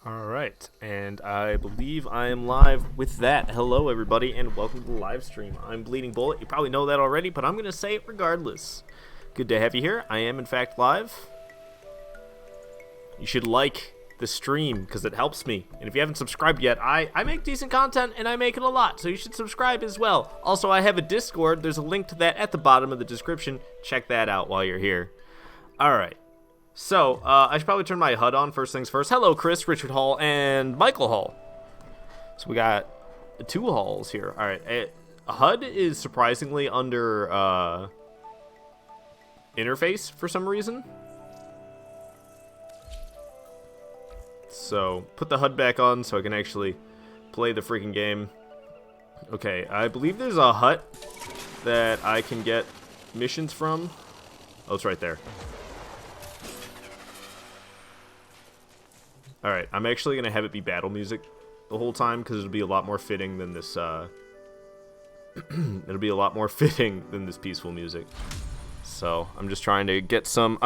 Alright, and I believe I am live with that. Hello, everybody, and welcome to the live stream. I'm Bleeding Bullet. You probably know that already, but I'm going to say it regardless. Good to have you here. I am, in fact, live. You should like the stream, because it helps me. And if you haven't subscribed yet, I make decent content, and I make it a lot, so you should subscribe as well. Also, I have a Discord. There's a link to that at the bottom of the description. Check that out while you're here. Alright. So, I should probably turn my HUD on first things first. Hello, Chris, Richard Hall, and Michael Hall. So we got two Halls here. Alright, HUD is surprisingly under, interface for some reason. So, put the HUD back on so I can actually play the freaking game. Okay, I believe there's a hut that I can get missions from. Oh, it's right there. Alright, I'm actually going to have it be battle music the whole time, because it'll be a lot more fitting than this, it'll be a lot more fitting than this peaceful music. So, I'm just trying to get some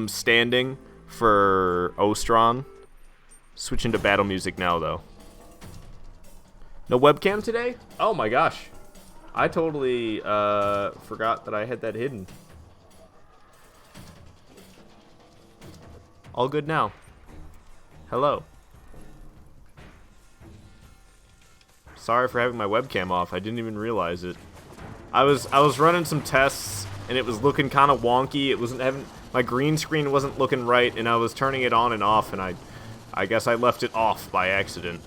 standing for Ostron. Switching to battle music now, though. No webcam today? Oh my gosh. I totally, forgot that I had that hidden. All good now. Hello. Sorry for having my webcam off. I didn't even realize it. I was running some tests and it was looking kind of wonky. It wasn't having my green screen wasn't looking right, and I was turning it on and off, and I guess I left it off by accident.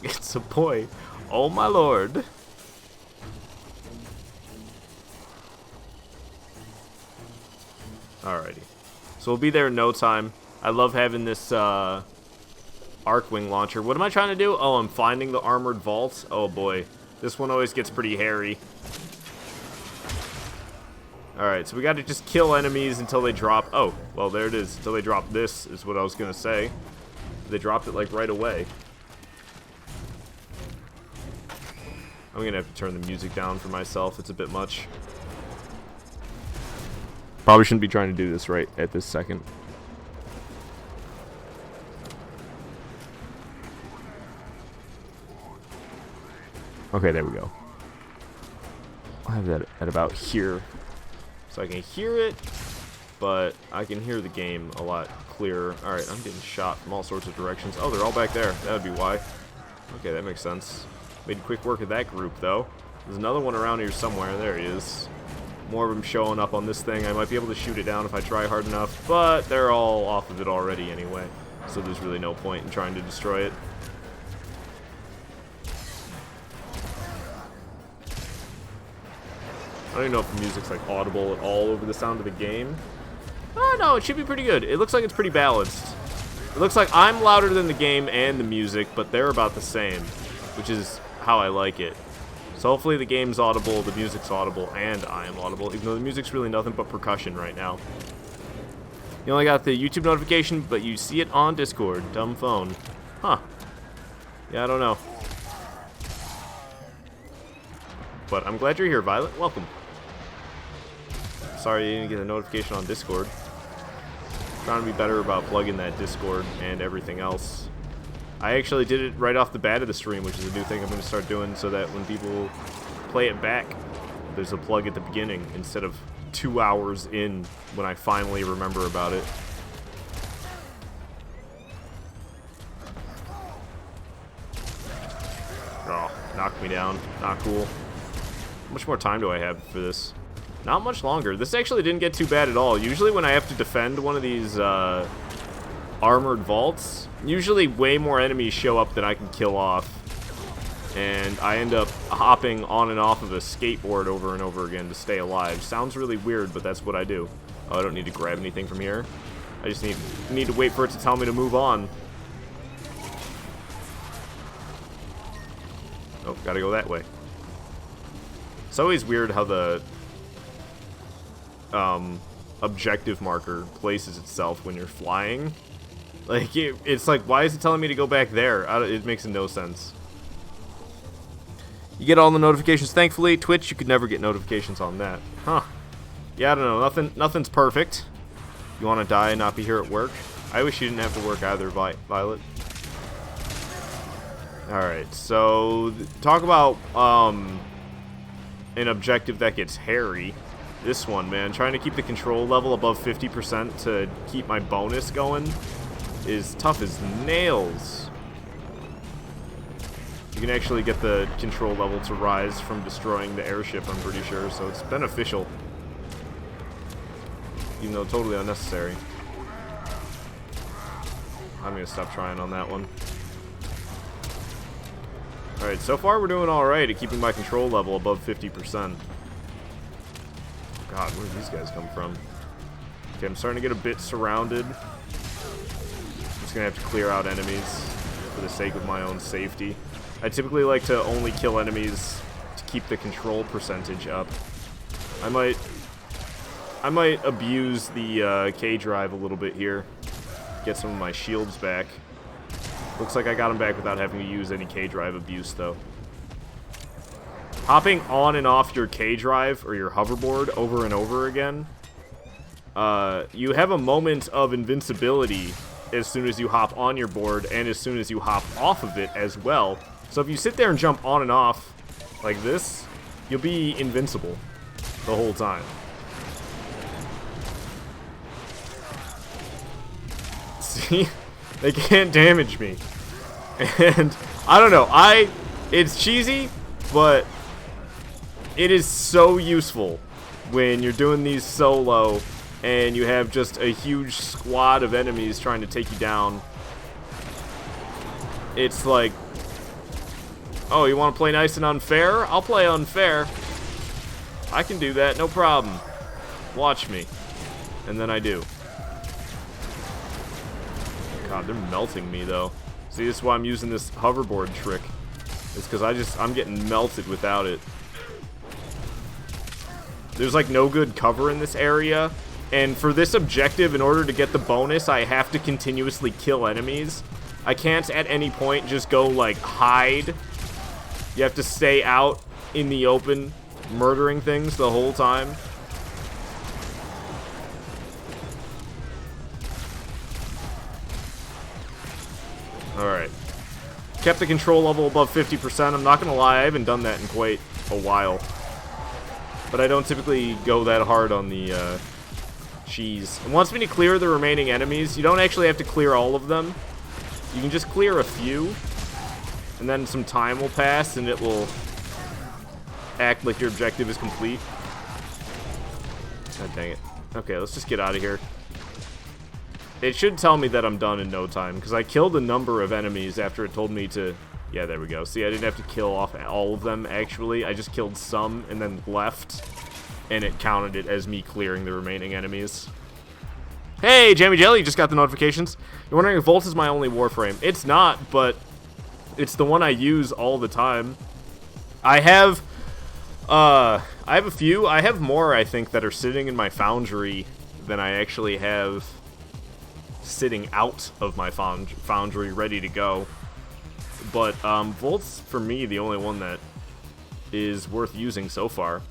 It's a boy. Oh my lord. Alrighty. So we'll be there in no time. I love having this Arcwing launcher. What am I trying to do? Oh, I'm finding the armored vaults. Oh boy, this one always gets pretty hairy. Alright, so we got to just kill enemies until they drop. Oh, well, there it is. Until they drop this is what I was going to say. They dropped it like right away. I'm going to have to turn the music down for myself. It's a bit much. Probably shouldn't be trying to do this right at this second. Okay, there we go. I'll have that at about here. So I can hear it, but I can hear the game a lot clearer. Alright, I'm getting shot from all sorts of directions. Oh, they're all back there. That would be why. Okay, that makes sense. Made quick work of that group, though. There's another one around here somewhere. There he is. More of them showing up on this thing. I might be able to shoot it down if I try hard enough, but they're all off of it already anyway. So there's really no point in trying to destroy it. I don't even know if the music's like audible at all over the sound of the game. Oh no, it should be pretty good. It looks like it's pretty balanced. It looks like I'm louder than the game and the music, but they're about the same, which is how I like it. So hopefully the game's audible, the music's audible, and I am audible, even though the music's really nothing but percussion right now. You only got the YouTube notification, but you see it on Discord. Dumb phone. Huh. Yeah, I don't know. But I'm glad you're here, Violet. Welcome. Sorry you didn't get a notification on Discord. Trying to be better about plugging that Discord and everything else. I actually did it right off the bat of the stream, which is a new thing I'm going to start doing, so that when people play it back, there's a plug at the beginning instead of 2 hours in when I finally remember about it. Oh, knocked me down. Not cool. How much more time do I have for this? Not much longer. This actually didn't get too bad at all. Usually when I have to defend one of these armored vaults, usually way more enemies show up than I can kill off. And I end up hopping on and off of a skateboard over and over again to stay alive. Sounds really weird, but that's what I do. Oh, I don't need to grab anything from here. I just need to wait for it to tell me to move on. Oh, gotta go that way. It's always weird how the objective marker places itself when you're flying. Like, it's like, why is it telling me to go back there? It makes no sense. You get all the notifications, thankfully. Twitch, you could never get notifications on that. Huh. Yeah, I don't know. Nothing's perfect. You want to die and not be here at work? I wish you didn't have to work either, Violet. Alright, so talk about an objective that gets hairy. This one, man, trying to keep the control level above 50% to keep my bonus going is tough as nails. You can actually get the control level to rise from destroying the airship, I'm pretty sure, so it's beneficial. Even though totally unnecessary. I'm gonna stop trying on that one. Alright, so far we're doing alright at keeping my control level above 50%. God, where did these guys come from? Okay, I'm starting to get a bit surrounded. I'm just gonna have to clear out enemies for the sake of my own safety. I typically like to only kill enemies to keep the control percentage up. I might abuse the K drive a little bit here. Get some of my shields back. Looks like I got them back without having to use any K drive abuse, though. Hopping on and off your K drive or your hoverboard over and over again, you have a moment of invincibility as soon as you hop on your board and as soon as you hop off of it as well. So if you sit there and jump on and off like this, you'll be invincible the whole time. See? They can't damage me. And I don't know, it's cheesy, but it is so useful when you're doing these solo and you have just a huge squad of enemies trying to take you down. It's like, oh, you want to play nice and unfair? I'll play unfair. I can do that, no problem. Watch me. And then I do. God, they're melting me, though. See, this is why I'm using this hoverboard trick. It's because I'm getting melted without it. There's, like, no good cover in this area. And for this objective, in order to get the bonus, I have to continuously kill enemies. I can't at any point just go, like, hide. You have to stay out in the open, murdering things the whole time. Alright. Kept the control level above 50%. I'm not going to lie, I haven't done that in quite a while. But I don't typically go that hard on the cheese. It wants me to clear the remaining enemies. You don't actually have to clear all of them. You can just clear a few. And then some time will pass and it will act like your objective is complete. God dang it. Okay, let's just get out of here. It should tell me that I'm done in no time, because I killed a number of enemies after it told me to... Yeah, there we go. See, I didn't have to kill off all of them, actually. I just killed some and then left, and it counted it as me clearing the remaining enemies. Hey, Jammy Jelly, you just got the notifications. You're wondering if Volt is my only Warframe. It's not, but it's the one I use all the time. I have a few. I have more, I think, that are sitting in my foundry than I actually have sitting out of my foundry ready to go. But Volt's, for me, the only one that is worth using so far.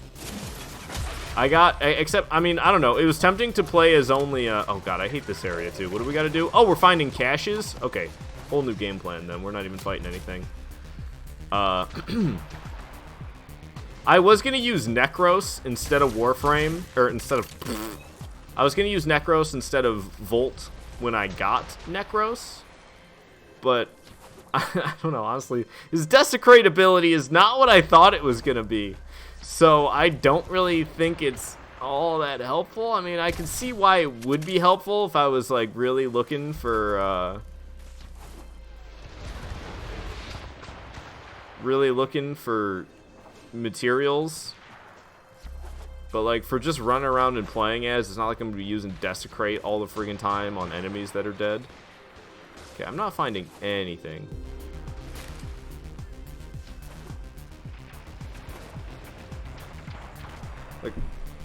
Except, I mean, I don't know. It was tempting to play as only oh god, I hate this area too. What do we gotta do? Oh, we're finding caches? Okay, whole new game plan then. We're not even fighting anything. I was gonna use Necros instead of Warframe, or instead of... I was gonna use Necros instead of Volt when I got Necros, but I don't know, honestly. His Desecrate ability is not what I thought it was going to be, so I don't really think it's all that helpful. I mean, I can see why it would be helpful if I was, like, really looking for, materials. But, like, for just running around and playing as, it's not like I'm going to be using Desecrate all the friggin' time on enemies that are dead. Okay, I'm not finding anything. Like,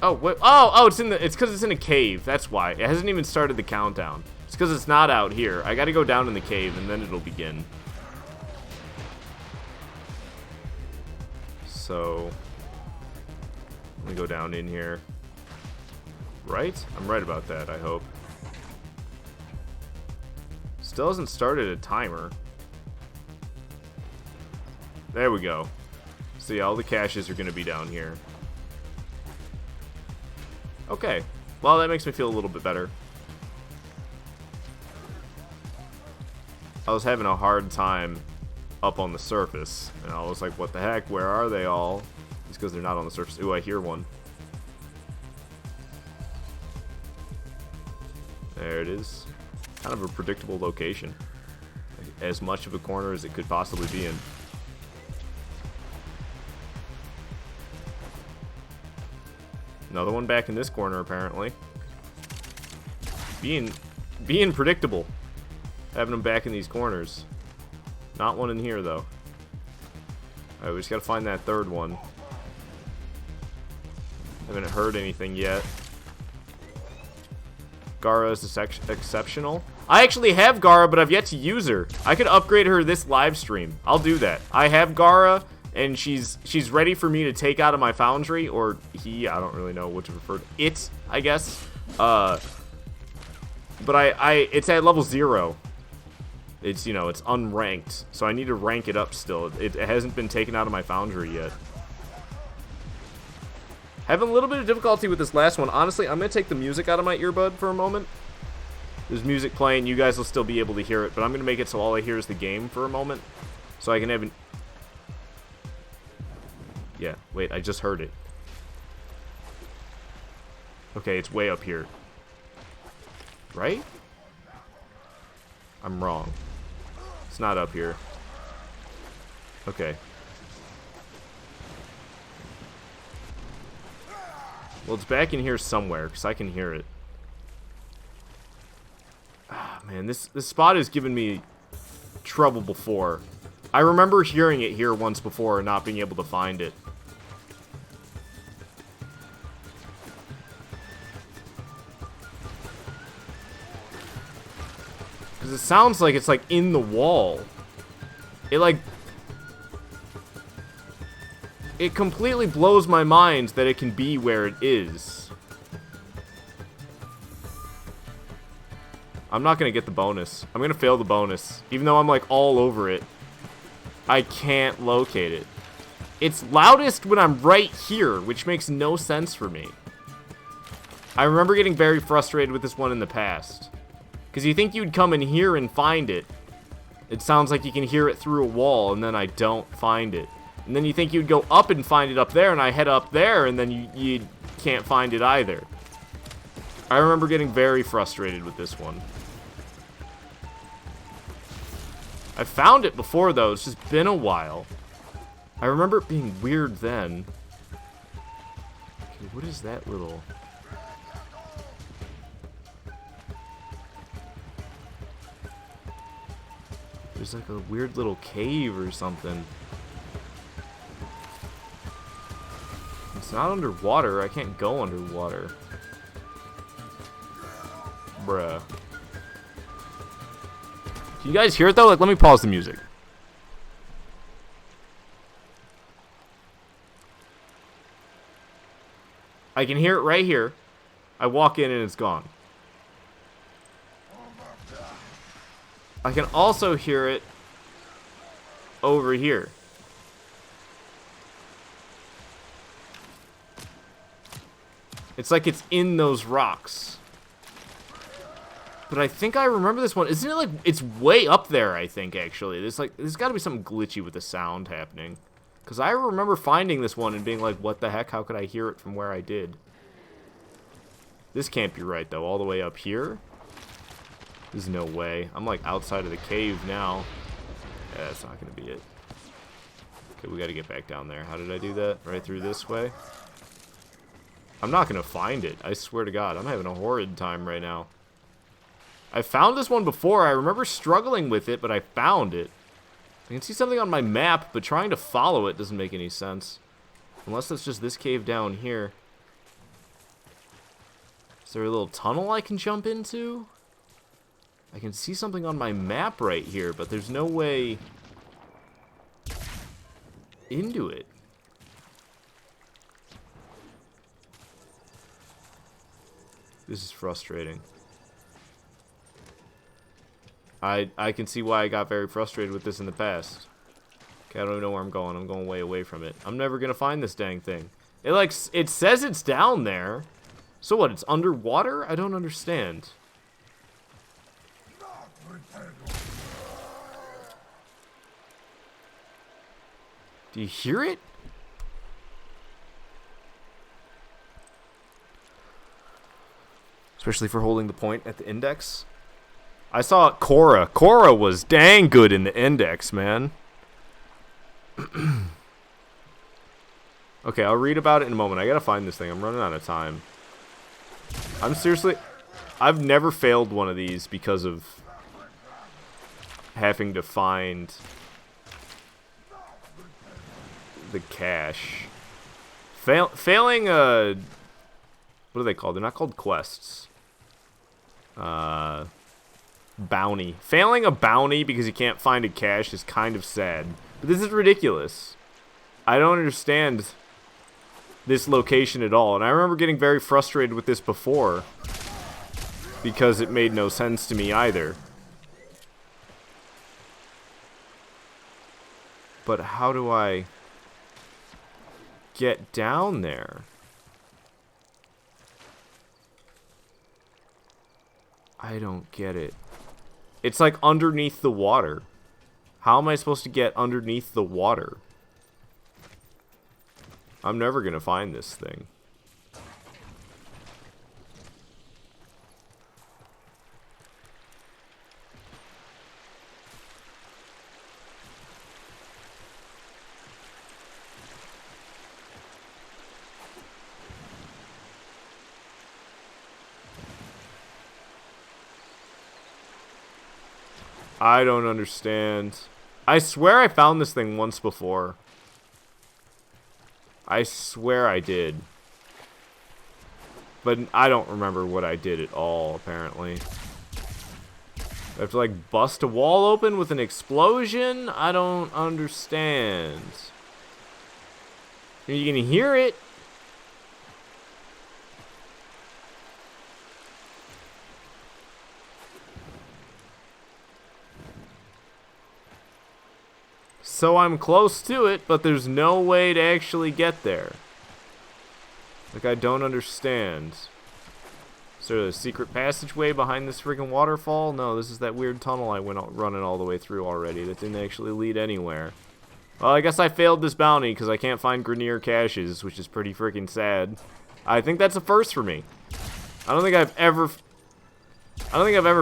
oh, what? Oh, it's because it's in a cave. That's why. It hasn't even started the countdown. It's because it's not out here. I got to go down in the cave, and then it'll begin. So... let me go down in here. Right? I'm right about that, I hope. Still hasn't started a timer. There we go. So yeah, all the caches are going to be down here. Okay. Well, that makes me feel a little bit better. I was having a hard time up on the surface. And I was like, what the heck? Where are they all? It's because they're not on the surface. Ooh, I hear one. There it is. Kind of a predictable location. As much of a corner as it could possibly be in. Another one back in this corner, apparently. Being predictable. Having them back in these corners. Not one in here, though. Alright, we just gotta find that third one. Haven't heard anything yet. Gara is exceptional. I actually have Gara, but I've yet to use her. I could upgrade her this live stream. I'll do that. I have Gara, and she's ready for me to take out of my foundry, or he, I don't really know what to refer to. It, I guess. But it's at level 0. It's, you know, it's unranked, so I need to rank it up still. It hasn't been taken out of my foundry yet. Having a little bit of difficulty with this last one. Honestly, I'm going to take the music out of my earbud for a moment. There's music playing. You guys will still be able to hear it, but I'm going to make it so all I hear is the game for a moment. So I can have an... Yeah, wait, I just heard it. Okay, it's way up here. Right? I'm wrong. It's not up here. Okay. Well, it's back in here somewhere, because I can hear it. Ah, man, this spot has given me trouble before. I remember hearing it here once before and not being able to find it. Because it sounds like it's, like, in the wall. It completely blows my mind that it can be where it is. I'm not going to get the bonus. I'm going to fail the bonus. Even though I'm, like, all over it. I can't locate it. It's loudest when I'm right here, which makes no sense for me. I remember getting very frustrated with this one in the past. Because you think you'd come in here and find it. It sounds like you can hear it through a wall, and then I don't find it. And then you think you'd go up and find it up there, and I head up there, and then you can't find it either. I remember getting very frustrated with this one. I found it before, though. It's just been a while. I remember it being weird then. Okay, what is that little... There's like a weird little cave or something. It's not underwater. I can't go underwater. Bruh. Can you guys hear it though? Like, let me pause the music. I can hear it right here. I walk in and it's gone. I can also hear it over here. It's like it's in those rocks. But I think I remember this one. Isn't it like, it's way up there, I think, actually. There's got to be something glitchy with the sound happening. Because I remember finding this one and being like, what the heck? How could I hear it from where I did? This can't be right, though. All the way up here? There's no way. I'm like outside of the cave now. Yeah, that's not going to be it. Okay, we got to get back down there. How did I do that? Right through this way? I'm not going to find it. I swear to God. I'm having a horrid time right now. I found this one before. I remember struggling with it, but I found it. I can see something on my map, but trying to follow it doesn't make any sense. Unless that's just this cave down here. Is there a little tunnel I can jump into? I can see something on my map right here, but there's no way into it. This is frustrating. I can see why I got very frustrated with this in the past. Okay, I don't even know where I'm going. I'm going way away from it. I'm never gonna find this dang thing. It says it's down there. So what, it's underwater? I don't understand. Do you hear it? Especially for holding the point at the index. I saw Korra. Korra was dang good in the index, man. Okay, I'll read about it in a moment. I gotta find this thing. I'm running out of time. I've never failed one of these because of having to find the cache. Failing a... What are they called? They're not called quests. Bounty. Failing a bounty because you can't find a cache is kind of sad. But this is ridiculous. I don't understand this location at all. And I remember getting very frustrated with this before because it made no sense to me either. But how do I get down there? I don't get it. It's like underneath the water. How am I supposed to get underneath the water? I'm never gonna find this thing. I don't understand. I swear I found this thing once before. I swear I did. But I don't remember what I did at all, apparently. I have to, like, bust a wall open with an explosion? I don't understand. You can hear it. So I'm close to it, but there's no way to actually get there. Like, I don't understand. Is there a secret passageway behind this freaking waterfall? No, this is that weird tunnel I went running all the way through already that didn't actually lead anywhere. Well, I guess I failed this bounty because I can't find Grenier caches, which is pretty freaking sad. I think that's a first for me. I don't think I've ever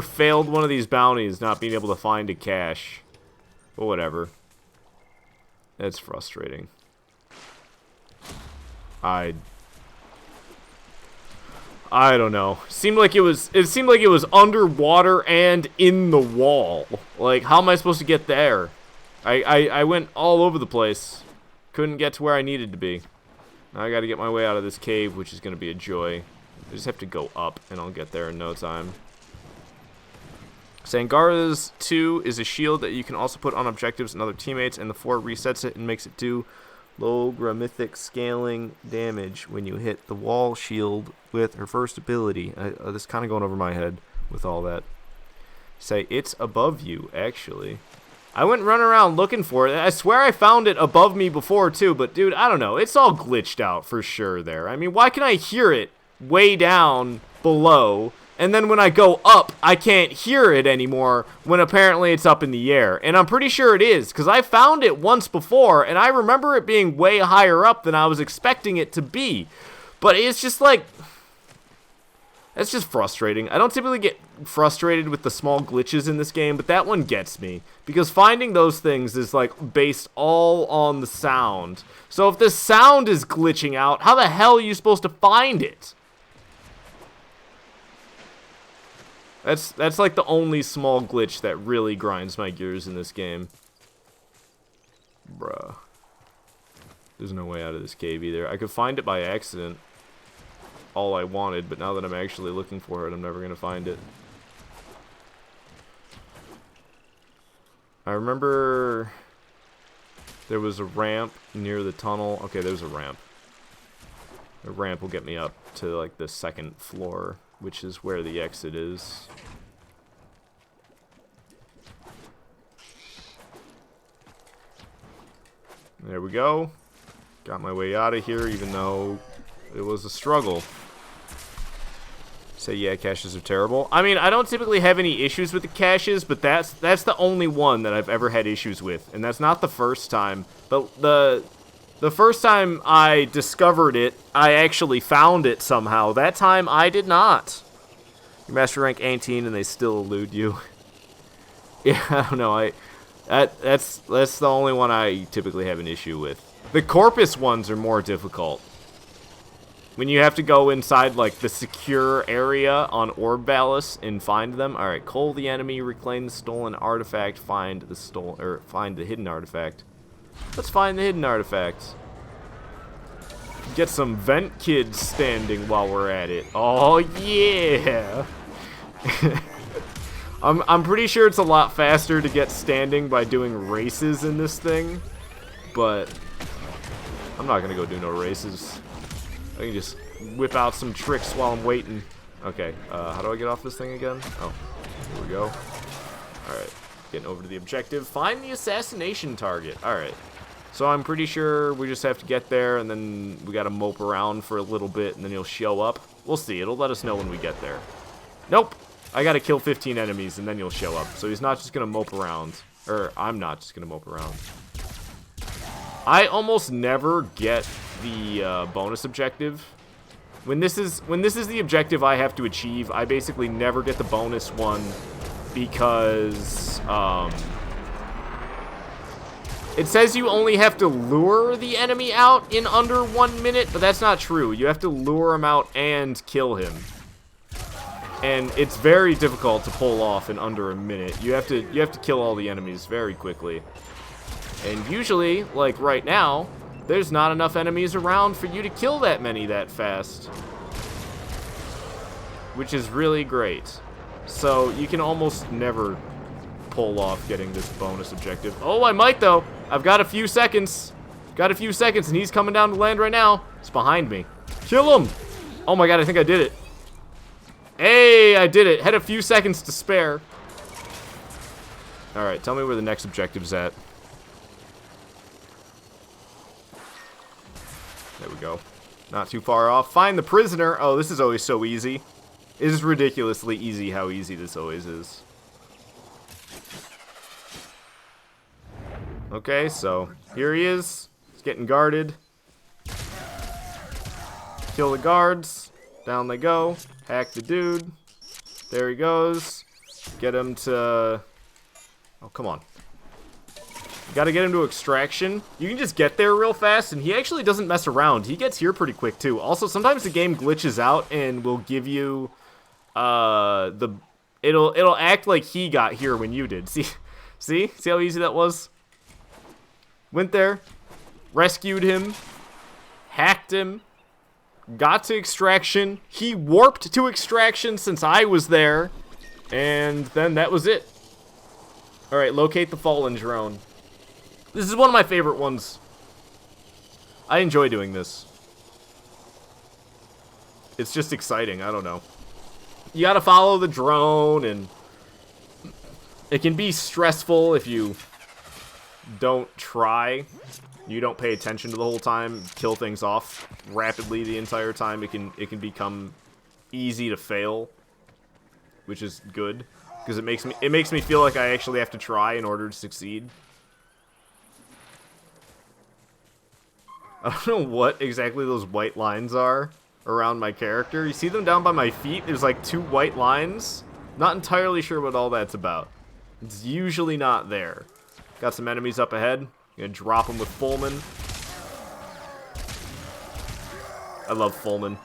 failed one of these bounties not being able to find a cache. But whatever. It's frustrating. I don't know. It seemed like it was underwater and in the wall. Like, how am I supposed to get there? I went all over the place. Couldn't get to where I needed to be. Now I gotta get my way out of this cave, which is gonna be a joy. I just have to go up and I'll get there in no time. Sangara's 2 is a shield that you can also put on objectives and other teammates, and the 4 resets it and makes it do logarithmic scaling damage when you hit the wall shield with her first ability. This is kind of going over my head with all that. Say, it's above you, actually. I went running around looking for it. I swear I found it above me before, too, but dude, I don't know. It's all glitched out for sure there. I mean, why can I hear it way down below? And then when I go up, I can't hear it anymore when apparently it's up in the air. And I'm pretty sure it is, because I found it once before, and I remember it being way higher up than I was expecting it to be. But it's just like... That's just frustrating. I don't typically get frustrated with the small glitches in this game, but that one gets me. Because finding those things is, like, based all on the sound. So if the sound is glitching out, how the hell are you supposed to find it? That's like the only small glitch that really grinds my gears in this game. Bruh. There's no way out of this cave either. I could find it by accident. All I wanted, but now that I'm actually looking for it, I'm never gonna find it. I remember there was a ramp near the tunnel. Okay, there's a ramp. The ramp will get me up to, like, the second floor, which is where the exit is. There we go. Got my way out of here, even though it was a struggle. Say, yeah, caches are terrible. I mean, I don't typically have any issues with the caches, but that's the only one that I've ever had issues with. And that's not the first time. But the first time I discovered it, I actually found it somehow. That time, I did not. Your master rank 18 and they still elude you. Yeah, I don't know. That's the only one I typically have an issue with. The Corpus ones are more difficult. When you have to go inside, like, the secure area on Orb Valis and find them. Alright, cull the enemy, reclaim the stolen artifact, find the hidden artifact. Let's find the hidden artifact. Get some vent kids standing while we're at it. Oh, yeah! I'm pretty sure it's a lot faster to get standing by doing races in this thing. But I'm not gonna go do no races. I can just whip out some tricks while I'm waiting. Okay, how do I get off this thing again? Oh, here we go. Alright, getting over to the objective. Find the assassination target. Alright, so I'm pretty sure we just have to get there, and then we gotta mope around for a little bit, and then he'll show up. We'll see, it'll let us know when we get there. Nope! I gotta kill 15 enemies, and then he'll show up. So he's not just gonna mope around. Or, I'm not just gonna mope around. I almost never get the bonus objective. When this is the objective I have to achieve, I basically never get the bonus one because it says you only have to lure the enemy out in under 1 minute, but that's not true. You have to lure him out and kill him. And it's very difficult to pull off in under a minute. You have to kill all the enemies very quickly. And usually, like right now, there's not enough enemies around for you to kill that many that fast. Which is really great. So you can almost never pull off getting this bonus objective. Oh, I might though. I've got a few seconds. Got a few seconds and he's coming down to land right now. It's behind me. Kill him! Oh my god, I think I did it. Hey, I did it. Had a few seconds to spare. Alright, tell me where the next objective's at. There we go. Not too far off. Find the prisoner. Oh, this is always so easy. It is ridiculously easy how easy this always is. Okay, so here he is. He's getting guarded. Kill the guards. Down they go. Hack the dude. There he goes. Get him to... Oh, come on. Gotta get him to extraction. You can just get there real fast, and he actually doesn't mess around. He gets here pretty quick, too. Also, sometimes the game glitches out and will give you, it'll act like he got here when you did. See how easy that was? Went there, rescued him, hacked him, got to extraction. He warped to extraction since I was there, and then that was it. Alright, locate the fallen drone. This is one of my favorite ones. I enjoy doing this. It's just exciting, I don't know. You gotta follow the drone, and it can be stressful if you don't try. You don't pay attention to the whole time, kill things off rapidly the entire time. It can become easy to fail, which is good, because it makes me feel like I actually have to try in order to succeed. I don't know what exactly those white lines are around my character. You see them down by my feet? There's like 2 white lines. Not entirely sure what all that's about. It's usually not there. Got some enemies up ahead. Gonna drop them with Fulman. I love Fulman.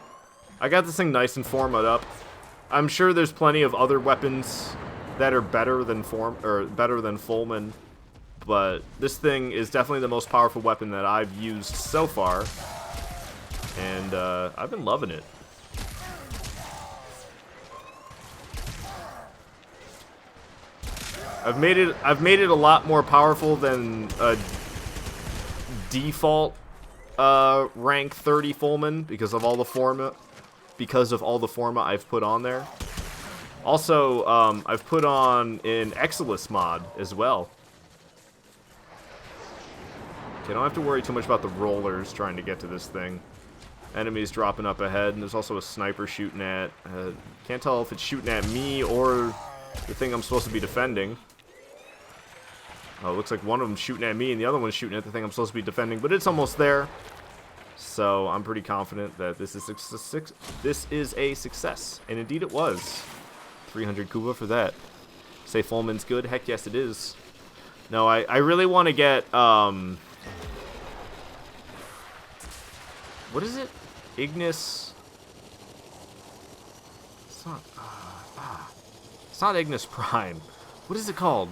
I got this thing nice and formed up. I'm sure there's plenty of other weapons that are better than Fulman. But this thing is definitely the most powerful weapon that I've used so far. And I've been loving it. I've made it a lot more powerful than a default rank 30 Fulman because of all the forma I've put on there. Also, I've put on an Exilus mod as well. Okay, don't have to worry too much about the rollers trying to get to this thing. Enemies dropping up ahead, and there's also a sniper shooting at... can't tell if it's shooting at me or the thing I'm supposed to be defending. Oh, it looks like one of them's shooting at me and the other one's shooting at the thing I'm supposed to be defending, but it's almost there. So I'm pretty confident that this is a success. And indeed it was. 300 Kuba for that. Say Fulman's good? Heck yes it is. No, I really want to get... what is it? Ignis... It's not... It's not Ignis Prime. What is it called?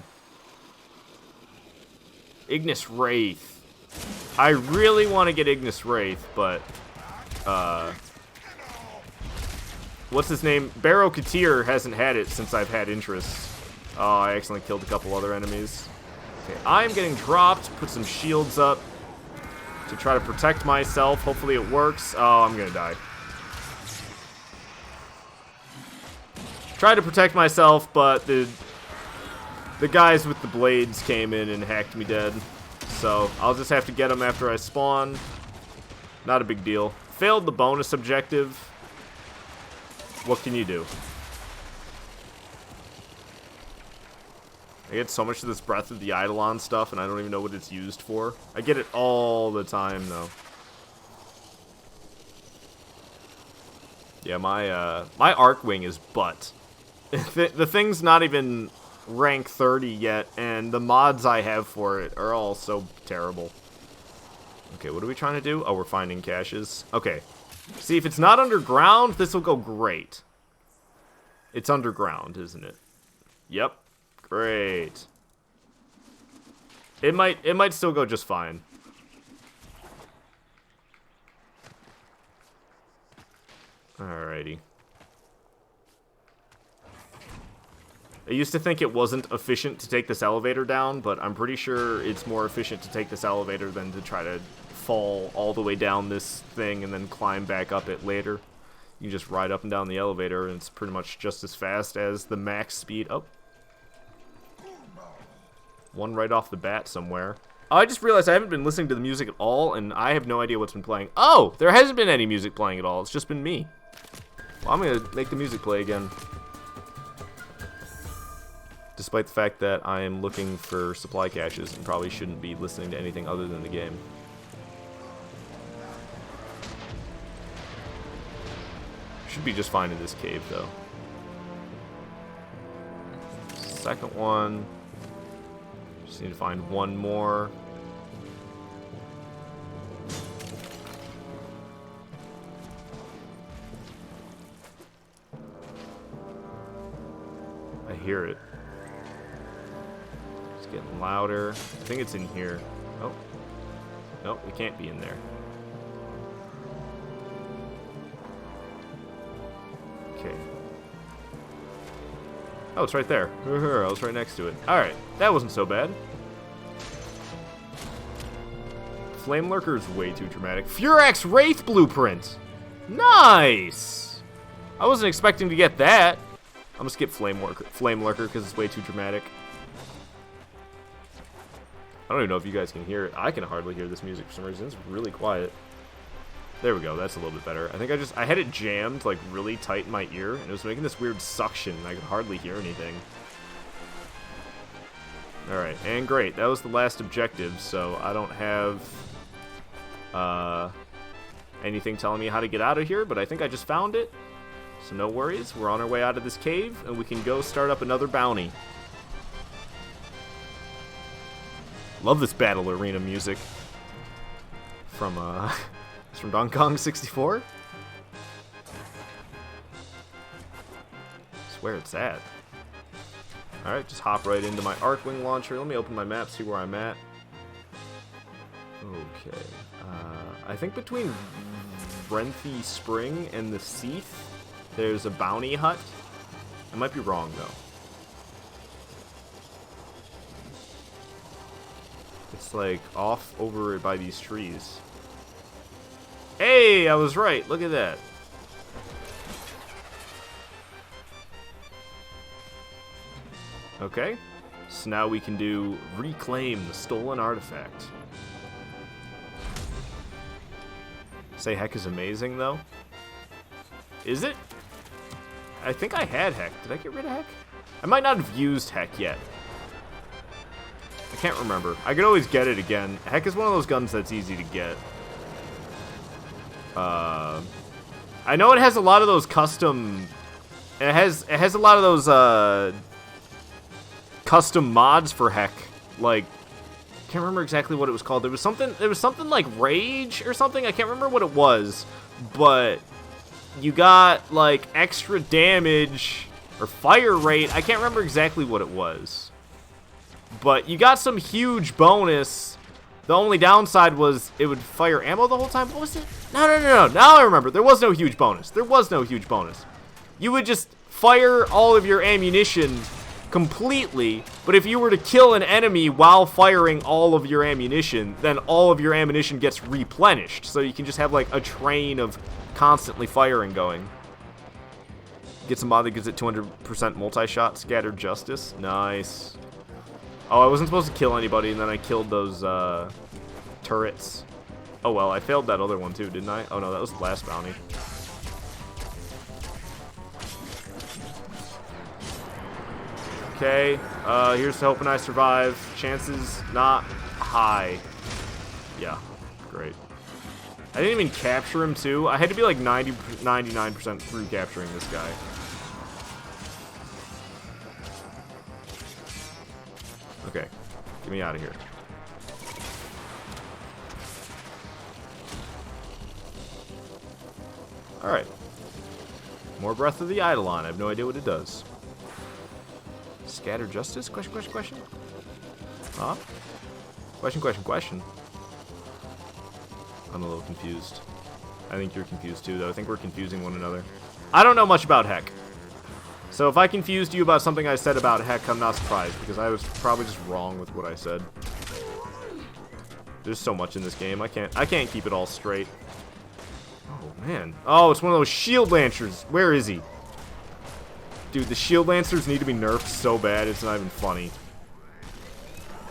Ignis Wraith. I really want to get Ignis Wraith, but, what's his name? Barrow Katir hasn't had it since I've had interest. Oh, I accidentally killed a couple other enemies. Okay, I'm getting dropped. Put some shields up to try to protect myself. Hopefully it works. Oh, I'm gonna die. Tried to protect myself, but the guys with the blades came in and hacked me dead. So I'll just have to get them after I spawn. Not a big deal. Failed the bonus objective. What can you do? I get so much of this Breath of the Eidolon stuff, and I don't even know what it's used for. I get it all the time, though. Yeah, my Arcwing is butt. The thing's not even rank 30 yet, and the mods I have for it are all so terrible. Okay, what are we trying to do? Oh, we're finding caches. Okay. See, if it's not underground, this will go great. It's underground, isn't it? Yep. Great. It might still go just fine. Alrighty. I used to think it wasn't efficient to take this elevator down, but I'm pretty sure it's more efficient to take this elevator than to try to fall all the way down this thing and then climb back up it later. You can just ride up and down the elevator, and it's pretty much just as fast as the max speed. Oh. One right off the bat somewhere. Oh, I just realized I haven't been listening to the music at all, and I have no idea what's been playing. Oh, there hasn't been any music playing at all. It's just been me. Well, I'm going to make the music play again. Despite the fact that I am looking for supply caches and probably shouldn't be listening to anything other than the game. Should be just fine in this cave, though. Second one. Just need to find one more. I hear it. It's getting louder. I think it's in here. Oh. Nope, it can't be in there. Okay. Oh, it's right there. I was right next to it. Alright, that wasn't so bad. Flame Lurker is way too dramatic. Furax Wraith Blueprint! Nice! I wasn't expecting to get that. I'm gonna skip Flame Lurker because it's way too dramatic. I don't even know if you guys can hear it. I can hardly hear this music for some reason. It's really quiet. There we go. That's a little bit better. I think I had it jammed like really tight in my ear, and it was making this weird suction, and I could hardly hear anything. Alright, and great. That was the last objective, so I don't have anything telling me how to get out of here, but I think I just found it. So no worries. We're on our way out of this cave, and we can go start up another bounty. Love this battle arena music. It's from Donkey Kong 64? I swear it's at. Alright, just hop right into my Arcwing launcher. Let me open my map, see where I'm at. Okay. I think between Renthy Spring and the Seath, there's a bounty hut. I might be wrong, though. It's like off over by these trees. Hey, I was right. Look at that. Okay. So now we can do reclaim the stolen artifact. Say heck is amazing, though. Is it? I think I had heck. Did I get rid of heck? I might not have used heck yet. I can't remember. I could always get it again. Heck is one of those guns that's easy to get. I know it has a lot of those custom... It has a lot of those, custom mods for heck. Like, I can't remember exactly what it was called. There was something like Rage or something. I can't remember what it was. But you got, like, extra damage or fire rate. I can't remember exactly what it was. But you got some huge bonus. The only downside was it would fire ammo the whole time. What was it? No. Now I remember. There was no huge bonus. You would just fire all of your ammunition completely, but if you were to kill an enemy while firing all of your ammunition, then all of your ammunition gets replenished, so you can just have like a train of constantly firing going. Get some mod that gives it 200% multi-shot, scattered justice. Nice. Oh, I wasn't supposed to kill anybody, and then I killed those turrets. Oh well, I failed that other one too, didn't I? Oh no, that was the last bounty. Okay, here's to hoping I survive. Chances not high. Yeah, great. I didn't even capture him too. I had to be like 99% through capturing this guy. Okay, get me out of here. Alright. More Breath of the Eidolon. I have no idea what it does. Scatter justice? Question? Huh? Question. I'm a little confused. I think you're confused too, though. I think we're confusing one another. I don't know much about heck. So if I confused you about something I said about heck, I'm not surprised, because I was probably just wrong with what I said. There's so much in this game. I can't keep it all straight. Oh, man. Oh, it's one of those shield lancers. Where is he? Dude, the shield lancers need to be nerfed so bad, it's not even funny.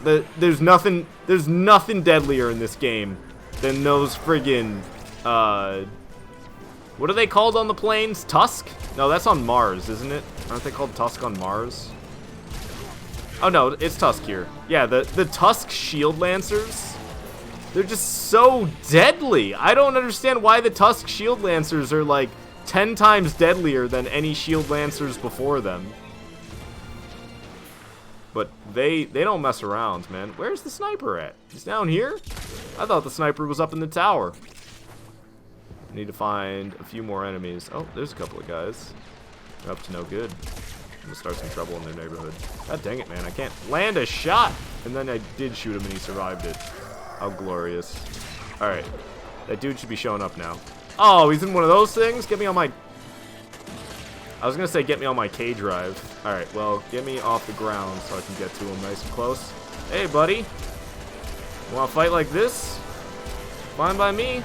There's nothing deadlier in this game than those friggin', what are they called on the planes? Tusk? No, that's on Mars, isn't it? Aren't they called Tusk on Mars? Oh no, it's Tusk here. Yeah, the Tusk shield lancers, they're just so deadly. I don't understand why the Tusk shield lancers are like 10 times deadlier than any shield lancers before them. But they don't mess around, man. Where's the sniper at? He's down here? I thought the sniper was up in the tower. I need to find a few more enemies. Oh, there's a couple of guys. They're up to no good. I'm gonna start some trouble in their neighborhood. God dang it, man. I can't land a shot! And then I did shoot him and he survived it. How glorious. Alright. That dude should be showing up now. Oh, he's in one of those things? Get me on my... I was gonna say get me on my K drive. Alright, well, get me off the ground so I can get to him nice and close. Hey, buddy. You wanna fight like this? Fine by me.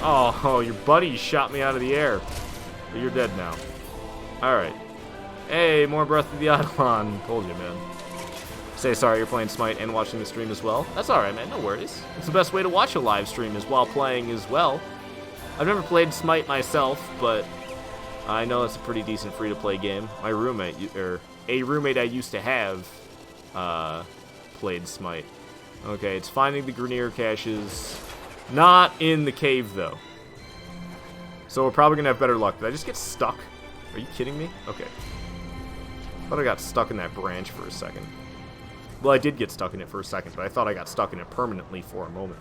Oh, your buddy shot me out of the air. But you're dead now. Alright. Hey, more Breath of the Eidolon. Told you, man. Say sorry you're playing Smite and watching the stream as well. That's alright, man. No worries. It's the best way to watch a live stream is while playing as well. I've never played Smite myself, but I know it's a pretty decent free-to-play game. My roommate, or a roommate I used to have, played Smite. Okay, it's finding the Grenier caches. Not in the cave, though. So we're probably going to have better luck. Did I just get stuck? Are you kidding me? Okay. Thought I got stuck in that branch for a second. Well, I did get stuck in it for a second, but I thought I got stuck in it permanently for a moment.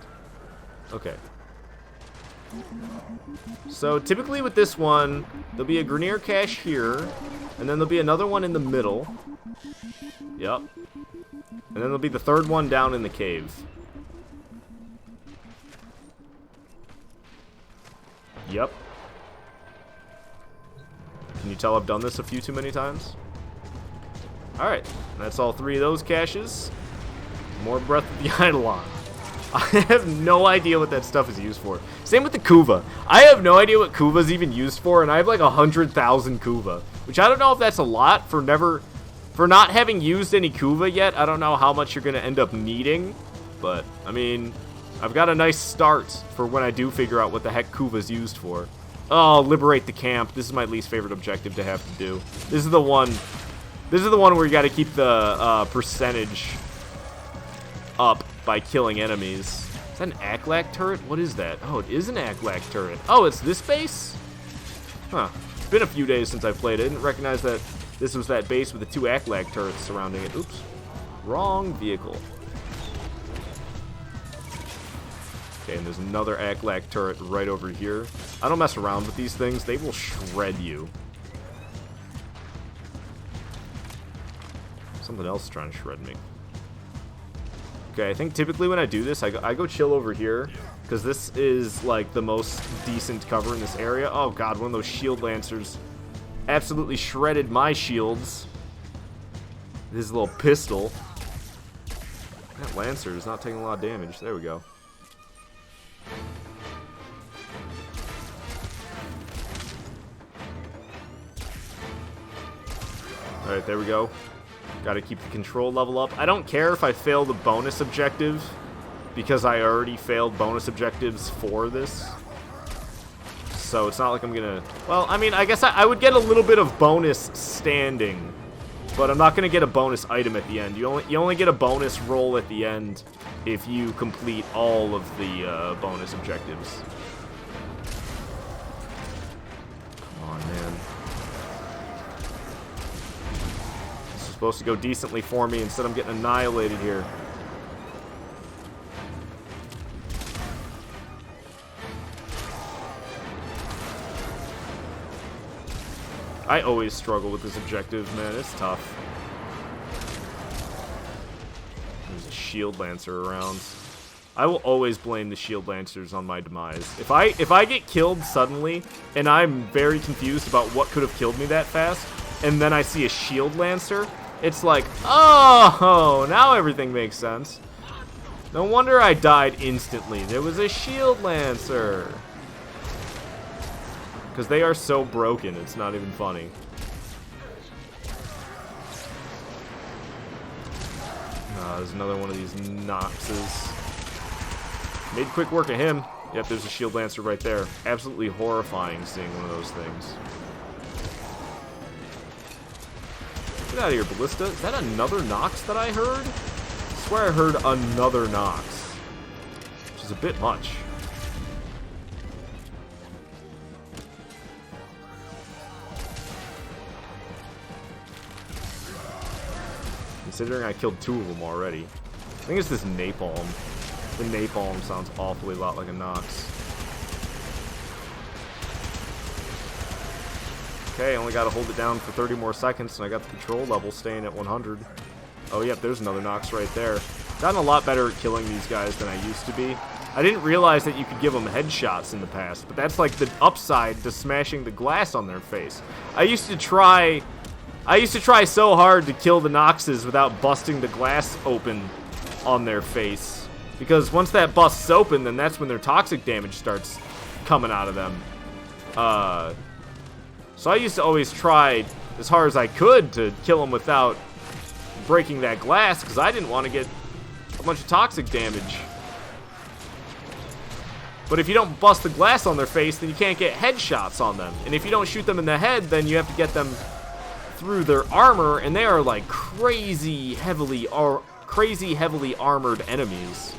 Okay. So typically with this one, there'll be a Grenier cache here, and then there'll be another one in the middle. Yep. And then there'll be the third one down in the cave. Yep. Can you tell I've done this a few too many times? Alright, that's all three of those caches. More Breath of the Eidolon. I have no idea what that stuff is used for. Same with the Kuva. I have no idea what Kuva's even used for, and I have like 100,000 Kuva. Which I don't know if that's a lot for not having used any Kuva yet. I don't know how much you're going to end up needing. But, I mean, I've got a nice start for when I do figure out what the heck Kuva's used for. Oh, liberate the camp. This is my least favorite objective to have to do. This is the one where you got to keep the percentage up by killing enemies. Is that an Aklak turret? What is that? Oh, it is an Aklak turret. Oh, it's this base? Huh. It's been a few days since I played it. I didn't recognize that this was that base with the 2 Aklak turrets surrounding it. Oops. Wrong vehicle. Okay, and there's another Aklak turret right over here. I don't mess around with these things. They will shred you. Something else is trying to shred me. Okay, I think typically when I do this, I go chill over here, because this is, like, the most decent cover in this area. Oh, God, one of those shield lancers absolutely shredded my shields. His little pistol. That lancer is not taking a lot of damage. There we go. Alright, there we go. Gotta keep the control level up. I don't care if I fail the bonus objective, because I already failed bonus objectives for this. So it's not like I'm gonna... Well, I mean, I guess I would get a little bit of bonus standing, but I'm not gonna get a bonus item at the end. You only get a bonus roll at the end if you complete all of the bonus objectives. Come on, man. Supposed to go decently for me, instead I'm getting annihilated here. I always struggle with this objective, man. It's tough. There's a shield lancer around. I will always blame the shield lancers on my demise. If I get killed suddenly and I'm very confused about what could have killed me that fast, and then I see a shield lancer, it's like, oh, now everything makes sense. No wonder I died instantly. There was a shield lancer. Because they are so broken, it's not even funny. There's another one of these Noxes. Made quick work of him. Yep, there's a shield lancer right there. Absolutely horrifying seeing one of those things. Get out of here, Ballista. Is that another Nox that I heard? I swear I heard another Nox. Which is a bit much. Considering I killed 2 of them already. I think it's this napalm. The napalm sounds awfully a lot like a Nox. Okay, only got to hold it down for 30 more seconds, and I got the control level staying at 100. Oh, yep, there's another Nox right there. Gotten a lot better at killing these guys than I used to be. I didn't realize that you could give them headshots in the past, but that's like the upside to smashing the glass on their face. I used to try so hard to kill the Noxes without busting the glass open on their face. Because once that busts open, then that's when their toxic damage starts coming out of them. So I used to always try as hard as I could to kill them without breaking that glass, because I didn't want to get a bunch of toxic damage. But if you don't bust the glass on their face, then you can't get headshots on them. And if you don't shoot them in the head, then you have to get them through their armor, and they are like crazy heavily armored enemies.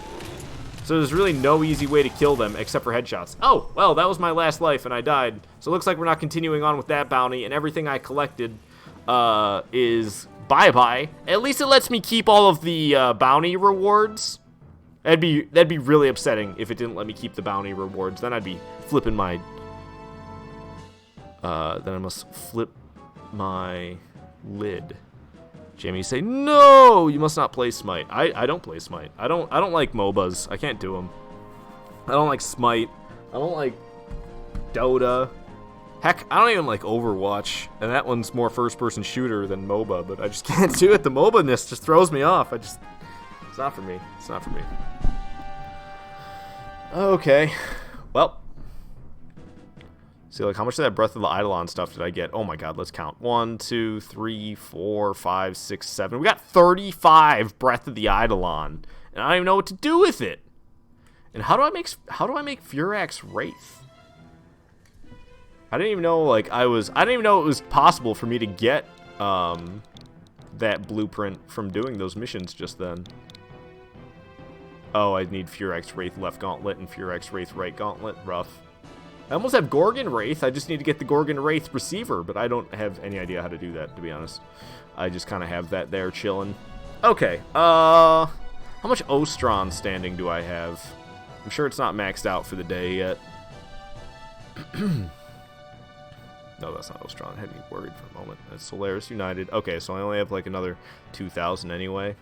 So there's really no easy way to kill them except for headshots. Oh, well, that was my last life, and I died. So it looks like we're not continuing on with that bounty, and everything I collected is bye-bye. At least it lets me keep all of the bounty rewards. That'd be really upsetting if it didn't let me keep the bounty rewards. Then I'd be flipping my... then I must flip my lid. Jamie say, no, you must not play Smite. I don't play Smite. I don't like MOBAs. I can't do them. I don't like Smite. I don't like Dota. Heck, I don't even like Overwatch. And that one's more first-person shooter than MOBA, but I just can't do it. The MOBA-ness just throws me off. It's not for me. It's not for me. Okay. Well. See, like, how much of that Breath of the Eidolon stuff did I get? Oh my god, let's count. 1, 2, 3, 4, 5, 6, 7. We got 35 Breath of the Eidolon. And I don't even know what to do with it. And how do I make Furax Wraith? I didn't even know like I didn't even know it was possible for me to get that blueprint from doing those missions just then. Oh, I need Furax Wraith left gauntlet and Furax Wraith right gauntlet. Rough. I almost have Gorgon Wraith. I just need to get the Gorgon Wraith receiver, but I don't have any idea how to do that, to be honest. I just kind of have that there chilling. Okay, how much Ostron standing do I have? I'm sure it's not maxed out for the day yet. No, that's not Ostron. I had me worried for a moment. That's Solaris United. Okay, so I only have like another 2,000 anyway.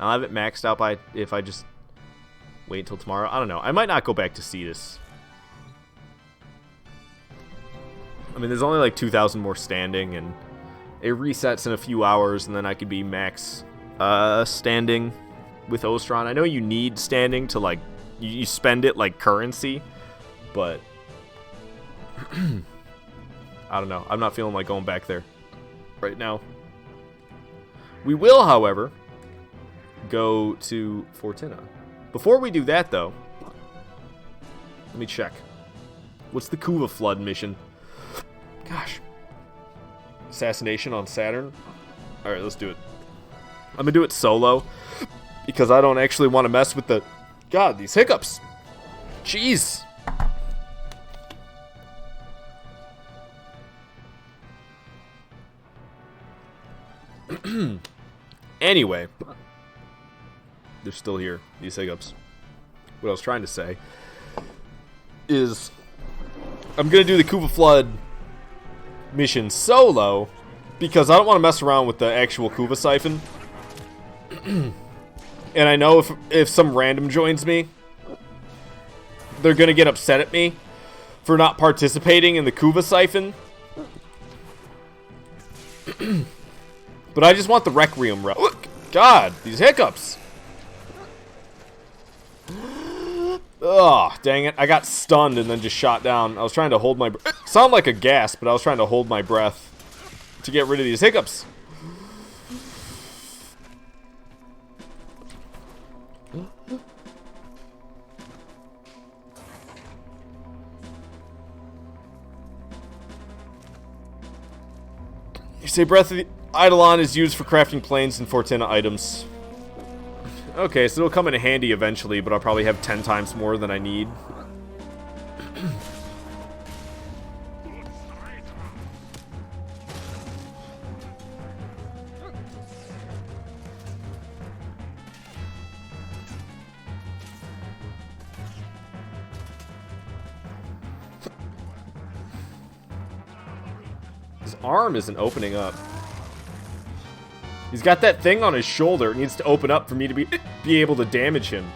I'll have it maxed out by if I just wait until tomorrow. I don't know. I might not go back to Cetus. I mean, there's only like 2,000 more standing, and it resets in a few hours, and then I could be max standing with Ostron. I know you need standing to, like, you spend it like currency, but I don't know. I'm not feeling like going back there right now. We will, however, go to Fortuna. Before we do that, though, let me check. What's the Kuva Flood mission? Gosh. Assassination on Saturn? Alright, let's do it. I'm gonna do it solo, because I don't actually want to mess with the... God, these hiccups! Jeez! Anyway. They're still here, these hiccups. What I was trying to say is I'm gonna do the Kuva Flood mission solo because I don't want to mess around with the actual Kuva Siphon. And I know if some random joins me, they're gonna get upset at me for not participating in the Kuva Siphon. But I just want the Requiem relic. Look, God, these hiccups. Oh, dang it. I got stunned and then just shot down. I was trying to hold my breath. Sound like a gasp, but I was trying to hold my breath to get rid of these hiccups. You say Breath of the Eidolon is used for crafting planes and Fortuna items. Okay, so it'll come in handy eventually, but I'll probably have 10 times more than I need. His arm isn't opening up. He's got that thing on his shoulder. It needs to open up for me to be able to damage him.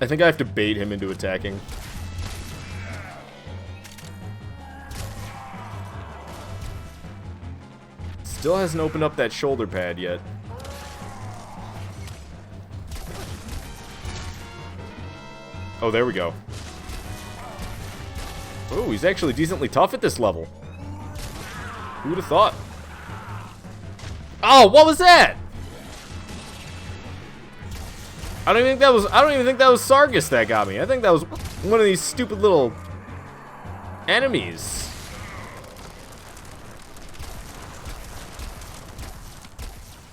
I think I have to bait him into attacking. Still hasn't opened up that shoulder pad yet. Oh, there we go. Oh, he's actually decently tough at this level. Who would have thought? Oh, what was that? I don't even think that was Sargus that got me. I think that was one of these stupid little enemies.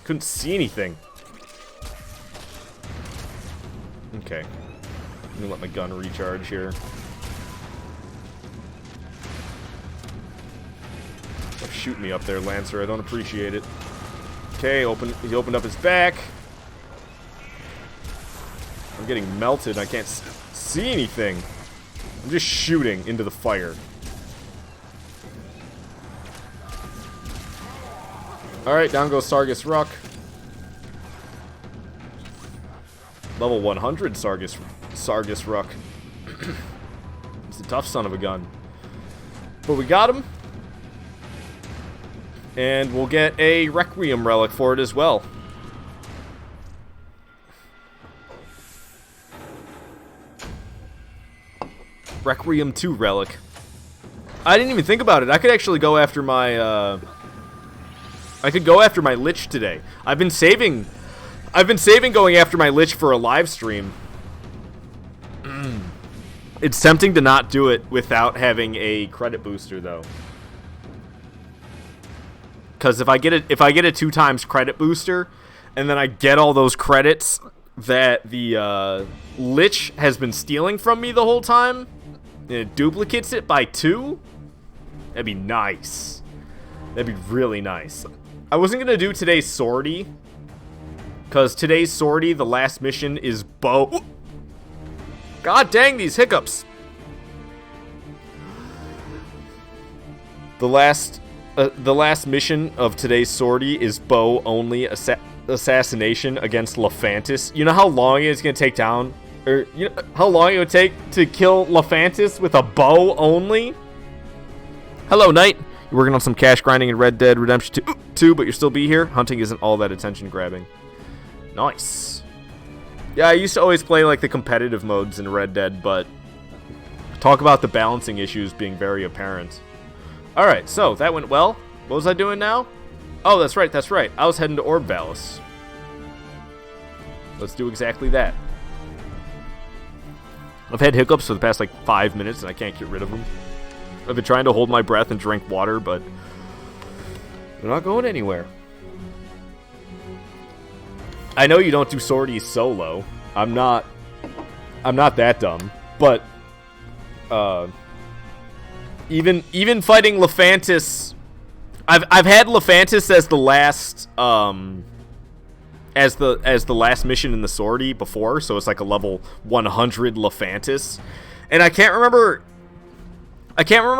Couldn't see anything. Okay. Let me let my gun recharge here. Stop shooting me up there, Lancer. I don't appreciate it. Okay, he opened up his back. I'm getting melted. I can't see anything. I'm just shooting into the fire. Alright, down goes Sargus Ruck. Level 100 Sargus Ruck. He's a tough son of a gun. But we got him. And we'll get a Requiem relic for it as well. Requiem 2 relic. I didn't even think about it. I could actually go after my I could go after my Lich today. I've been saving going after my Lich for a live stream. It's tempting to not do it without having a credit booster, though. Because if I get a 2x credit booster, and then I get all those credits that the Lich has been stealing from me the whole time, and it duplicates it by 2, that'd be nice. That'd be really nice. I wasn't gonna do today's sortie, because today's sortie, the last mission is bow. God dang these hiccups! The last mission of today's sortie is bow only assassination against Lephantis. You know how long it's gonna take down, or you know how long it would take to kill Lephantis with a bow only? Hello, Knight. You're working on some cash grinding in Red Dead Redemption 2, but you'll still be here. Hunting isn't all that attention grabbing. Nice. Yeah, I used to always play like the competitive modes in Red Dead, but talk about the balancing issues being very apparent. Alright, so that went well. What was I doing now? Oh, that's right. I was heading to Orb Valis. Let's do exactly that. I've had hiccups for the past like 5 minutes and I can't get rid of them. I've been trying to hold my breath and drink water, but they're not going anywhere. I know you don't do sorties solo. I'm not that dumb, but even fighting Lephantis, I've had Lephantis as the last as the last mission in the sortie before, so it's like a level 100 Lephantis, and I can't remember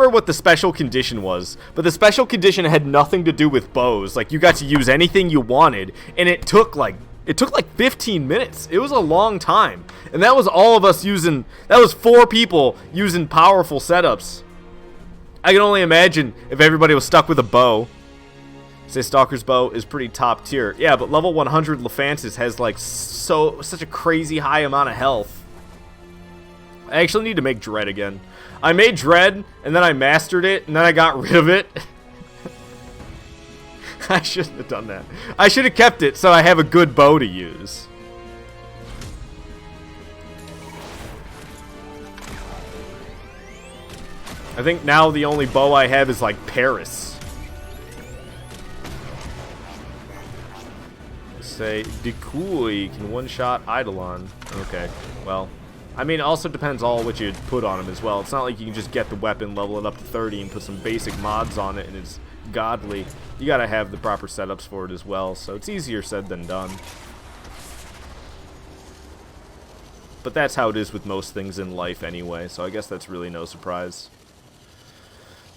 what the special condition was, but the special condition had nothing to do with bows. Like, you got to use anything you wanted, and it took like 15 minutes. It was a long time. And that was all of us using, that was 4 people using powerful setups. I can only imagine if everybody was stuck with a bow. Say Stalker's bow is pretty top tier. Yeah, but level 100 Lephantis has like such a crazy high amount of health. I actually need to make Dread again. I made Dread, and then I mastered it, and then I got rid of it. I shouldn't have done that. I should have kept it so I have a good bow to use. I think now the only bow I have is like Paris. Say, Decoy can one-shot Eidolon. Okay, well. I mean, it also depends all what you put on him as well. It's not like you can just get the weapon, level it up to 30, and put some basic mods on it, and it's godly. You gotta have the proper setups for it as well, so it's easier said than done. But that's how it is with most things in life anyway, so I guess that's really no surprise.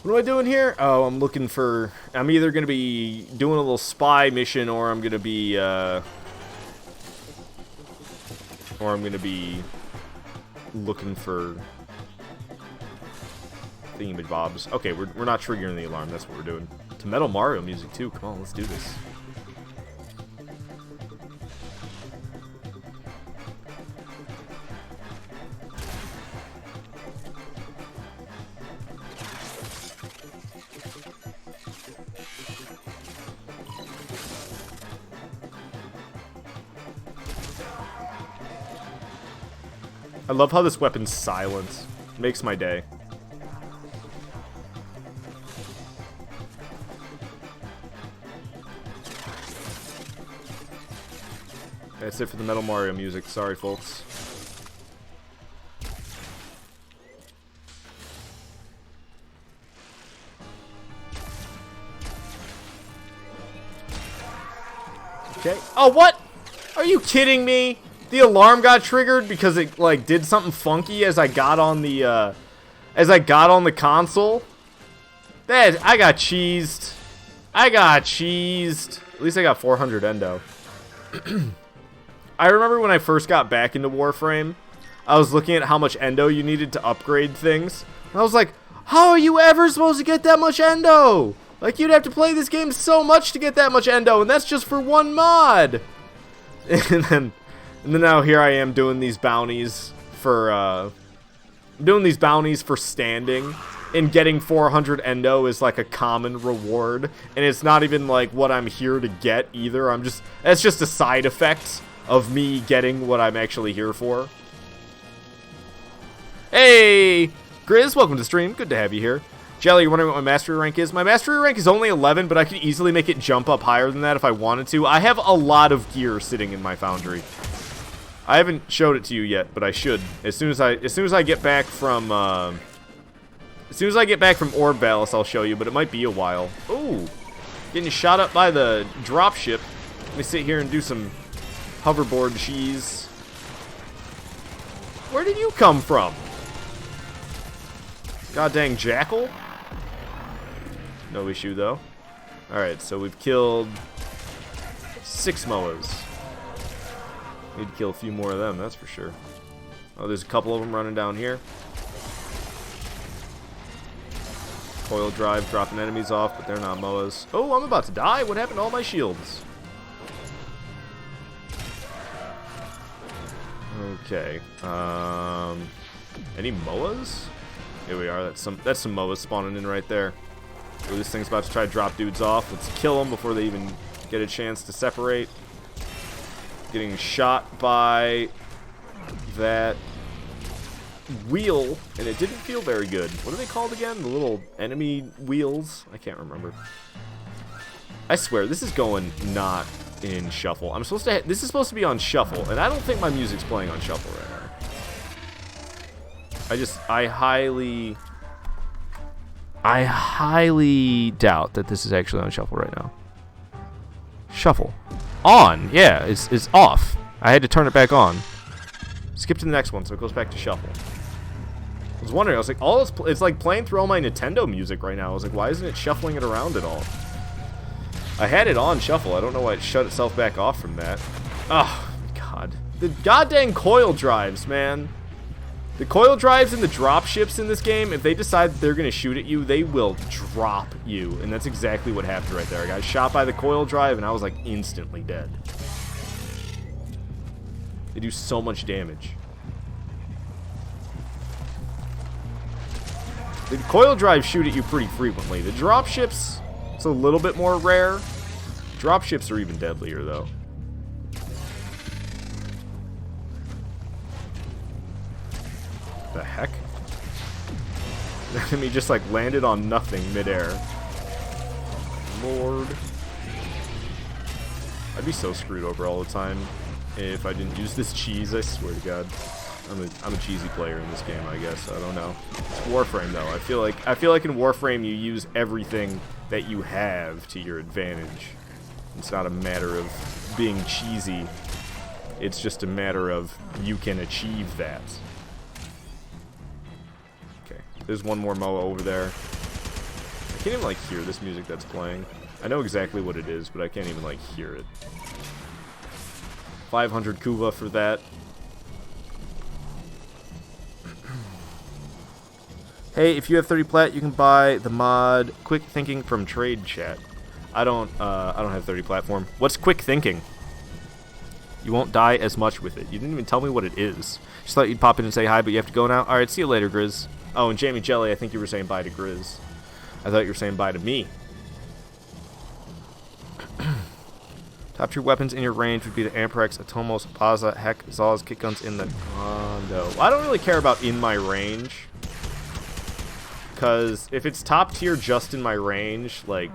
What am I doing here? Oh, I'm looking for... I'm either gonna be doing a little spy mission, or I'm gonna be, looking for thingamajobs. Okay, we're not triggering the alarm. That's what we're doing. To Metal Mario music too. Come on, let's do this. I love how this weapon's silent. Makes my day. That's it for the Metal Mario music. Sorry, folks. Okay. Oh, what? Are you kidding me? The alarm got triggered because it like did something funky as I got on the console. I got cheesed. At least I got 400 endo. I remember when I first got back into Warframe, I was looking at how much endo you needed to upgrade things. And I was like, how are you ever supposed to get that much endo? Like, you'd have to play this game so much to get that much endo, and that's just for one mod. And then now here I am doing these bounties for standing. and getting 400 endo is like a common reward, and it's not even like what I'm here to get either. That's just a side effect of me getting what I'm actually here for. Hey, Grizz, welcome to the stream. Good to have you here. Jelly, you're wondering what my mastery rank is? My mastery rank is only 11, but I could easily make it jump up higher than that if I wanted to. I have a lot of gear sitting in my foundry. I haven't showed it to you yet, but I should. As soon as I get back from Orb Balance, I'll show you, but it might be a while. Ooh, getting shot up by the dropship. Let me sit here and do some hoverboard cheese. Where did you come from? God dang jackal. No issue, though. Alright, so we've killed 6 Moas. Need to kill a few more of them, that's for sure. Oh, there's a couple of them running down here. Coil drive, dropping enemies off, but they're not Moas. Oh, I'm about to die. What happened to all my shields? Okay. Any Moas? Here we are. That's some Moas spawning in right there. Ooh, this thing's about to try to drop dudes off. Let's kill them before they even get a chance to separate. Getting shot by that wheel, and it didn't feel very good. What are they called again? The little enemy wheels? I can't remember. I swear, this is going not in shuffle. This is supposed to be on shuffle, and I don't think my music's playing on shuffle right now. I highly doubt that this is actually on shuffle right now. Shuffle. On! Yeah, it's off. I had to turn it back on. Skip to the next one so it goes back to shuffle. I was wondering, I was like, it's like playing through all my Nintendo music right now. I was like, why isn't it shuffling it around at all? I had it on shuffle. I don't know why it shut itself back off from that. Oh, God. The goddamn coil drives, man. The coil drives and the drop ships in this game, if they decide that they're going to shoot at you, they will drop you. And that's exactly what happened right there. I got shot by the coil drive, and I was, like, instantly dead. They do so much damage. The coil drives shoot at you pretty frequently. The drop ships, it's a little bit more rare. Drop ships are even deadlier, though. The heck? The enemy just like landed on nothing midair. Lord. I'd be so screwed over all the time if I didn't use this cheese, I swear to God. I'm a cheesy player in this game, I guess. I don't know. It's Warframe though. I feel like in Warframe you use everything that you have to your advantage. It's not a matter of being cheesy. It's just a matter of you can achieve that. There's one more Moa over there. I can't even, like, hear this music that's playing. I know exactly what it is, but I can't even, like, hear it. 500 Kuva for that. Hey, if you have 30 plat, you can buy the mod Quick Thinking from Trade Chat. I don't have 30 platform. What's Quick Thinking? You won't die as much with it. You didn't even tell me what it is. Just thought you'd pop in and say hi, but you have to go now. Alright, see you later, Grizz. Oh, and Jamie Jelly, I think you were saying bye to Grizz. I thought you were saying bye to me. Top tier weapons in your range would be the Amprex, Atomos, Paza, Heck, Zaz, kick guns in the condo. Well, I don't really care about in my range. Because if it's top tier just in my range, like,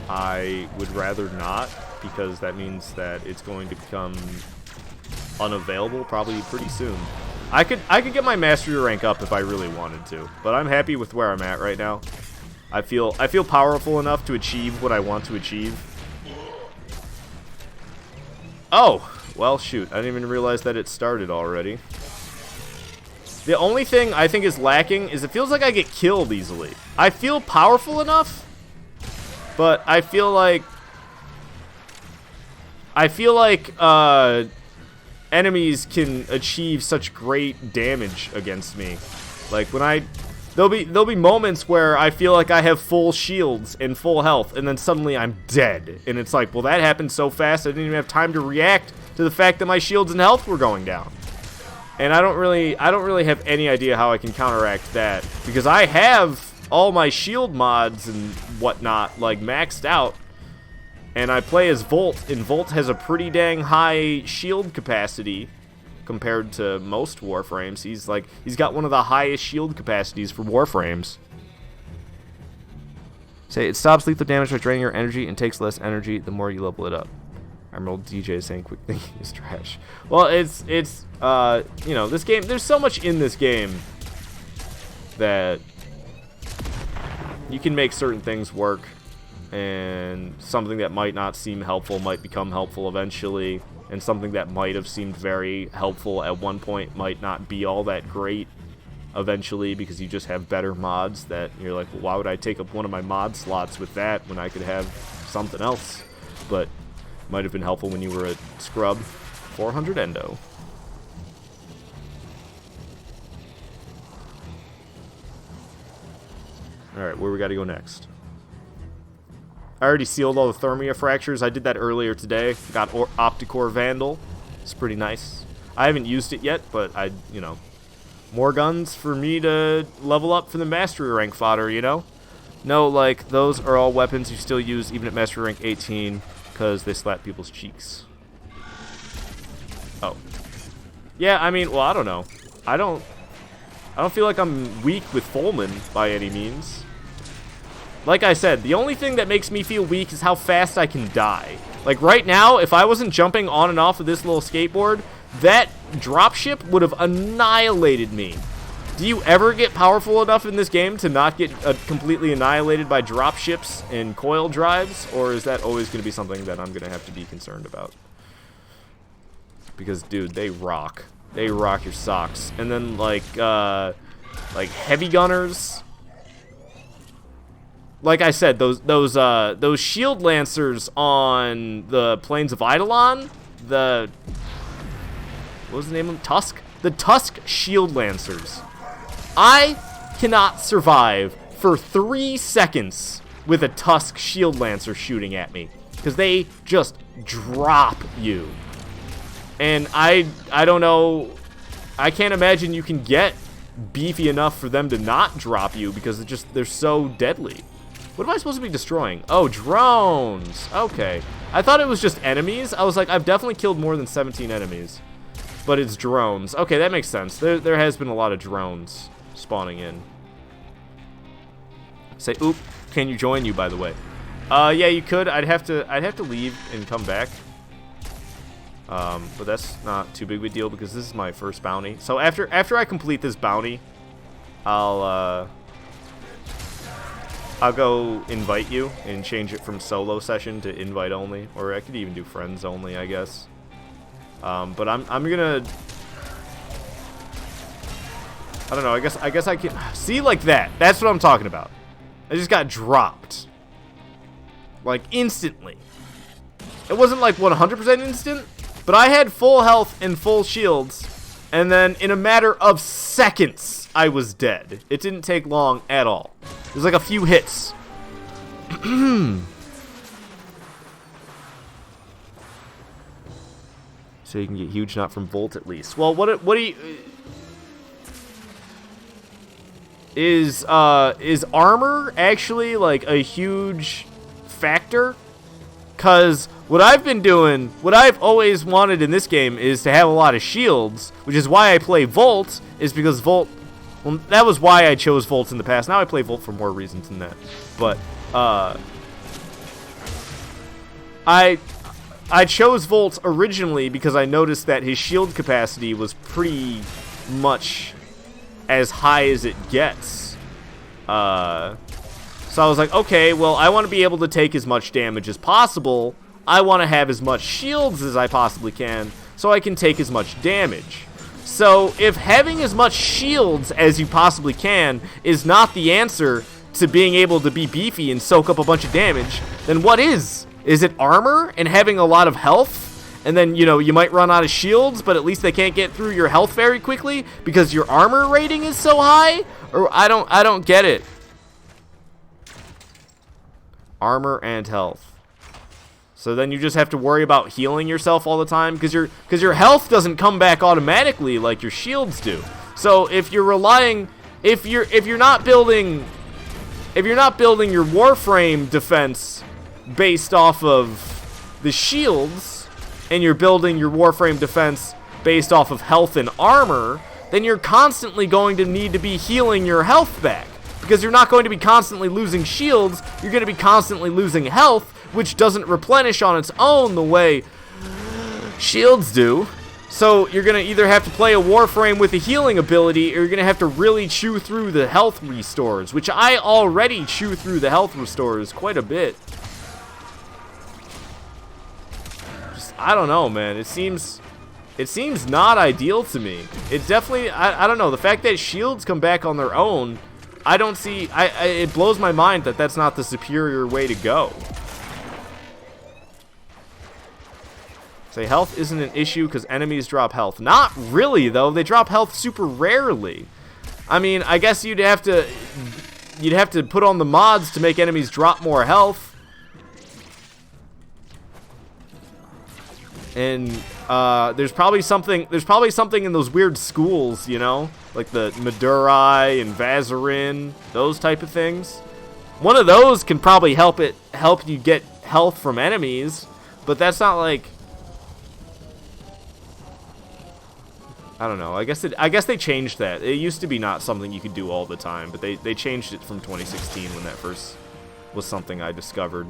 I would rather not. Because that means that it's going to become unavailable probably pretty soon. I could get my mastery rank up if I really wanted to, but I'm happy with where I'm at right now. I feel powerful enough to achieve what I want to achieve. Oh, well shoot, I didn't even realize that it started already. The only thing I think is lacking is it feels like I get killed easily. I feel powerful enough, but I feel like enemies can achieve such great damage against me. Like when there'll be moments where I feel like I have full shields and full health, and then suddenly I'm dead. And it's like, well, that happened so fast I didn't even have time to react to the fact that my shields and health were going down. And I don't really have any idea how I can counteract that, because I have all my shield mods and whatnot like maxed out, and I play as Volt, and Volt has a pretty dang high shield capacity compared to most Warframes. He's got one of the highest shield capacities for Warframes. Say it stops lethal damage by draining your energy and takes less energy the more you level it up. Emerald DJ is saying quick thinking is trash. Well, it's you know, this game, there's so much in this game that you can make certain things work, and something that might not seem helpful might become helpful eventually, and something that might have seemed very helpful at one point might not be all that great eventually, because you just have better mods that you're like, well, why would I take up one of my mod slots with that when I could have something else? But might have been helpful when you were a scrub. 400 endo. Alright, where we gotta go next? I already sealed all the Thermia fractures. I did that earlier today. Got Opticore Vandal. It's pretty nice. I haven't used it yet, but you know, more guns for me to level up for the Mastery rank fodder, you know? No, like, those are all weapons you still use even at Mastery rank 18, because they slap people's cheeks. Oh. Yeah, I mean, well, I don't know. I don't feel like I'm weak with Fulman by any means. Like I said, the only thing that makes me feel weak is how fast I can die. Like, right now, if I wasn't jumping on and off of this little skateboard, that dropship would have annihilated me. Do you ever get powerful enough in this game to not get completely annihilated by dropships and coil drives? Or is that always going to be something that I'm going to have to be concerned about? Because, dude, they rock. They rock your socks. And then, like heavy gunners. Like I said, those shield lancers on the Plains of Eidolon, what was the name of them? Tusk? The Tusk shield lancers. I cannot survive for 3 seconds with a Tusk shield lancer shooting at me, because they just drop you. And I don't know, I can't imagine you can get beefy enough for them to not drop you, because they're so deadly. What am I supposed to be destroying? Oh, drones. Okay. I thought it was just enemies. I was like, I've definitely killed more than 17 enemies. But it's drones. Okay, that makes sense. There has been a lot of drones spawning in. Say, oop, can you join you, by the way? Yeah, you could. I'd have to leave and come back. But that's not too big of a deal, because this is my first bounty. So after I complete this bounty, I'll go invite you and change it from solo session to invite only, or I could even do friends only, I guess. But I'm gonna, I don't know, I guess I can see, like that. That's what I'm talking about. I just got dropped, like, instantly. It wasn't like 100% instant, but I had full health and full shields, and then in a matter of seconds I was dead. It didn't take long at all. It was like a few hits. So you can get huge nut from Volt at least. Well, what do you... Is armor actually, like, a huge factor? Because what I've been doing, what I've always wanted in this game is to have a lot of shields, which is why I play Volt, is because Volt... Well, that was why I chose Volt in the past. Now I play Volt for more reasons than that. But, I chose Volt originally because I noticed that his shield capacity was pretty much as high as it gets. So I was like, okay, well, I want to be able to take as much damage as possible. I want to have as much shields as I possibly can, so I can take as much damage. So if having as much shields as you possibly can is not the answer to being able to be beefy and soak up a bunch of damage, then what is? Is it armor and having a lot of health? And then, you know, you might run out of shields, but at least they can't get through your health very quickly because your armor rating is so high? Or I don't get it. Armor and health. So then you just have to worry about healing yourself all the time because your health doesn't come back automatically like your shields do. So if you're not building your Warframe defense based off of the shields, and you're building your Warframe defense based off of health and armor, then you're constantly going to need to be healing your health back. Because you're not going to be constantly losing shields, you're going to be constantly losing health, which doesn't replenish on its own the way shields do. So you're going to either have to play a Warframe with a healing ability, or you're going to have to really chew through the health restores, which I already chew through the health restores quite a bit. Just, I don't know, man. It seems not ideal to me. It definitely, I don't know, the fact that shields come back on their own, I don't see, it blows my mind that that's not the superior way to go. Say health isn't an issue because enemies drop health. Not really, though. They drop health super rarely. I mean, I guess you'd have to put on the mods to make enemies drop more health. And there's probably something in those weird schools, you know, like the Madurai and Vazarin, those type of things. One of those can probably help you get health from enemies, but that's not like, I don't know. I guess they changed that. It used to be not something you could do all the time, but they changed it from 2016 when that first was something I discovered.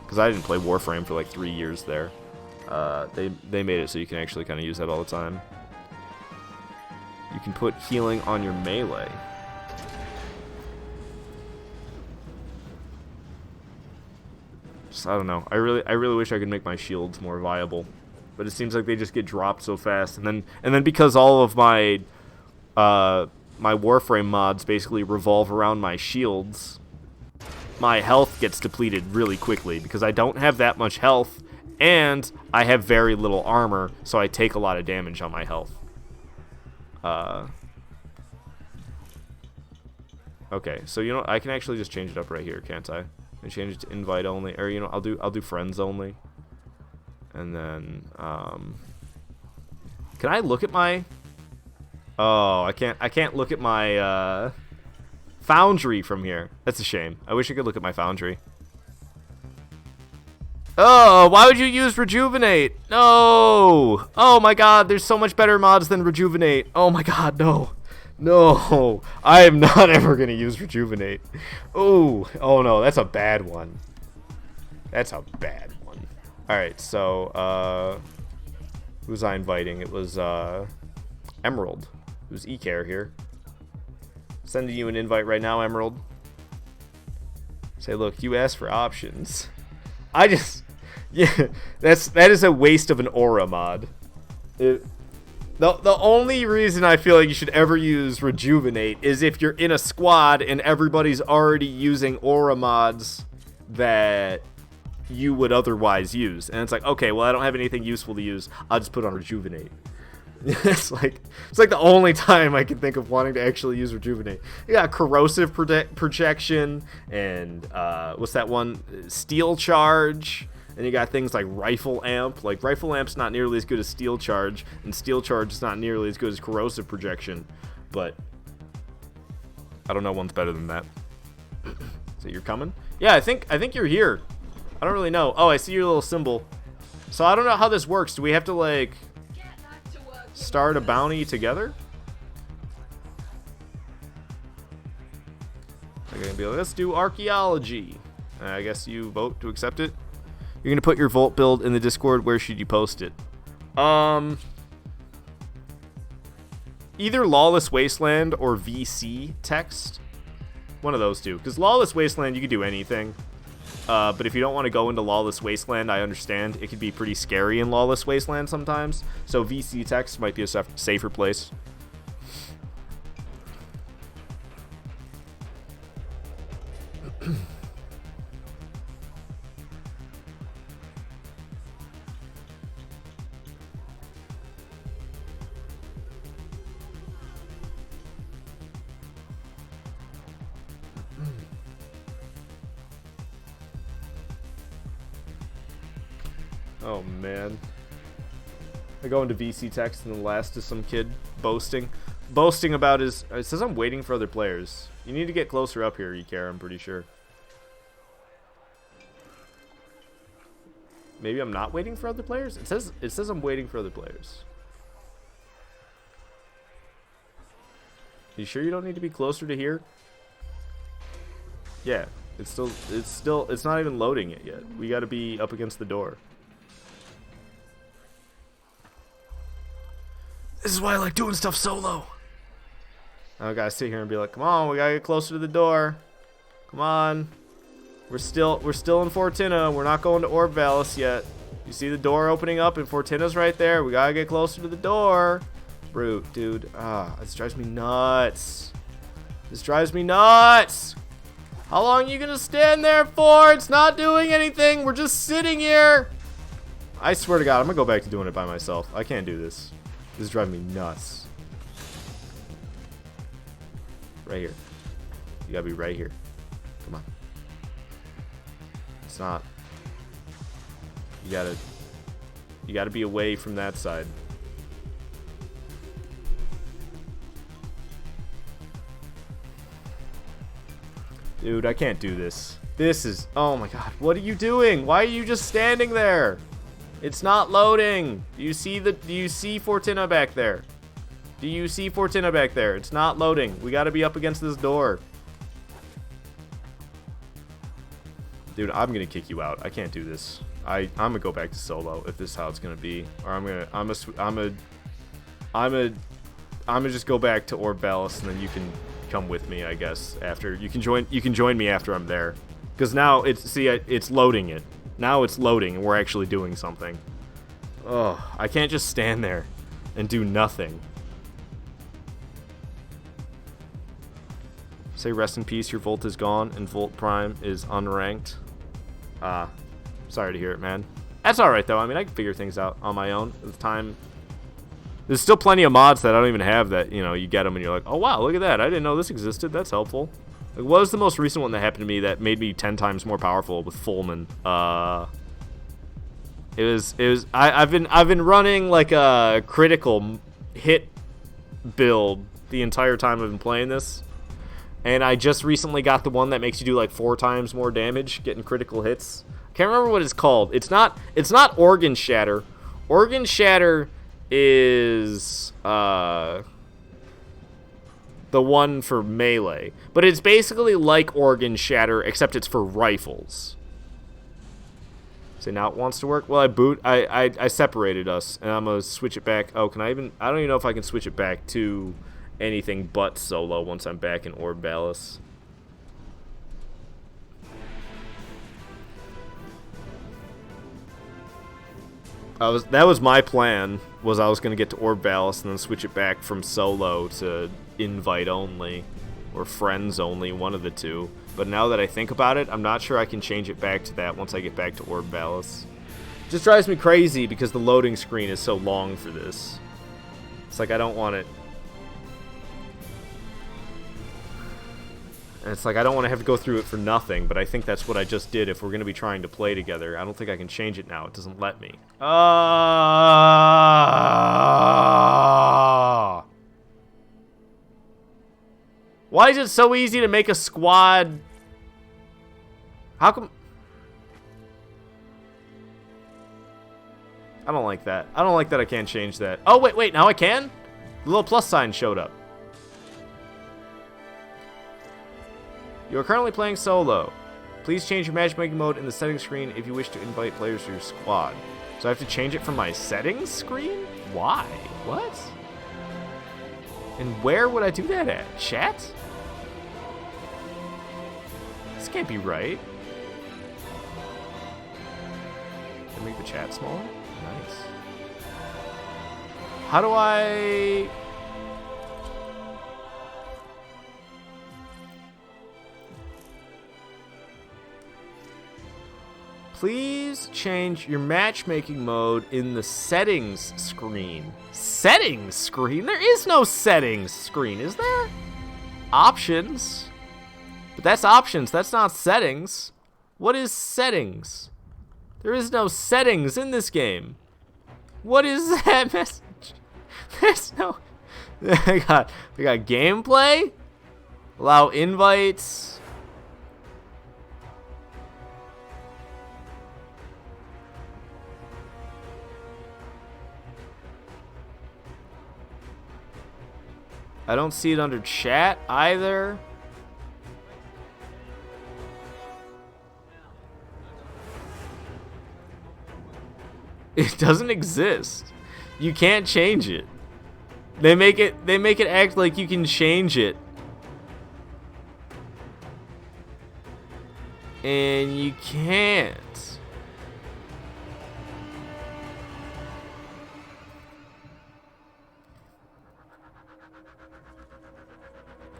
Because I didn't play Warframe for like 3 years there. They made it so you can actually kind of use that all the time. You can put healing on your melee. Just, I don't know. I really wish I could make my shields more viable. But it seems like they just get dropped so fast, and then because all of my my Warframe mods basically revolve around my shields, my health gets depleted really quickly because I don't have that much health, and I have very little armor, so I take a lot of damage on my health. Okay, so you know I can actually just change it up right here, can't I? I change it to invite only, or you know I'll do friends only. And then, can I look at my? Oh, I can't look at my Foundry from here. That's a shame. I wish I could look at my Foundry. Oh, why would you use Rejuvenate? No. Oh my God, there's so much better mods than Rejuvenate. Oh my God, no. No, I am not ever gonna use Rejuvenate. Oh no, that's a bad one. That's a bad one. Alright, so, who was I inviting? It was, Emerald. Who's eCare here. Sending you an invite right now, Emerald. Say, look, you asked for options. Yeah, that is a waste of an aura mod. The only reason I feel like you should ever use Rejuvenate is if you're in a squad and everybody's already using aura mods that you would otherwise use, and it's like, okay, well I don't have anything useful to use, I'll just put on Rejuvenate. It's like the only time I can think of wanting to actually use Rejuvenate. You got corrosive projection and what's that one, steel charge, and you got things like rifle amp. Like rifle amp's not nearly as good as steel charge, and steel charge is not nearly as good as corrosive projection, but I don't know one's better than that. So you're coming? Yeah, I think you're here. I don't really know. Oh, I see your little symbol. So I don't know how this works. Do we have to, like, start a bounty together? I'm going to be like, let's do archaeology. I guess you vote to accept it. You're going to put your Volt build in the Discord. Where should you post it? Either Lawless Wasteland or VC text. One of those two. Because Lawless Wasteland, you can do anything. But if you don't want to go into Lawless Wasteland, I understand. It can be pretty scary in Lawless Wasteland sometimes. So VC text might be a safer place. Oh, man. I go into VC text, and the last is some kid boasting about his... It says I'm waiting for other players. You need to get closer up here, Ikara, I'm pretty sure. Maybe I'm not waiting for other players? It says I'm waiting for other players. You sure you don't need to be closer to here? Yeah, it's not even loading it yet. We gotta be up against the door. This is why I like doing stuff solo. I gotta sit here and be like, come on, we gotta get closer to the door. Come on. We're still in Fortuna. We're not going to Orbalis yet. You see the door opening up and Fortuna's right there. We gotta get closer to the door. Brute, dude. This drives me nuts. This drives me nuts. How long are you gonna stand there for? It's not doing anything. We're just sitting here. I swear to God, I'm gonna go back to doing it by myself. I can't do this. This is driving me nuts. Right here. You gotta be right here. Come on. It's not. You gotta be away from that side. Dude, I can't do this. This is... Oh my God. What are you doing? Why are you just standing there? It's not loading. Do you see Fortuna back there? Do you see Fortuna back there? It's not loading. We gotta be up against this door. Dude, I'm gonna kick you out. I can't do this. I'm gonna go back to solo if this is how it's gonna be, or I'm gonna just go back to Orbalis, and then you can come with me, I guess. After you can join me after I'm there, because now it's loading it. Now it's loading, and we're actually doing something. Oh, I can't just stand there and do nothing. Say rest in peace. Your Volt is gone, and Volt Prime is unranked. Sorry to hear it, man. That's alright, though. I mean, I can figure things out on my own at the time. There's still plenty of mods that I don't even have that, you know, you get them and you're like, oh, wow, look at that. I didn't know this existed. That's helpful. Like, what was the most recent one that happened to me that made me 10 times more powerful with Fullman? I've been running, like, a critical hit build the entire time I've been playing this. And I just recently got the one that makes you do like 4 times more damage, getting critical hits. Can't remember what it's called. It's not Organ Shatter. Organ Shatter is the one for melee, but it's basically like Organ Shatter except it's for rifles. So now it wants to work. Well, I separated us, and I'm gonna switch it back. Oh, I don't even know if I can switch it back to anything but solo once I'm back in Orbalis. That was my plan, was I was going to get to Orbalis and then switch it back from solo to invite only or friends only, one of the two. But now that I think about it, I'm not sure I can change it back to that once I get back to Orbalis. It just drives me crazy because the loading screen is so long for this. It's like I don't want it. And it's like I don't want to have to go through it for nothing, but I think that's what I just did if we're going to be trying to play together. I don't think I can change it now. It doesn't let me. Why is it so easy to make a squad? How come? I don't like that. I don't like that I can't change that. Oh, wait, now I can? The little plus sign showed up. You are currently playing solo. Please change your matchmaking mode in the settings screen if you wish to invite players to your squad. So I have to change it from my settings screen? Why? What? And where would I do that at? Chat? This can't be right. Can I make the chat smaller? Nice. How do I... Please change your matchmaking mode in the settings screen. Settings screen? There is no settings screen, is there? Options. But that's options. That's not settings. What is settings? There is no settings in this game. What is that message? There's no... I got gameplay? Allow invites. I don't see it under chat either. It doesn't exist. You can't change it. They make it act like you can change it. And you can't.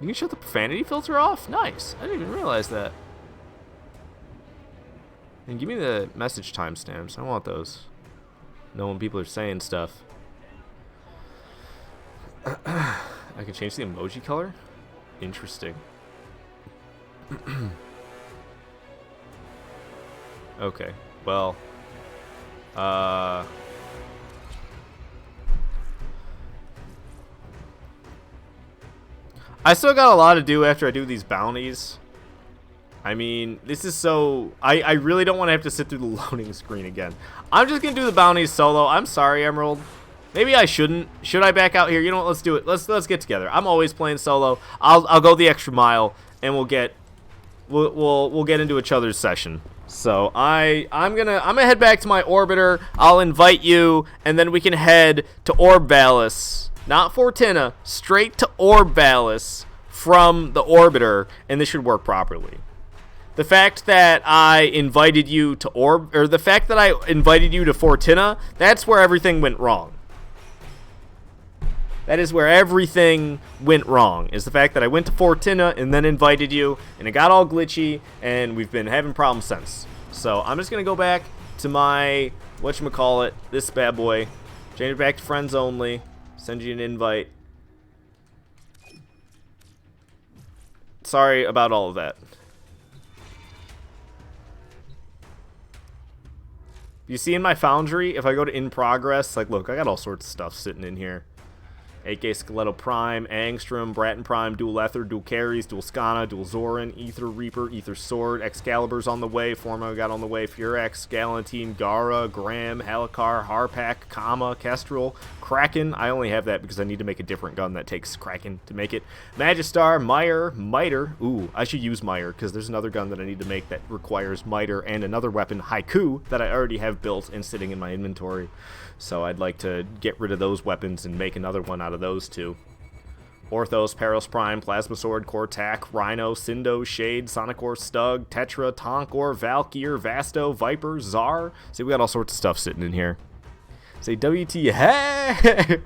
You can shut the profanity filter off? Nice. I didn't even realize that. And give me the message timestamps. I want those. Know when people are saying stuff. I can change the emoji color? Interesting. Okay. Well. I still got a lot to do after I do these bounties. I mean, this is so... I really don't want to have to sit through the loading screen again. I'm just going to do the bounties solo. I'm sorry, Emerald. Maybe I shouldn't. Should I back out here? You know what? Let's do it. Let's get together. I'm always playing solo. I'll go the extra mile, and we'll get into each other's session. So I'm gonna head back to my orbiter. I'll invite you, and then we can head to Orbalis. Not Fortina, straight to Orbalis from the orbiter, and this should work properly. The fact that I invited you to the fact that I invited you to Fortina, that's where everything went wrong. That is where everything went wrong, is the fact that I went to Fortina and then invited you, and it got all glitchy, and we've been having problems since. So I'm just going to go back to my, whatchamacallit, this bad boy, change it back to friends only, send you an invite. Sorry about all of that. You see in my foundry, if I go to in progress, like look, I got all sorts of stuff sitting in here. AK Skeleto Prime, Angstrom, Bratton Prime, Dual Ether, Dual Carries, Dual Skana, Dual Zoran, Ether Reaper, Ether Sword, Excalibur's on the way, Forma got on the way, Furex, Galantine, Gara, Graham, Helicar, Harpak, Kama, Kestrel, Kraken. I only have that because I need to make a different gun that takes Kraken to make it. Magistar, Meyer, Miter. Ooh, I should use Meyer because there's another gun that I need to make that requires Miter and another weapon, Haiku, that I already have built and sitting in my inventory. So I'd like to get rid of those weapons and make another one out of those two. Orthos, Paros Prime, Plasma Sword, Cortac, Rhino, Cindo, Shade, Sonicor, Stug, Tetra, Tonkor, Valkyr, Vasto, Viper, Czar. See, we got all sorts of stuff sitting in here. Say WT heck!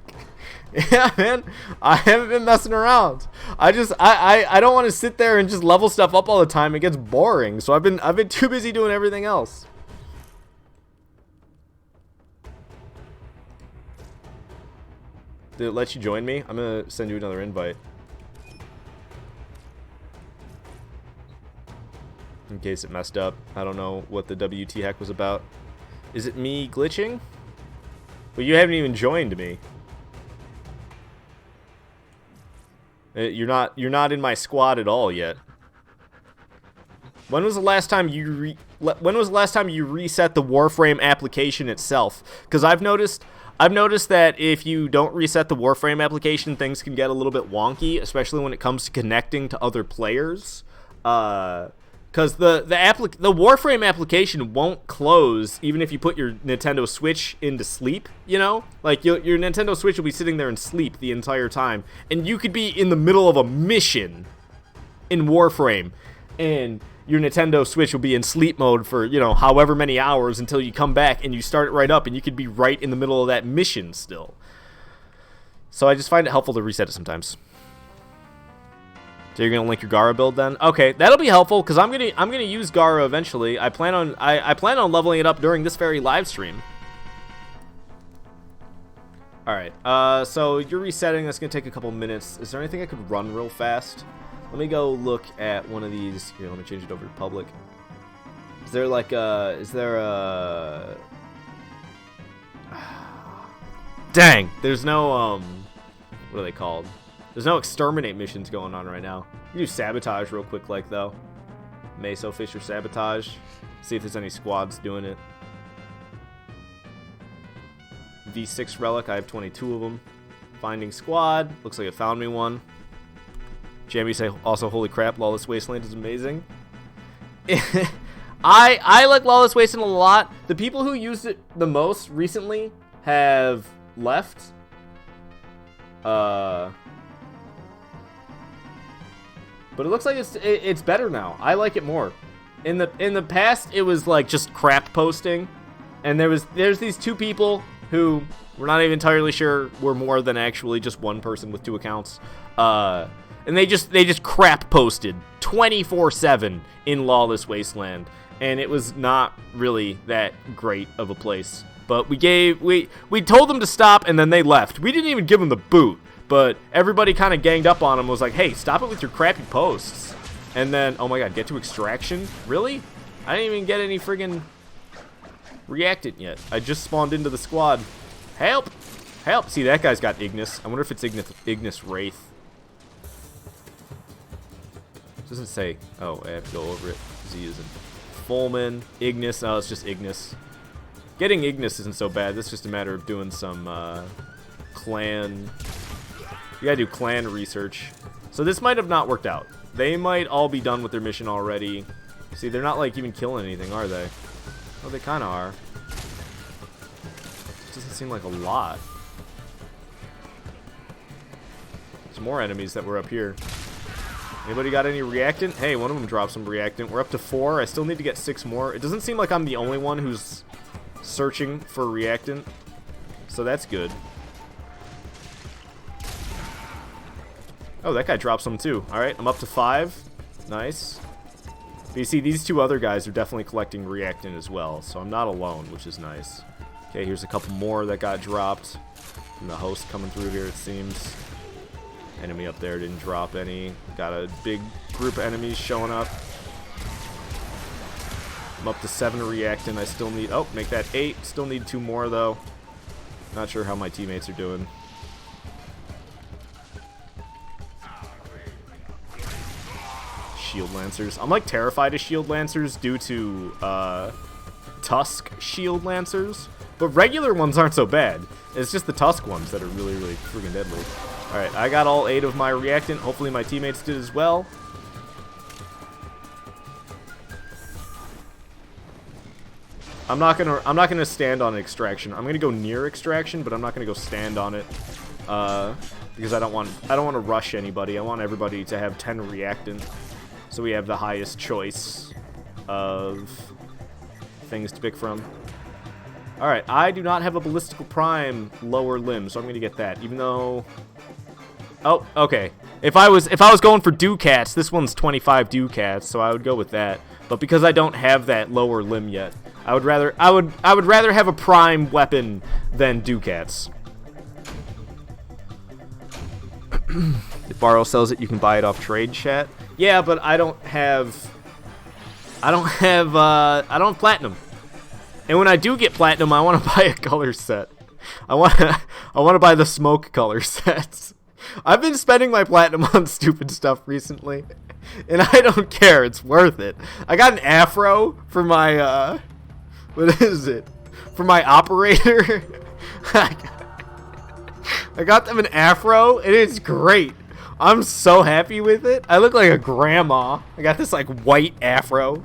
Yeah, man, I haven't been messing around. I don't want to sit there and just level stuff up all the time. It gets boring. So I've been too busy doing everything else. Did it let you join me? I'm going to send you another invite. In case it messed up. I don't know what the WT heck was about. Is it me glitching? Well, you haven't even joined me. You're not in my squad at all yet. When was the last time you reset the Warframe application itself? Because I've noticed that if you don't reset the Warframe application, things can get a little bit wonky, especially when it comes to connecting to other players. Because the Warframe application won't close even if you put your Nintendo Switch into sleep, you know? Like, your Nintendo Switch will be sitting there in sleep the entire time, and you could be in the middle of a mission in Warframe, and your Nintendo Switch will be in sleep mode for, you know, however many hours until you come back and you start it right up, and you could be right in the middle of that mission still. So I just find it helpful to reset it sometimes. So you're gonna link your Gara build then? Okay, that'll be helpful because I'm gonna use Gara eventually. I plan on leveling it up during this very live stream. All right. So you're resetting. That's gonna take a couple minutes. Is there anything I could run real fast? Let me go look at one of these. Here, let me change it over to public. Is there like a... Is there a... Dang! There's no, what are they called? There's no exterminate missions going on right now. You do sabotage real quick, like, though. Meso Fisher sabotage. See if there's any squads doing it. V6 relic, I have 22 of them. Finding squad, looks like it found me one. Jamie say also, holy crap, Lawless Wasteland is amazing. I like Lawless Wasteland a lot. The people who used it the most recently have left. But it looks like it's better now. I like it more. In the past, it was like just crap posting, and there's these two people who we're not even entirely sure were more than actually just one person with two accounts. And they just crap posted 24/7 in Lawless Wasteland, and it was not really that great of a place. But we told them to stop, and then they left. We didn't even give them the boot, but everybody kind of ganged up on them. Was like, hey, stop it with your crappy posts. And then, oh my god, get to extraction? Really? I didn't even get any friggin' reactant yet. I just spawned into the squad. Help! Help! See, that guy's got Ignis. I wonder if it's Ignis Wraith. Doesn't say. Oh, I have to go over it. Z isn't. Fulman, Ignis. Oh, it's just Ignis. Getting Ignis isn't so bad. It's just a matter of doing some clan. You gotta do clan research. So this might have not worked out. They might all be done with their mission already. See, they're not like even killing anything, are they? Oh, they kind of are. It doesn't seem like a lot. There's more enemies that were up here. Anybody got any reactant? Hey, one of them dropped some reactant. We're up to 4. I still need to get 6 more. It doesn't seem like I'm the only one who's searching for reactant, so that's good. Oh, that guy dropped some too. Alright, I'm up to 5. Nice. But you see, these two other guys are definitely collecting reactant as well, so I'm not alone, which is nice. Okay, here's a couple more that got dropped. From the host coming through here, it seems. Enemy up there didn't drop any. Got a big group of enemies showing up. I'm up to 7 reactant. I still need... Oh, make that 8. Still need 2 more, though. Not sure how my teammates are doing. Shield Lancers. I'm, like, terrified of Shield Lancers due to, Tusk Shield Lancers. But regular ones aren't so bad. It's just the Tusk ones that are really, really freaking deadly. Alright, I got all 8 of my reactant. Hopefully my teammates did as well. I'm not gonna stand on extraction. I'm gonna go near extraction, but I'm not gonna go stand on it. Because I don't want to rush anybody. I want everybody to have 10 reactant. So we have the highest choice of things to pick from. Alright, I do not have a ballistical prime lower limb, so I'm gonna get that, even though... Oh, okay. If I was going for Ducats, this one's 25 Ducats, so I would go with that. But because I don't have that lower limb yet, I would rather have a prime weapon than Ducats. If Barrow sells it, you can buy it off trade chat. Yeah, but I don't have platinum. And when I do get platinum, I want to buy a color set. I want to buy the smoke color sets. I've been spending my platinum on stupid stuff recently, and I don't care. It's worth it. I got an afro for my, what is it? For my operator. I got them an afro, and it's great. I'm so happy with it. I look like a grandma. I got this, like, white afro.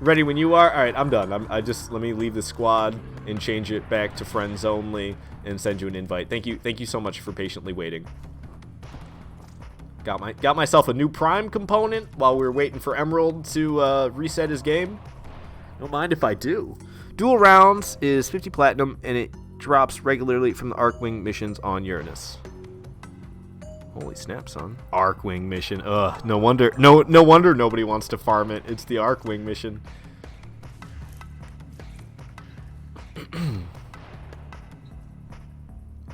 Ready when you are? Alright, I'm done. Let me leave the squad and change it back to friends only and send you an invite. Thank you so much for patiently waiting. Got myself a new prime component while we were waiting for Emerald to reset his game. Don't mind if I do. Dual rounds is 50 platinum, and it drops regularly from the Arcwing missions on Uranus. Holy snap, son. Arcwing mission. Ugh, no wonder nobody wants to farm it. It's the Arcwing mission.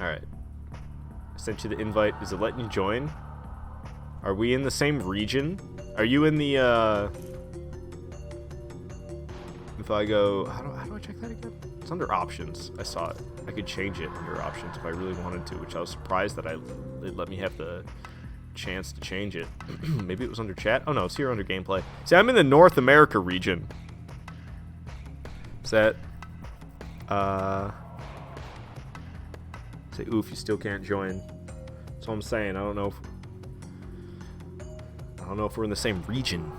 Alright. I sent you the invite. Is it letting you join? Are we in the same region? Are you in the, if I go, how do I check that again? It's under options. I saw it. I could change it under options if I really wanted to, which I was surprised that it let me have the chance to change it. Maybe it was under chat. Oh no, it's here under gameplay. See, I'm in the North America region. Is that, say oof, you still can't join. That's what I'm saying. I don't know if we're in the same region.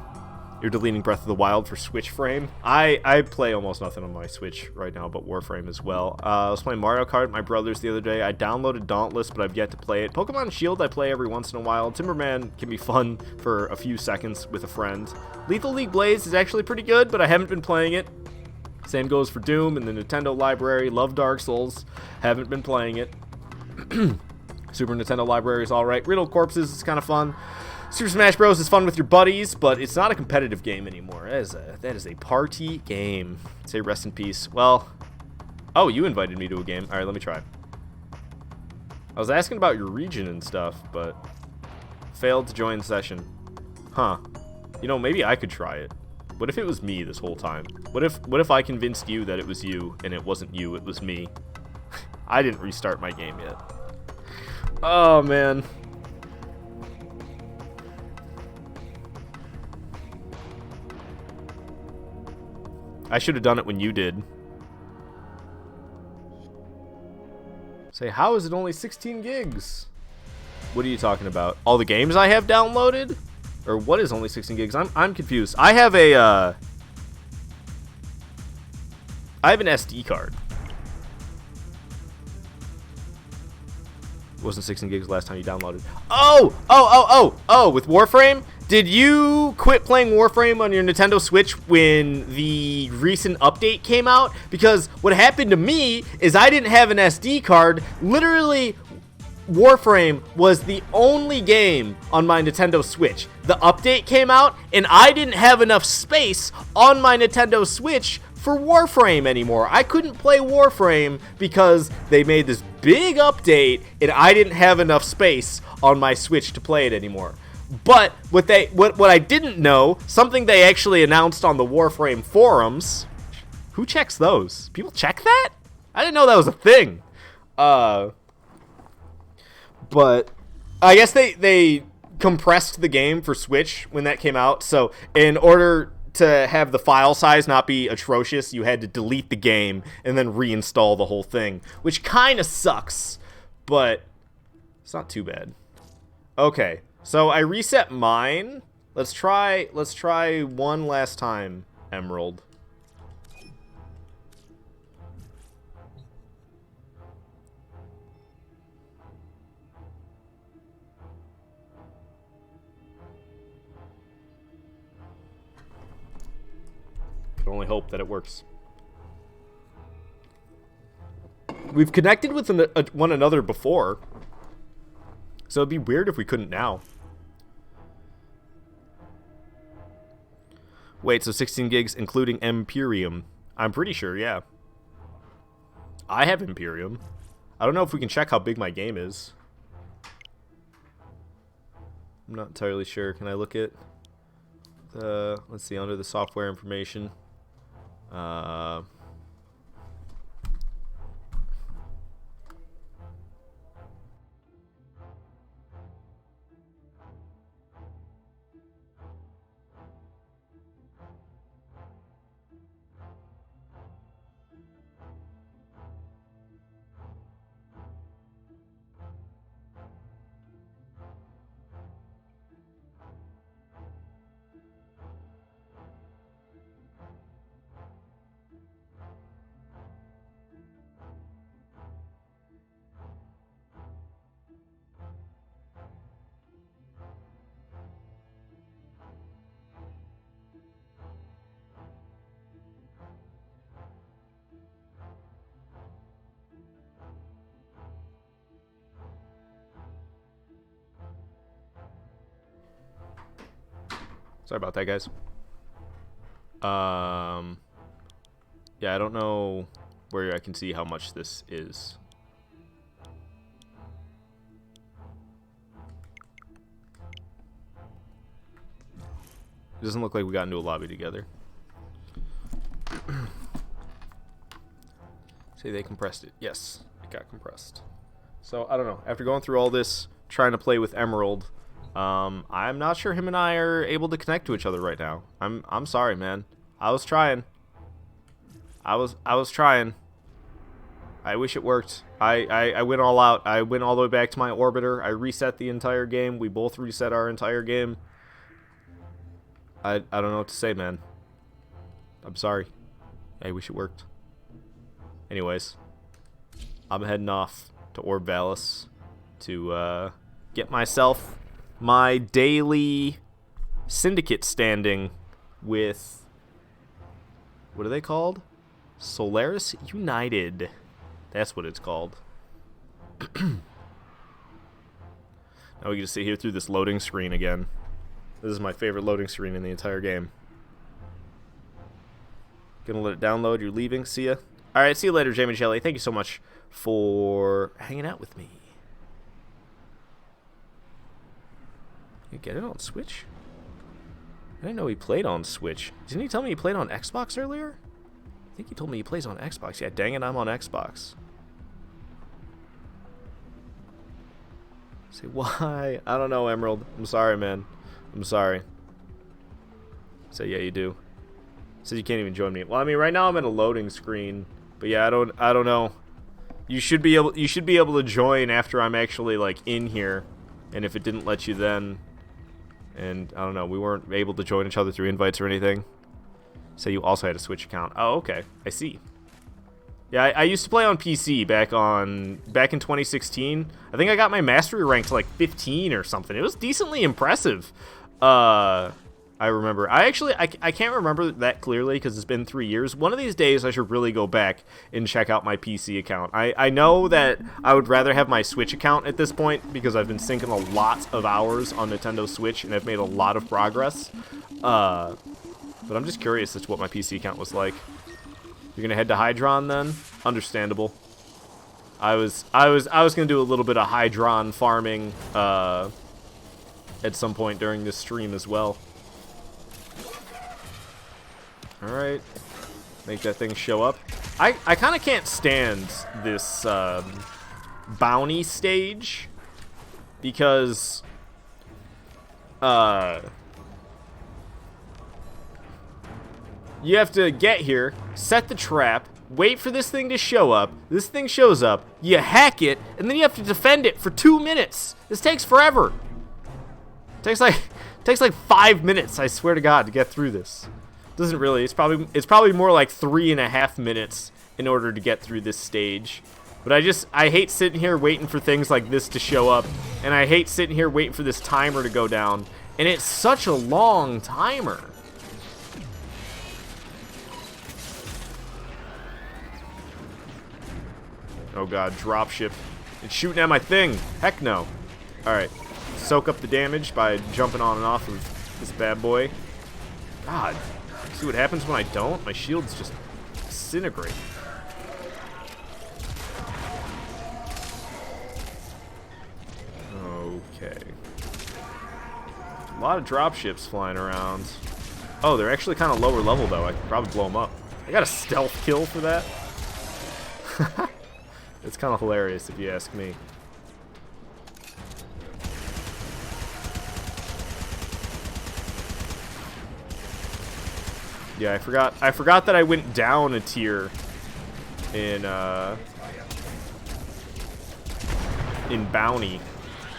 You're deleting Breath of the Wild for Switch frame. I play almost nothing on my Switch right now but Warframe as well. I was playing Mario Kart with my brothers the other day. I downloaded Dauntless, but I've yet to play it. Pokemon Shield I play every once in a while. Timberman can be fun for a few seconds with a friend. Lethal League Blaze is actually pretty good, but I haven't been playing it. Same goes for Doom and the Nintendo library. Love Dark Souls. Haven't been playing it. Super Nintendo library is alright. Riddle Corpses is kind of fun. Super Smash Bros. Is fun with your buddies, but it's not a competitive game anymore. That is a party game. Say rest in peace. Well, oh, you invited me to a game. Alright, let me try. I was asking about your region and stuff, but failed to join session. Huh. You know, maybe I could try it. What if it was me this whole time? What if I convinced you that it was you, and it wasn't you, it was me? I didn't restart my game yet. Oh, man. I should have done it when you did. Say, how is it only 16 gigs? What are you talking about? All the games I have downloaded? Or what is only 16 gigs? I'm confused. I have an SD card. It wasn't 16 gigs last time you downloaded. Oh, with Warframe? Did you quit playing Warframe on your Nintendo Switch when the recent update came out? Because what happened to me is I didn't have an SD card. Literally, Warframe was the only game on my Nintendo Switch. The update came out, and I didn't have enough space on my Nintendo Switch for Warframe anymore. I couldn't play Warframe because they made this big update, and I didn't have enough space on my Switch to play it anymore. But what I didn't know, something they actually announced on the Warframe forums. Who checks those? People check that? I didn't know that was a thing. But I guess they compressed the game for Switch when that came out. So in order to have the file size not be atrocious, you had to delete the game and then reinstall the whole thing, which kind of sucks, but it's not too bad. Okay, so I reset mine. Let's try one last time, Emerald. Can only hope that it works. We've connected with one another before, so it'd be weird if we couldn't now. Wait, so 16 gigs including Imperium? I'm pretty sure, yeah. I have Imperium. I don't know if we can check how big my game is. I'm not entirely sure. Can I look at the, let's see, under the software information. Sorry about that, guys. Yeah, I don't know where I can see how much this is. It doesn't look like we got into a lobby together. Say they compressed it. Yes, it got compressed. So, I don't know. After going through all this, trying to play with Emerald, I'm not sure him and I are able to connect to each other right now. I'm sorry, man. I was trying. I was trying. I wish it worked. I went all out. I went all the way back to my orbiter. I reset the entire game. We both reset our entire game. I don't know what to say, man. I'm sorry. I wish it worked. Anyways, I'm heading off to Orb Valis to get myself my daily syndicate standing with, what are they called? Solaris United. That's what it's called. Now we get to sit here through this loading screen again. This is my favorite loading screen in the entire game. Gonna let it download. You're leaving. See ya. Alright, see you later, Jamie Shelley. Thank you so much for hanging out with me. You get it on Switch? I didn't know he played on Switch. Didn't he tell me he played on Xbox earlier? I think he told me he plays on Xbox. Yeah, dang it, I'm on Xbox. Say, why? I don't know, Emerald. I'm sorry, man. I'm sorry. Say, yeah, you do. Says you can't even join me. Well, I mean, right now I'm at a loading screen. But yeah, I don't know. You should be able to join after I'm actually like in here. And if it didn't let you then, and I don't know, we weren't able to join each other through invites or anything. So you also had a Switch account. Oh, okay. I see. Yeah, I used to play on PC back in 2016. I think I got my mastery rank to like 15 or something. It was decently impressive. I remember. I can't remember that clearly because it's been 3 years. One of these days I should really go back and check out my PC account. I know that I would rather have my Switch account at this point because I've been sinking a lot of hours on Nintendo Switch and I've made a lot of progress. But I'm just curious as to what my PC account was like. You're gonna head to Hydron then? Understandable. I was gonna do a little bit of Hydron farming at some point during this stream as well. Alright. Make that thing show up. I kind of can't stand this bounty stage because you have to get here, set the trap, wait for this thing to show up. This thing shows up, you hack it, and then you have to defend it for 2 minutes. This takes forever. Takes like 5 minutes, I swear to God, to get through this. Doesn't really. It's probably more like 3.5 minutes in order to get through this stage. But I hate sitting here waiting for things like this to show up, and I hate sitting here waiting for this timer to go down. And it's such a long timer. Oh god, dropship. It's shooting at my thing. Heck no. Alright. Soak up the damage by jumping on and off of this bad boy. God. See what happens when I don't? My shields just disintegrate. Okay. A lot of dropships flying around. Oh, they're actually kind of lower level though. I could probably blow them up. I got a stealth kill for that. It's kind of hilarious if you ask me. Yeah, I forgot that I went down a tier in bounty.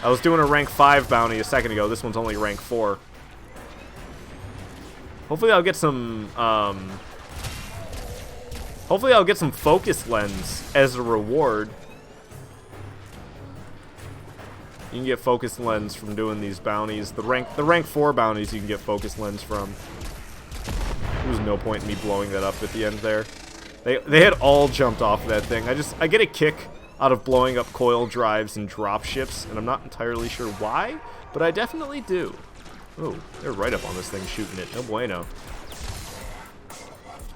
I was doing a rank 5 bounty a second ago. This one's only rank 4. Hopefully I'll get some focus lens as a reward. You can get focus lens from doing these bounties. The rank 4 bounties you can get focus lens from. There was no point in me blowing that up at the end there. They had all jumped off of that thing. I get a kick out of blowing up coil drives and drop ships, and I'm not entirely sure why, but I definitely do. Oh, they're right up on this thing shooting it. No bueno.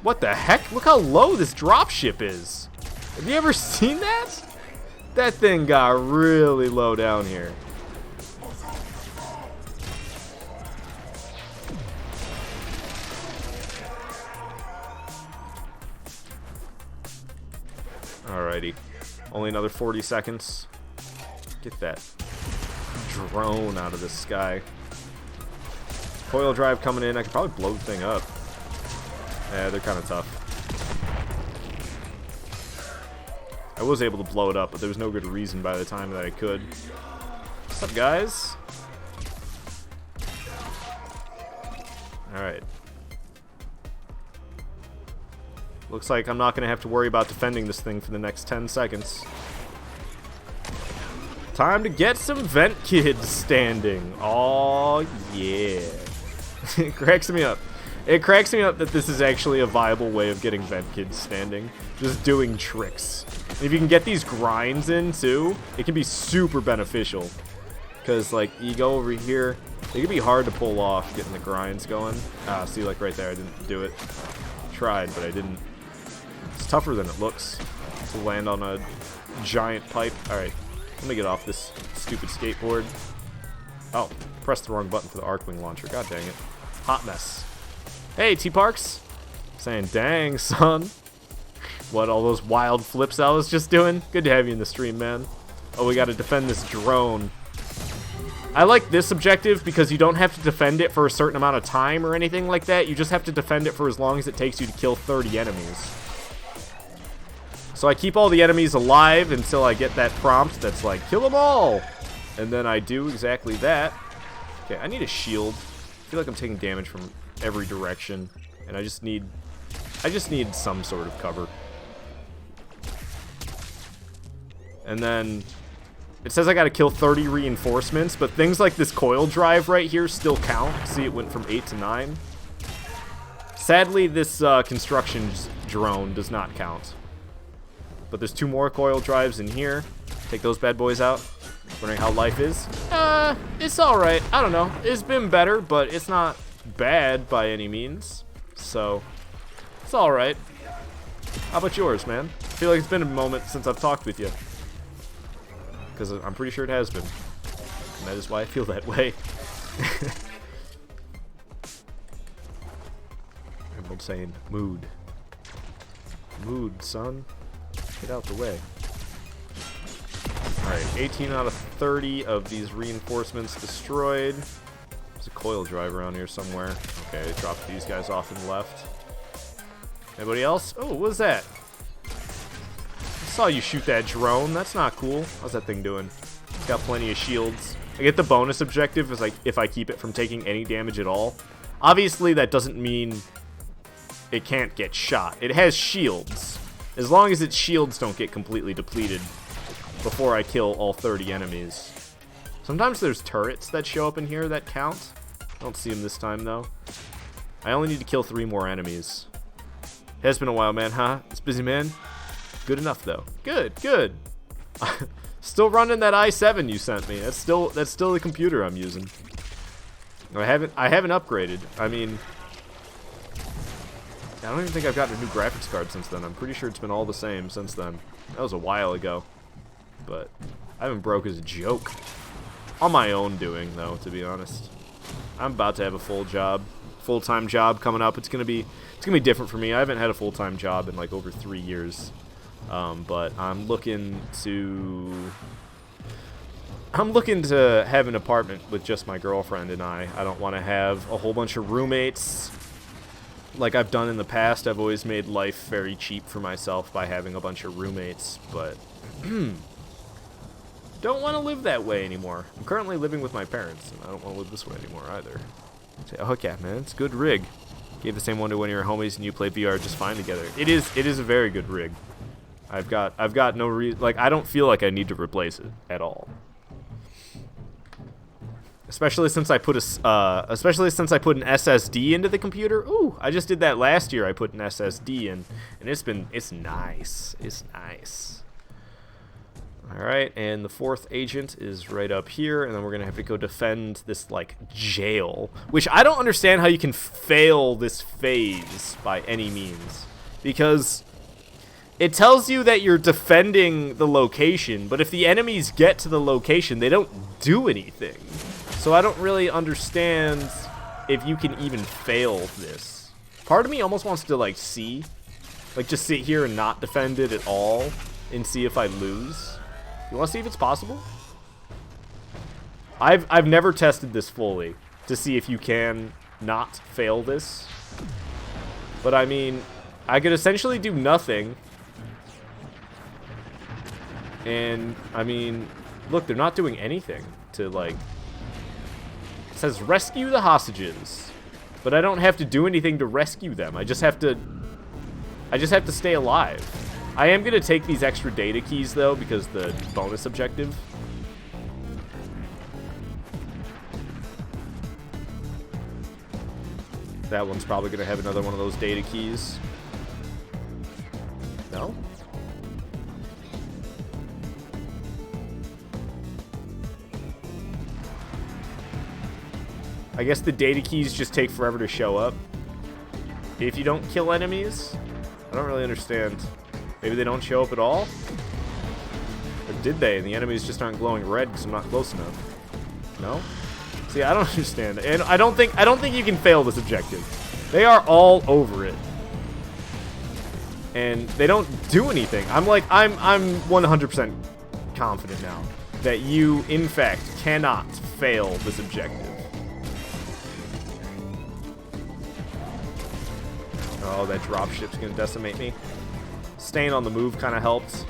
What the heck? Look how low this dropship is. Have you ever seen that? That thing got really low down here. Alrighty. Only another 40 seconds. Get that drone out of the sky. Coil drive coming in. I could probably blow the thing up. Yeah, they're kind of tough. I was able to blow it up, but there was no good reason by the time that I could. What's up, guys? Alright. Looks like I'm not going to have to worry about defending this thing for the next 10 seconds. Time to get some vent kids standing. Oh yeah. It cracks me up. It cracks me up that this is actually a viable way of getting vent kids standing. Just doing tricks. And if you can get these grinds in too, it can be super beneficial. Because like you go over here, it can be hard to pull off getting the grinds going. Ah, see, like right there, I didn't do it. Tried, but I didn't. It's tougher than it looks to land on a giant pipe. Alright, let me get off this stupid skateboard. Oh, pressed the wrong button for the Arcwing launcher. God dang it. Hot mess. Hey, T-Parks. Saying, dang, son. What, all those wild flips I was just doing? Good to have you in the stream, man. Oh, we gotta defend this drone. I like this objective because you don't have to defend it for a certain amount of time or anything like that. You just have to defend it for as long as it takes you to kill 30 enemies. So I keep all the enemies alive until I get that prompt that's like, kill them all! And then I do exactly that. Okay, I need a shield. I feel like I'm taking damage from every direction. And I just need some sort of cover. And then it says I gotta kill 30 reinforcements, but things like this coil drive right here still count. See, it went from 8 to 9. Sadly, this construction drone does not count. But there's 2 more coil drives in here. Take those bad boys out. Wondering how life is? It's alright. I don't know. It's been better, but it's not bad by any means. So, it's alright. How about yours, man? I feel like it's been a moment since I've talked with you. Because I'm pretty sure it has been. And that is why I feel that way. Everyone's saying, mood. Mood, son. Get out the way. Alright, 18 out of 30 of these reinforcements destroyed. There's a coil drive around here somewhere. Okay, I dropped these guys off and left. Anybody else? Oh, what was that? I saw you shoot that drone. That's not cool. How's that thing doing? It's got plenty of shields. I get the bonus objective is like if I keep it from taking any damage at all. Obviously, that doesn't mean it can't get shot. It has shields. As long as its shields don't get completely depleted before I kill all 30 enemies. Sometimes there's turrets that show up in here that count. I don't see them this time, though. I only need to kill 3 more enemies. It has been a while, man, huh? It's busy, man. Good enough, though. Good, good. Still running that i7 you sent me. That's still the computer I'm using. I haven't upgraded. I mean, I don't even think I've gotten a new graphics card since then. I'm pretty sure it's been all the same since then. That was a while ago. But I haven't broke as a joke. On my own doing, though, to be honest. I'm about to have a full-time job coming up. It's gonna be different for me. I haven't had a full-time job in like over 3 years. But I'm looking to have an apartment with just my girlfriend and I. I don't want to have a whole bunch of roommates like I've done in the past. I've always made life very cheap for myself by having a bunch of roommates, but don't want to live that way anymore. I'm currently living with my parents, and I don't want to live this way anymore either. Say, oh yeah, man, it's a good rig. Gave the same one to one of your homies, and you play VR just fine together. It is a very good rig. I've got no reason, like, I don't feel like I need to replace it at all. Especially since I put an SSD into the computer. Ooh, I just did that last year. I put an SSD in, and it's nice. It's nice. All right, and the 4th agent is right up here, and then we're gonna have to go defend this like jail, which I don't understand how you can fail this phase by any means, because it tells you that you're defending the location, but if the enemies get to the location, they don't do anything. So I don't really understand if you can even fail this. Part of me almost wants to like just sit here and not defend it at all. and see if I lose? You want to see if it's possible? I've never tested this fully to see if you can not fail this. But I mean, I could essentially do nothing. And I mean, look, they're not doing anything to like. It says rescue the hostages, but I don't have to do anything to rescue them. I just have to stay alive. I am gonna take these extra data keys though because the bonus objective. That one's probably going to have another one of those data keys. No? I guess the data keys just take forever to show up. If you don't kill enemies? I don't really understand. Maybe they don't show up at all? Or did they? And the enemies just aren't glowing red because I'm not close enough. No? See, I don't understand. And I don't think you can fail this objective. They are all over it. And they don't do anything. I'm 100% confident now that you, in fact, cannot fail this objective. Oh, that dropship's gonna decimate me. Staying on the move kind of helped.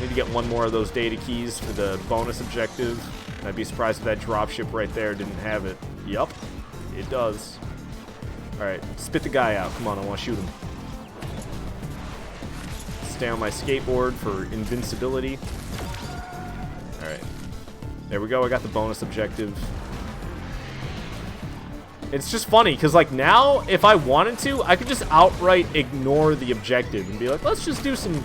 Need to get one more of those data keys for the bonus objective. And I'd be surprised if that dropship right there didn't have it. Yup, it does. Alright, spit the guy out. Come on, I want to shoot him. Stay on my skateboard for invincibility. Alright. There we go, I got the bonus objective. It's just funny, because like now, if I wanted to, I could just outright ignore the objective and be like, let's just do some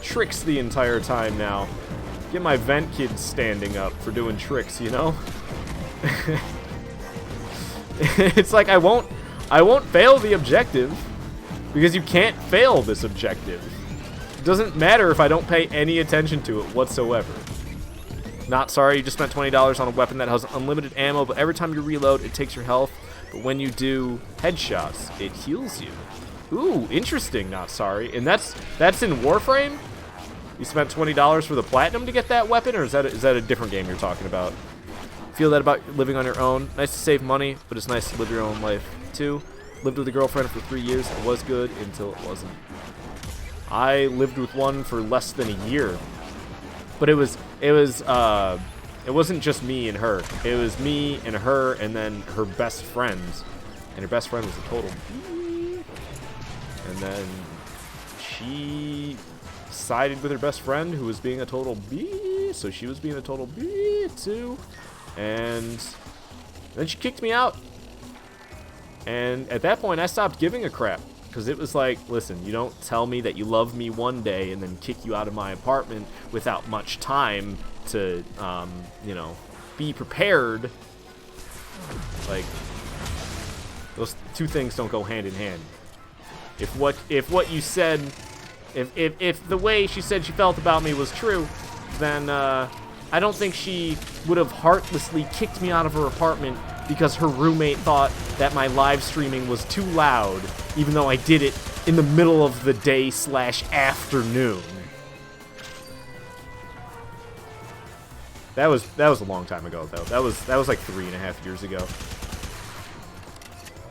tricks the entire time now. Get my vent kids standing up for doing tricks, you know? It's like I won't fail the objective because you can't fail this objective. It doesn't matter if I don't pay any attention to it whatsoever. Not sorry, you just spent $20 on a weapon that has unlimited ammo, but every time you reload, it takes your health. But when you do headshots, it heals you. Ooh, interesting, not sorry. And that's in Warframe? You spent $20 for the platinum to get that weapon, or is that a different game you're talking about? Feel that about living on your own? Nice to save money, but it's nice to live your own life, too. Lived with a girlfriend for 3 years. It was good until it wasn't. I lived with one for less than a year. But it wasn't just me and her. It was me and her and then her best friend. And her best friend was a total B. And then she sided with her best friend who was being a total B. So she was being a total B too. And then she kicked me out. And at that point I stopped giving a crap. Because it was like, listen, you don't tell me that you love me one day and then kick you out of my apartment without much time to, you know, be prepared. Like, those two things don't go hand in hand. If what you said, if the way she said she felt about me was true, then I don't think she would have heartlessly kicked me out of her apartment because her roommate thought that my live streaming was too loud, even though I did it in the middle of the day / afternoon. That was a long time ago though. That was like 3.5 years ago.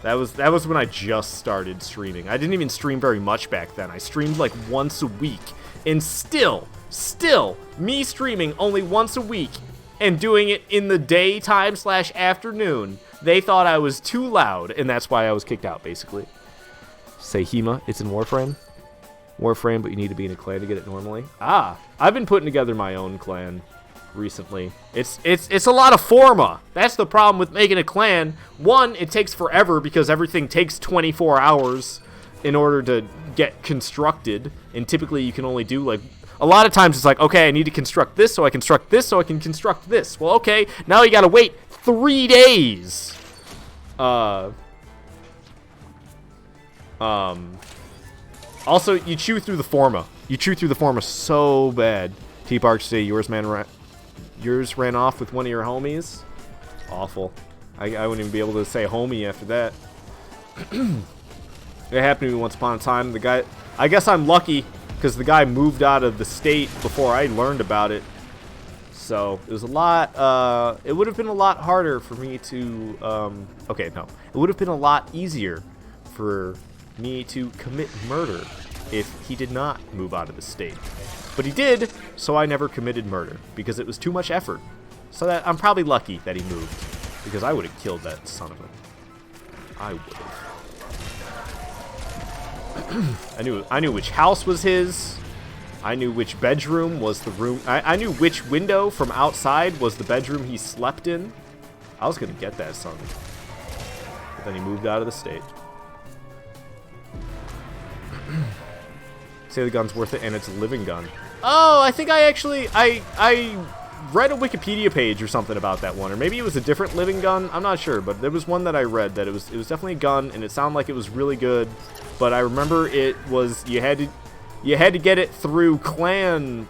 That was when I just started streaming. I didn't even stream very much back then. I streamed like once a week, and still me streaming only once a week and doing it in the daytime / afternoon, they thought I was too loud, and that's why I was kicked out, basically. Say Hema, it's in Warframe. Warframe, but you need to be in a clan to get it normally. Ah, I've been putting together my own clan recently. It's a lot of forma. That's the problem with making a clan. One, it takes forever because everything takes 24 hours in order to get constructed, and typically you can only do like a lot of times it's like, okay, I need to construct this so I construct this so I can construct this. Well, okay, now you gotta wait 3 days. Also, you chew through the forma. You chew through the forma so bad. T-Park say yours ran off with one of your homies. Awful. I wouldn't even be able to say homie after that. It happened to me once upon a time. The guy, I guess I'm lucky because the guy moved out of the state before I learned about it. So it was a lot, it would have been a lot harder for me to, okay, no. It would have been a lot easier for me to commit murder if he did not move out of the state. But he did, so I never committed murder because it was too much effort. So that I'm probably lucky that he moved because I would have killed that son of a... I would have. I knew which house was his. I knew which bedroom was the room. I knew which window from outside was the bedroom he slept in. I was gonna get that son. But then he moved out of the state. Say the gun's worth it, and it's a living gun. Oh, I think I actually I read a Wikipedia page or something about that one, or maybe it was a different living gun. I'm not sure, but there was one that I read that it was definitely a gun, and it sounded like it was really good. But I remember it was you had to get it through clan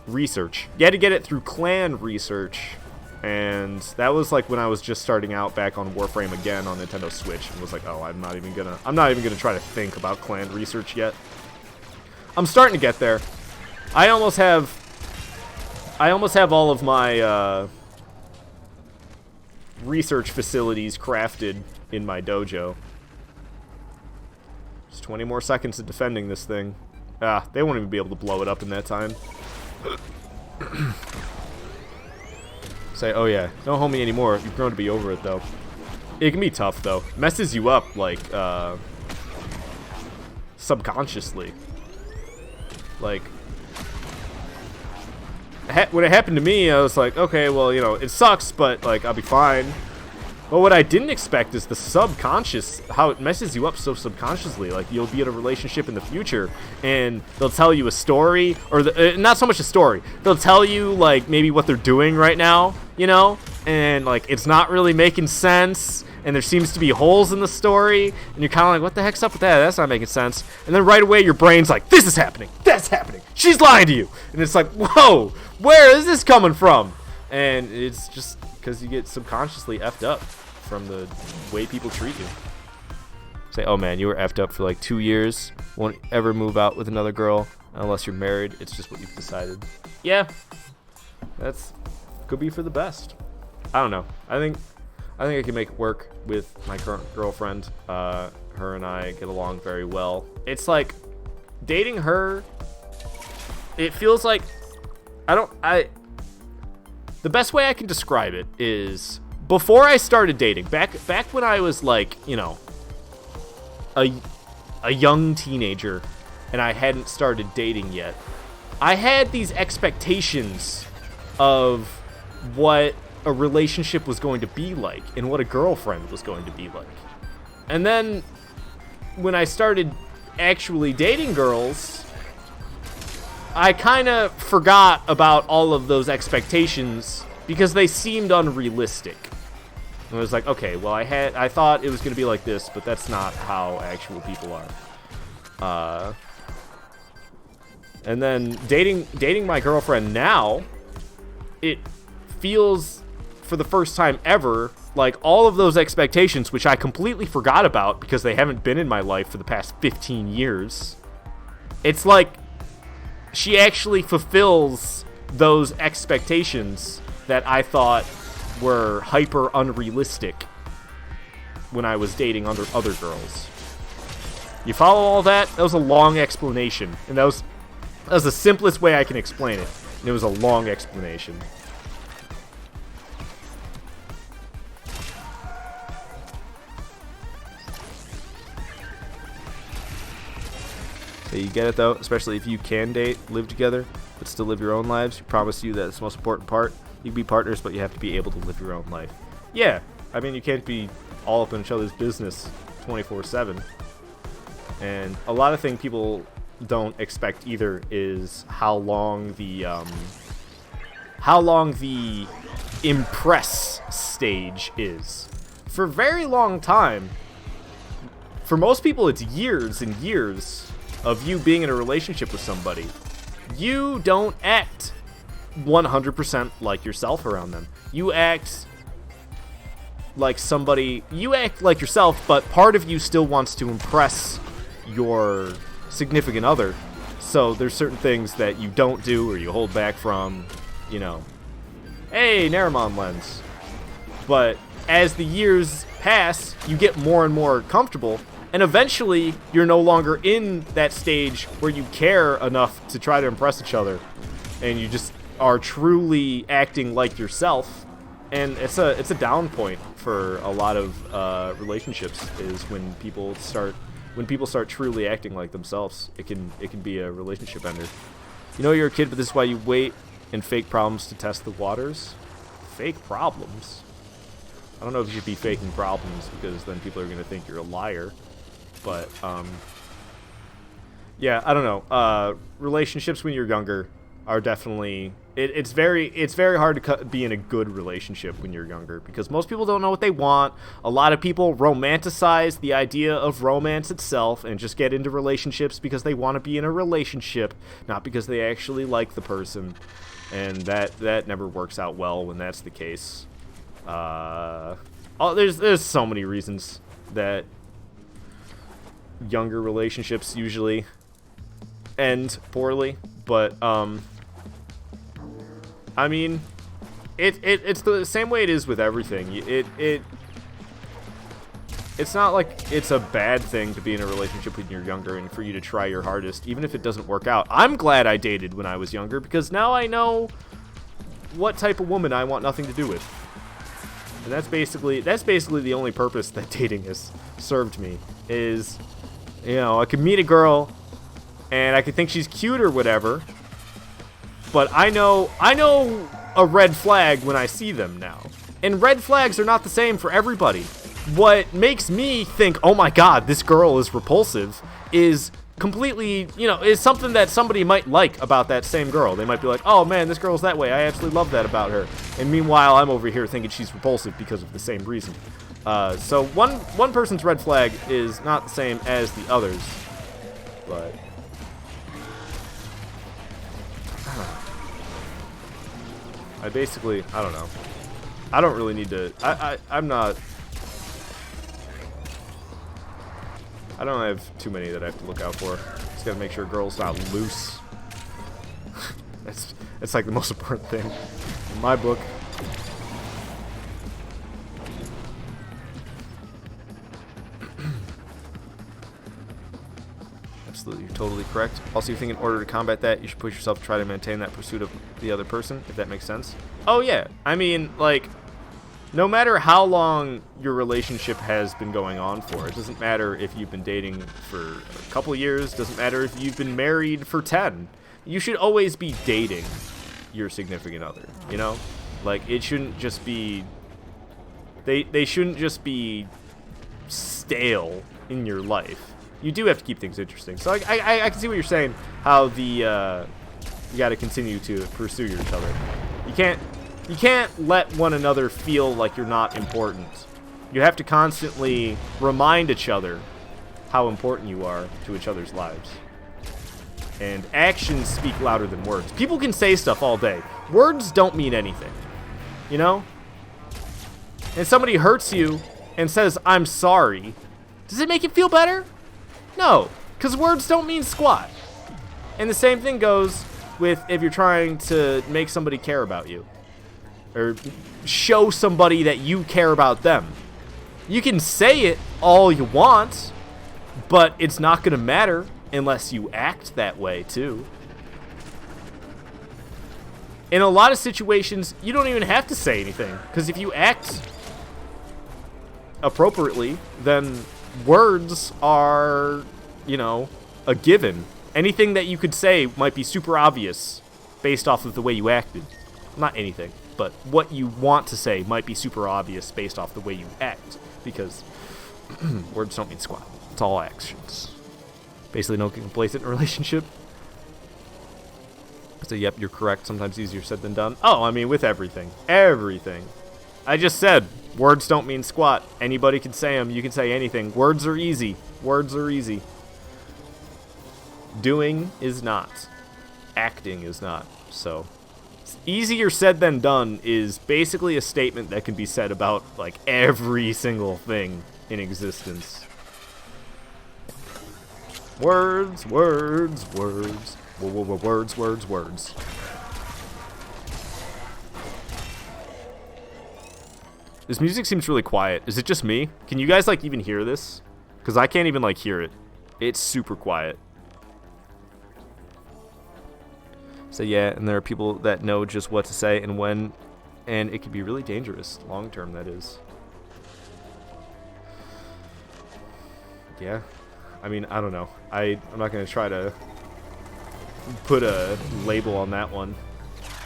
research. You had to get it through clan research, and that was like when I was just starting out back on Warframe again on Nintendo Switch, and was like, oh, I'm not even gonna try to think about clan research yet. I'm starting to get there. I almost have all of my research facilities crafted in my dojo. Just 20 more seconds of defending this thing. Ah, they won't even be able to blow it up in that time. Say, oh yeah, don't hold me anymore. You've grown to be over it, though. It can be tough, though. Messes you up, like, subconsciously. Like, when it happened to me, I was like, okay, well, you know, it sucks, but, like, I'll be fine. But what I didn't expect is the subconscious, how it messes you up so subconsciously. Like, you'll be in a relationship in the future, and they'll tell you a story, or not so much a story. They'll tell you, like, maybe what they're doing right now, you know? And, like, it's not really making sense, and there seems to be holes in the story, and you're kind of like, what the heck's up with that? That's not making sense. And then right away, your brain's like, this is happening, that's happening, she's lying to you. And it's like, whoa, where is this coming from? And it's just because you get subconsciously effed up from the way people treat you. Say, oh man, you were effed up for like 2 years, won't ever move out with another girl unless you're married. It's just what you've decided. Yeah, that's could be for the best. I don't know. I think I can make it work with my current girlfriend. Her and I get along very well. It's like dating her, it feels like the best way I can describe it is before I started dating, back when I was like, you know, a young teenager and I hadn't started dating yet, I had these expectations of what a relationship was going to be like and what a girlfriend was going to be like. And then when I started actually dating girls, I kind of forgot about all of those expectations because they seemed unrealistic. And I was like, okay, well, I thought it was going to be like this, but that's not how actual people are. And then dating my girlfriend now, it feels, for the first time ever, like all of those expectations, which I completely forgot about because they haven't been in my life for the past 15 years. It's like she actually fulfills those expectations that I thought were hyper unrealistic when I was dating other girls. You follow all that? That was a long explanation, and that was the simplest way I can explain it, and it was a long explanation. So you get it, though, especially if you can date, live together, but still live your own lives. You promise you that's the most important part. You can be partners, but you have to be able to live your own life. Yeah, I mean, you can't be all up in each other's business 24/7. And a lot of things people don't expect either is how long the impress stage is. For a very long time, for most people, it's years and years of you being in a relationship with somebody. You don't act 100% like yourself around them. You act like somebody, you act like yourself, but part of you still wants to impress your significant other. So there's certain things that you don't do or you hold back from, you know. Hey, Naramon lens. But as the years pass, you get more and more comfortable, and eventually you're no longer in that stage where you care enough to try to impress each other, and you just are truly acting like yourself. And it's a down point for a lot of relationships, is when people start truly acting like themselves. It can be a relationship ender. You know you're a kid, but this is why you wait and fake problems to test the waters. Fake problems? I don't know if you should be faking problems, because then people are going to think you're a liar. But yeah, I don't know. Relationships when you're younger are definitely, it's very hard to be in a good relationship when you're younger, because most people don't know what they want. A lot of people romanticize the idea of romance itself and just get into relationships because they want to be in a relationship, not because they actually like the person. And that never works out well when that's the case. There's so many reasons that younger relationships usually end poorly, but I mean, it's the same way it is with everything. It's not like it's a bad thing to be in a relationship when you're younger and for you to try your hardest, even if it doesn't work out. I'm glad I dated when I was younger, because now I know what type of woman I want nothing to do with. And that's basically the only purpose that dating has served me, is, you know, I could meet a girl and I could think she's cute or whatever, but I know a red flag when I see them now. And red flags are not the same for everybody. What makes me think, oh my god, this girl is repulsive, is completely, you know, is something that somebody might like about that same girl. They might be like, oh man, this girl's that way, I absolutely love that about her. And meanwhile, I'm over here thinking she's repulsive because of the same reason. So one person's red flag is not the same as the others. But I don't know. I don't really need to, I don't have too many that I have to look out for. Just gotta make sure a girl's not loose. That's like the most important thing in my book. Absolutely, you're totally correct. Also, you think in order to combat that, you should push yourself to try to maintain that pursuit of the other person, if that makes sense. Oh yeah, I mean, like, no matter how long your relationship has been going on for, it doesn't matter if you've been dating for a couple years, doesn't matter if you've been married for 10. You should always be dating your significant other, you know? Like, it shouldn't just be, they shouldn't just be stale in your life. You do have to keep things interesting. So I can see what you're saying, how you got to continue to pursue each other. You can't let one another feel like you're not important. You have to constantly remind each other how important you are to each other's lives. And actions speak louder than words. People can say stuff all day. Words don't mean anything, you know? And somebody hurts you and says, I'm sorry. Does it make it feel better? No, because words don't mean squat. And the same thing goes with if you're trying to make somebody care about you, or show somebody that you care about them. You can say it all you want, but it's not going to matter unless you act that way too. In a lot of situations, you don't even have to say anything, because if you act appropriately, then words are, you know, a given. Anything that you could say might be super obvious based off of the way you acted. Not anything, but what you want to say might be super obvious based off the way you act, because words don't mean squat. It's all actions. Basically, don't get complacent in a relationship. So, yep, you're correct. Sometimes easier said than done. Oh, I mean, with everything. Everything. I just said, words don't mean squat. Anybody can say them. You can say anything. Words are easy. Words are easy. Doing is not. Acting is not. So, easier said than done is basically a statement that can be said about, like, every single thing in existence. Words, words, words. Words, words, words. This music seems really quiet. Is it just me? Can you guys, like, even hear this? Because I can't even, like, hear it. It's super quiet. So yeah, and there are people that know just what to say and when, and it can be really dangerous, long term, that is. Yeah, I mean, I don't know. I'm not going to try to put a label on that one.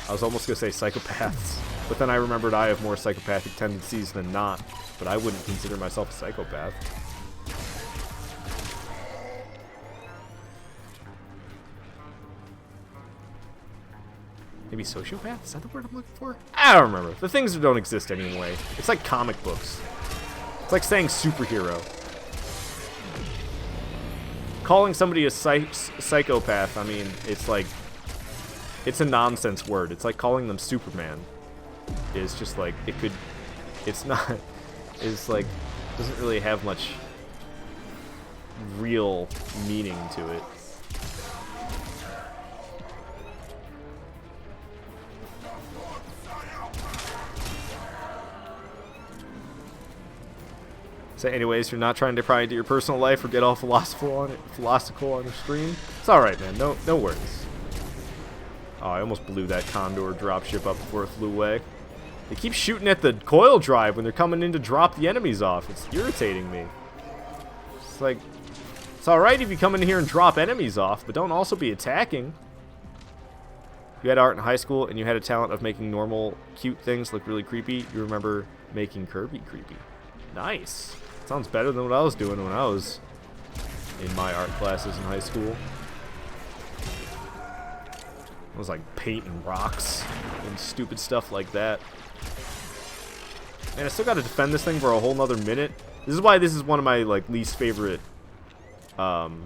I was almost going to say psychopaths, but then I remembered I have more psychopathic tendencies than not, but I wouldn't consider myself a psychopath. Maybe sociopath? Is that the word I'm looking for? I don't remember. The things that don't exist anyway. It's like comic books. It's like saying superhero. Calling somebody a psychopath, I mean, it's like... It's a nonsense word. It's like calling them Superman. It's just like, it could... It's not... It's like... Doesn't really have much real meaning to it. So anyways, you're not trying to pry into your personal life or get all philosophical on your stream. It's alright, man. No worries. Oh, I almost blew that Condor dropship up before it flew away. They keep shooting at the coil drive when they're coming in to drop the enemies off. It's irritating me. It's like, it's alright if you come in here and drop enemies off, but don't also be attacking. You had art in high school and you had a talent of making normal, cute things look really creepy. You remember making Kirby creepy. Nice. Sounds better than what I was doing when I was in my art classes in high school. I was like painting rocks and stupid stuff like that. Man, I still got to defend this thing for a whole nother minute. This is why this is one of my like least favorite dropship.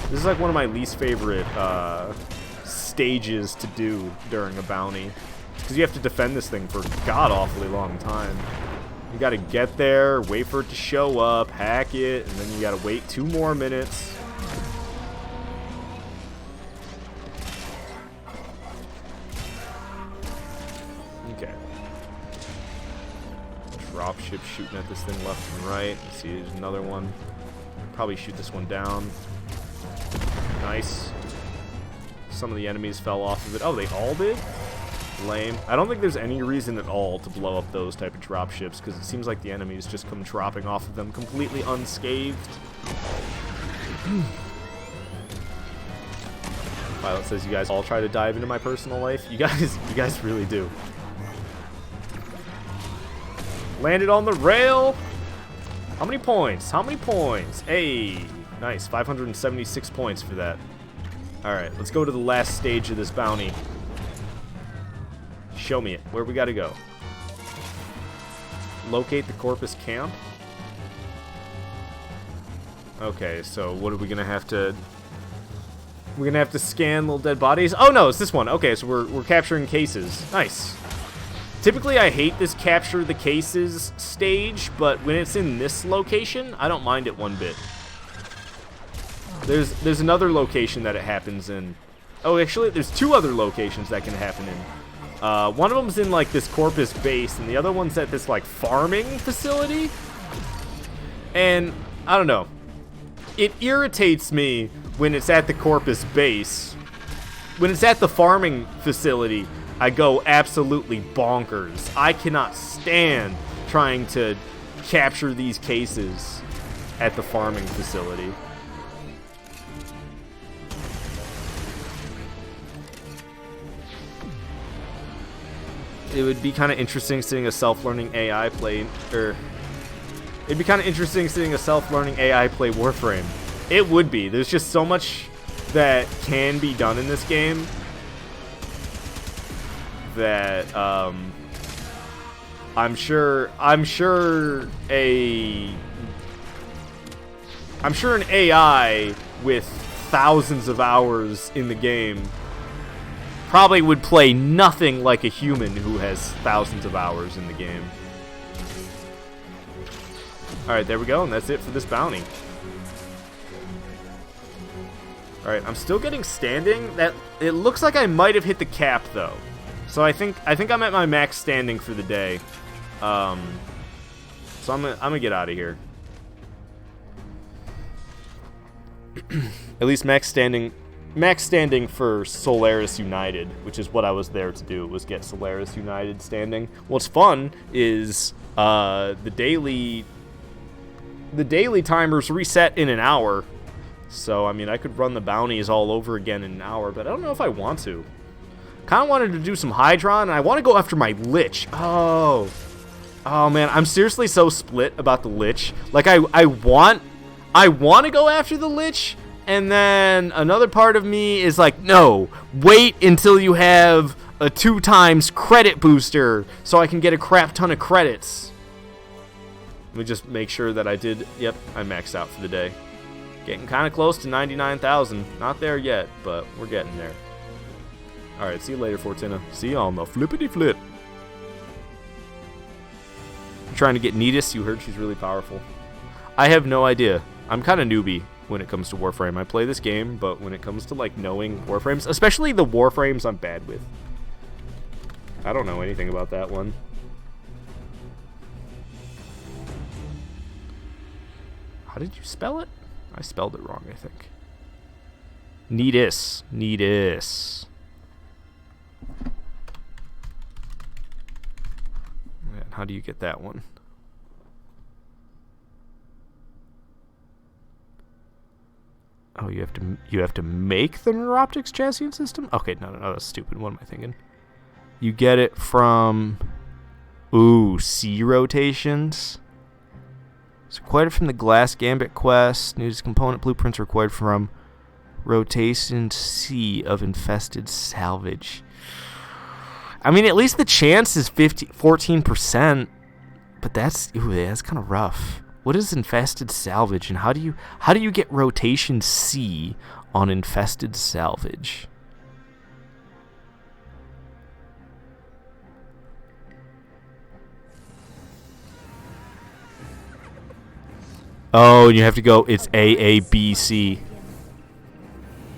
This is like one of my least favorite stages to do during a bounty. Because you have to defend this thing for a god-awfully long time. You gotta get there, wait for it to show up, hack it, and then you gotta wait 2 more minutes. Okay. Dropship shooting at this thing left and right. Let's see, there's another one. Probably shoot this one down. Nice. Some of the enemies fell off of it. Oh, they all did? Lame. I don't think there's any reason at all to blow up those type of dropships because it seems like the enemies just come dropping off of them completely unscathed. Violet says you guys all try to dive into my personal life. You guys really do. Landed on the rail. How many points? How many points? Hey, nice. 576 points for that. All right, let's go to the last stage of this bounty. Show me it. Where we gotta go? Locate the Corpus camp. Okay, so what are we gonna have to? We're gonna have to scan little dead bodies. Oh no, it's this one. Okay, so we're capturing cases. Nice. Typically, I hate this capture the cases stage, but when it's in this location, I don't mind it one bit. There's another location that it happens in. Oh, actually, there's 2 other locations that can happen in. One of them's in like this Corpus base, and the other one's at this like farming facility. And I don't know. It irritates me when it's at the Corpus base. When it's at the farming facility, I go absolutely bonkers. I cannot stand trying to capture these cases at the farming facility. It would be kind of interesting seeing a self-learning AI play, it'd be kind of interesting seeing a self-learning AI play Warframe. It would be. There's just so much that can be done in this game that I'm sure an AI with thousands of hours in the game probably would play nothing like a human who has thousands of hours in the game. Alright, there we go, and that's it for this bounty. Alright, I'm still getting standing. It looks like I might have hit the cap, though. So I think I'm at my max standing for the day. So I'm gonna get out of here. At least max standing for Solaris United, which is what I was there to do, was get Solaris United standing. What's fun is the daily timers reset in an hour. So, I mean, I could run the bounties all over again in an hour, but I don't know if I want to. Kind of wanted to do some Hydron, and I want to go after my Lich. Oh, man, I'm seriously so split about the Lich. Like, I want to go after the Lich, and then another part of me is like, no, wait until you have a 2x credit booster so I can get a crap ton of credits. Let me just make sure that I did. Yep, I maxed out for the day. Getting kind of close to 99,000. Not there yet, but we're getting there. Alright, see you later, Fortuna. See you on the flippity-flip. I'm trying to get Nidus. You heard she's really powerful. I have no idea. I'm kind of newbie when it comes to Warframe. I play this game, but when it comes to, like, knowing Warframes, especially the Warframes I'm bad with. I don't know anything about that one. How did you spell it? I spelled it wrong, I think. Nidus. Nidus. Man, how do you get that one? Oh, you have to make the Neuroptics chassis system? Okay, no, that's stupid. What am I thinking? You get it from C rotations. It's required from the Glass Gambit quest. News component blueprints required from rotation C of infested salvage. I mean, at least the chance is 14%, but that's kind of rough. What is infested salvage, and how do you get rotation C on infested salvage? Oh, and you have to go, it's AABC.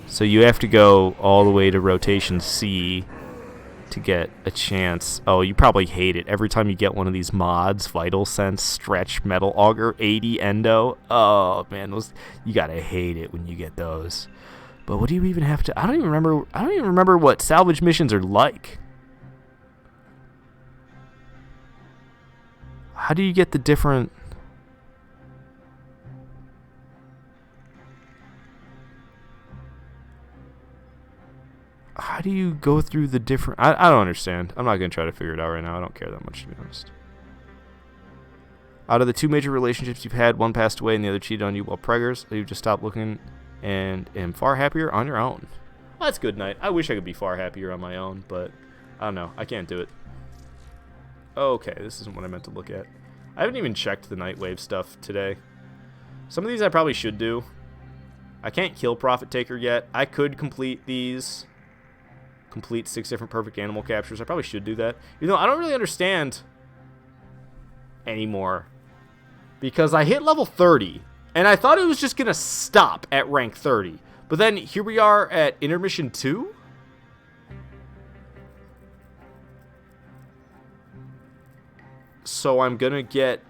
So you have to go all the way to rotation C to get a chance. Oh, you probably hate it. Every time you get one of these mods, Vital Sense, Stretch, Metal Auger, 80 Endo. Oh, man, you gotta hate it when you get those. But what do you even have to... I don't even remember what salvage missions are like. How do you get the different... How do you go through the different... I don't understand. I'm not going to try to figure it out right now. I don't care that much, to be honest. Out of the two major relationships you've had, one passed away and the other cheated on you while preggers. So you just stopped looking and am far happier on your own. Well, that's good night. I wish I could be far happier on my own, but I don't know. I can't do it. Okay, this isn't what I meant to look at. I haven't even checked the Nightwave stuff today. Some of these I probably should do. I can't kill Profit Taker yet. I could complete these... Complete 6 different perfect animal captures. I probably should do that. You know, I don't really understand anymore. Because I hit level 30, and I thought it was just going to stop at rank 30. But then here we are at Intermission 2? So I'm going to get...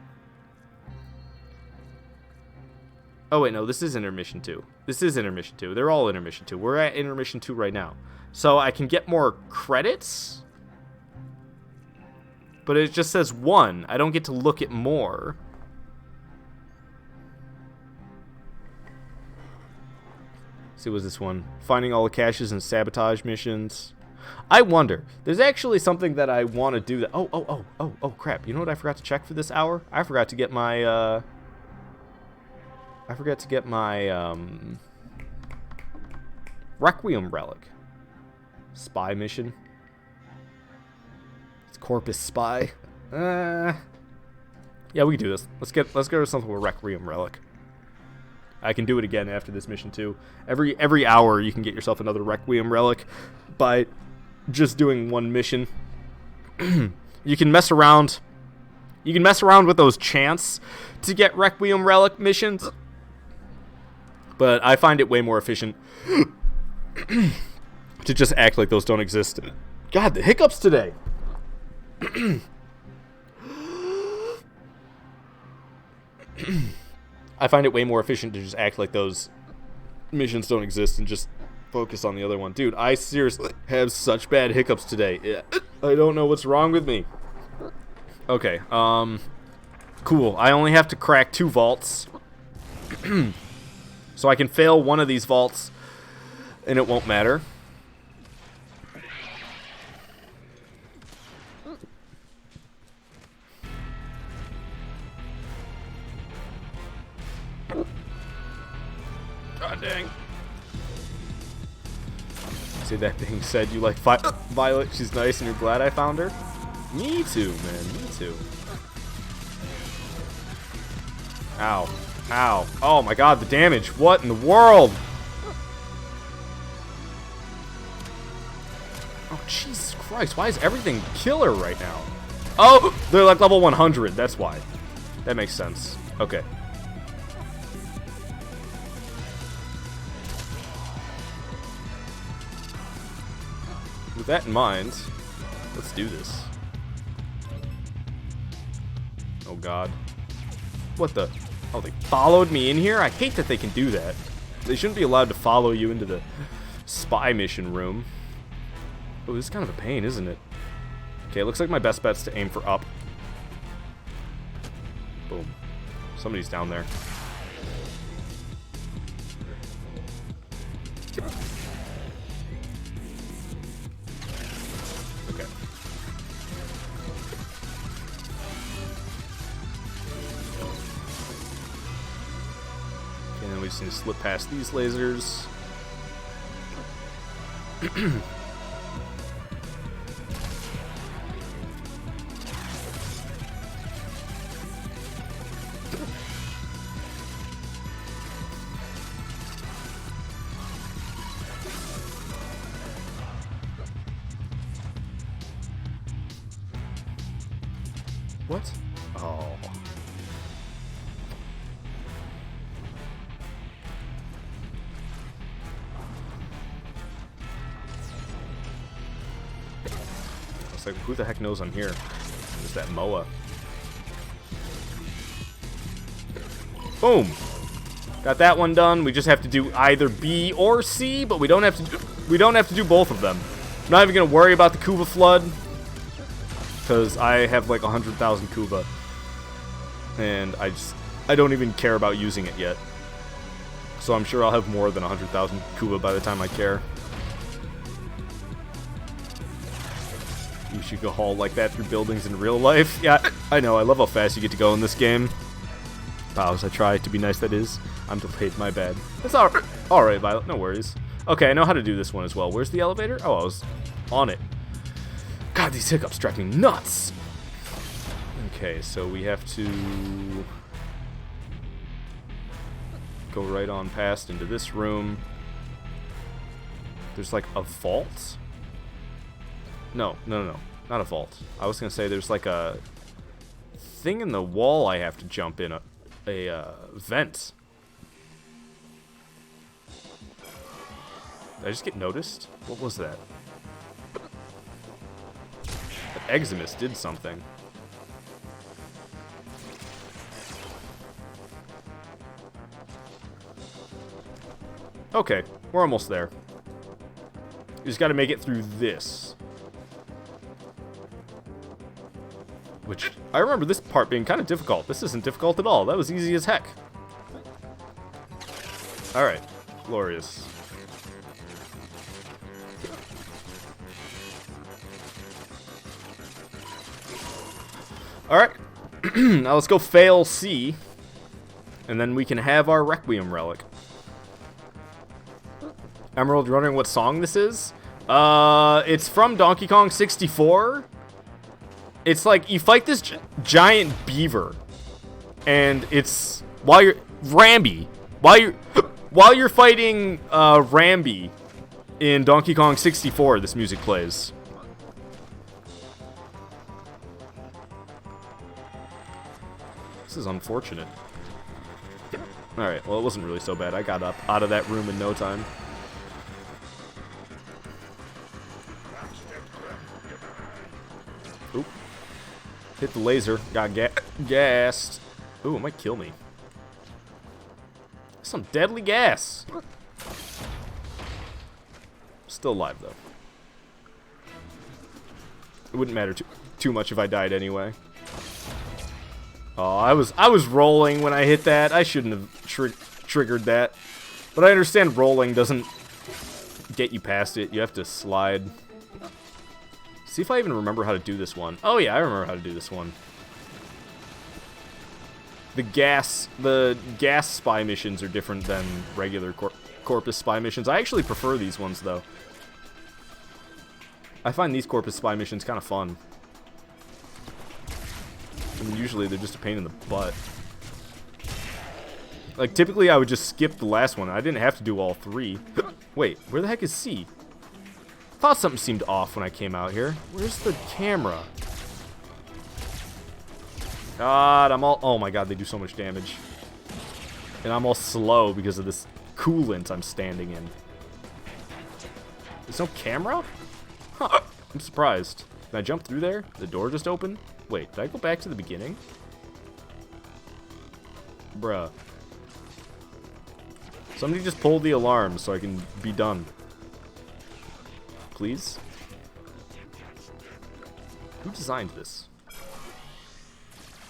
Oh, wait, no, this is Intermission 2. This is Intermission 2. They're all Intermission 2. We're at Intermission 2 right now. So I can get more credits, but it just says 1. I don't get to look at more. Let's see, what's this one? Finding all the caches and sabotage missions. I wonder. There's actually something that I want to do. That. Oh, crap. You know what I forgot to check for this hour? I forgot to get my, Requiem Relic. Spy mission. It's Corpus Spy. Yeah, we can do this. Let's go to something with Requiem Relic. I can do it again after this mission too. Every hour you can get yourself another Requiem Relic by just doing one mission. You can mess around. You can mess around with those chants to get Requiem Relic missions, but I find it way more efficient to just act like those don't exist. God, the hiccups today. I find it way more efficient to just act like those missions don't exist and just focus on the other one. Dude, I seriously have such bad hiccups today. I don't know what's wrong with me. Okay, cool. I only have to crack 2 vaults. So I can fail one of these vaults and it won't matter. God dang. See, that being said, you like Violet, she's nice and you're glad I found her? Me too, man, me too. Ow. Ow. Oh my god, the damage. What in the world? Oh, Jesus Christ, why is everything killer right now? Oh, they're like level 100, that's why. That makes sense. Okay. With that in mind, let's do this. Oh god. What the? Oh, they followed me in here? I hate that they can do that. They shouldn't be allowed to follow you into the spy mission room. Oh, this is kind of a pain, isn't it? Okay, it looks like my best bet's to aim for up. Boom. Somebody's down there. Okay. And we just need to slip past these lasers. What? Oh. It's like, who the heck knows I'm here? There's that Moa. Boom! Got that one done. We just have to do either B or C, but we don't have to do both of them. I'm not even gonna worry about the Kuba flood, because I have like 100,000 Kuba, and I don't even care about using it yet. So I'm sure I'll have more than 100,000 Kuba by the time I care. You should go haul like that through buildings in real life. Yeah, I know. I love how fast you get to go in this game. Pals, I try to be nice, that is. I'm delayed, my bad. It's alright, Violet, no worries. Okay, I know how to do this one as well. Where's the elevator? Oh, I was on it. God, these hiccups drive me nuts! Okay, so we have to go right on past into this room. There's like a vault? No, not a vault. I was gonna say there's like a thing in the wall I have to jump in, a vent. Did I just get noticed? What was that? That Eximus did something. Okay, we're almost there. You just gotta make it through this. Which, I remember this part being kind of difficult. This isn't difficult at all. That was easy as heck. Alright, glorious. Alright, now let's go fail C, and then we can have our Requiem Relic. Emerald, you're wondering what song this is? It's from Donkey Kong 64. It's like, you fight this giant beaver, and it's, while you're, Rambi, while you're fighting, Rambi, in Donkey Kong 64, this music plays. This is unfortunate. Alright, well, it wasn't really so bad. I got up out of that room in no time. Oop. Hit the laser. Got gassed. Ooh, it might kill me. Some deadly gas. Still alive, though. It wouldn't matter too much if I died anyway. Oh, I was rolling when I hit that. I shouldn't have triggered that. But I understand rolling doesn't get you past it. You have to slide. See if I even remember how to do this one. Oh yeah, I remember how to do this one. The gas spy missions are different than regular Corpus spy missions. I actually prefer these ones though. I find these Corpus spy missions kind of fun. I mean, usually they're just a pain in the butt. Like, typically I would just skip the last one. I didn't have to do all three. Wait, where the heck is C? I thought something seemed off when I came out here. Where's the camera? God, I'm all... Oh my god, they do so much damage. And I'm all slow because of this coolant I'm standing in. There's no camera? Huh. I'm surprised. Can I jump through there? The door just opened? Wait, did I go back to the beginning? Bruh. Somebody just pull the alarm so I can be done. Please? Who designed this?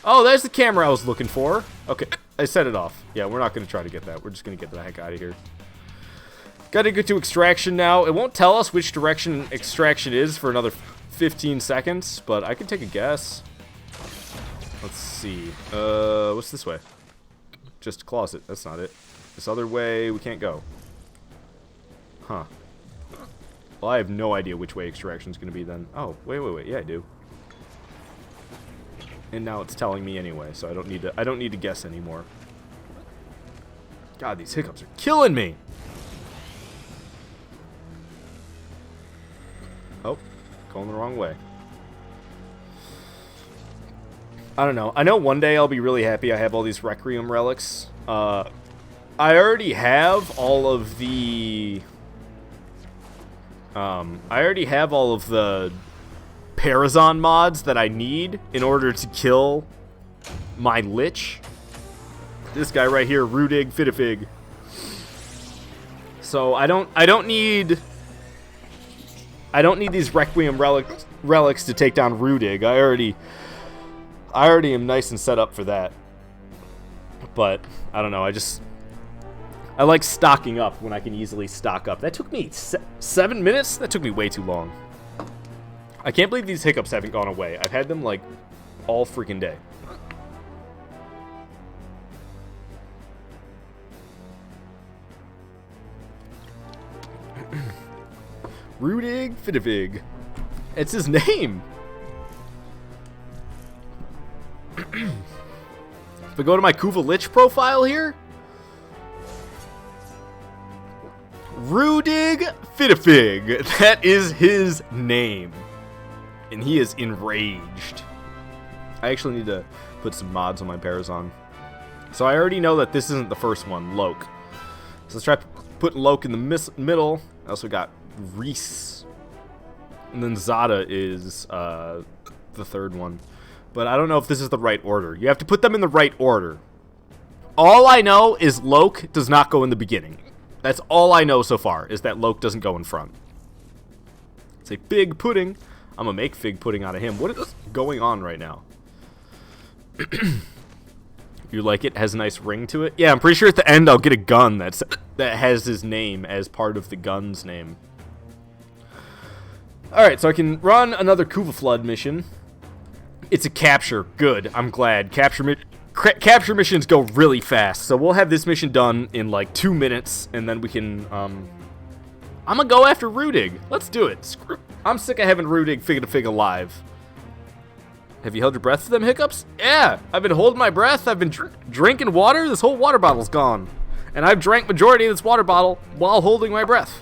Oh, there's the camera I was looking for. Okay, I set it off. Yeah, we're not going to try to get that. We're just going to get the heck out of here. Gotta get to extraction now. It won't tell us which direction extraction is for another 15 seconds, but I can take a guess. Let's see. What's this way? Just a closet. That's not it. This other way, we can't go. Huh. Well, I have no idea which way extraction's gonna be then. Oh, wait. Yeah, I do. And now it's telling me anyway, so I don't need to guess anymore. God, these hiccups are killing me. Oh, going the wrong way. I don't know. I know one day I'll be really happy I have all these Requiem relics. I already have all of the... Parazon mods that I need in order to kill my Lich. This guy right here, Rudig Fittifig. So I don't need these Requiem relics to take down Rudig. I already am nice and set up for that. But I don't know. I like stocking up when I can easily stock up. That took me 7 minutes. That took me way too long. I can't believe these hiccups haven't gone away. I've had them like all freaking day. Rudig Fittifig. It's his name. If I go to my Kuva Lich profile here, Rudig Fittifig. That is his name. And he is enraged. I actually need to put some mods on my Parazon. So I already know that this isn't the first one, Loke. So let's try putting Loke in the middle. I also got Reese. And then Zada is the third one. But I don't know if this is the right order. You have to put them in the right order. All I know is Loke does not go in the beginning. That's all I know so far, is that Loke doesn't go in front. It's a fig pudding. I'm gonna make fig pudding out of him. What is going on right now? You like it? Has a nice ring to it? Yeah, I'm pretty sure at the end I'll get a gun that has his name as part of the gun's name. Alright, so I can run another Kuva Flood mission. It's a capture. Good. I'm glad. Capture missions go really fast. So we'll have this mission done in like 2 minutes, and then we can, I'm gonna go after Rudig. Let's do it. I'm sick of having Rudig Fig alive. Have you held your breath for them hiccups? Yeah, I've been holding my breath. I've been drinking water. This whole water bottle's gone. And I've drank majority of this water bottle while holding my breath.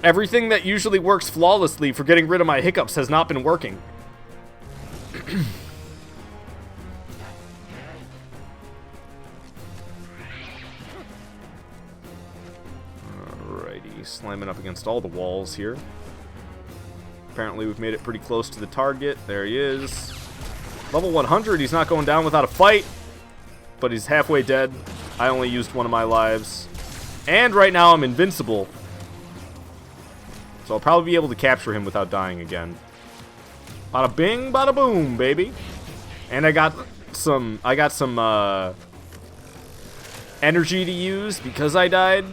Everything that usually works flawlessly for getting rid of my hiccups has not been working. Alrighty, slamming up against all the walls here. Apparently we've made it pretty close to the target. There he is. Level 100, he's not going down without a fight. But he's halfway dead. I only used one of my lives. And right now I'm invincible. So I'll probably be able to capture him without dying again. Bada bing, bada boom, baby. And I got some energy to use because I died.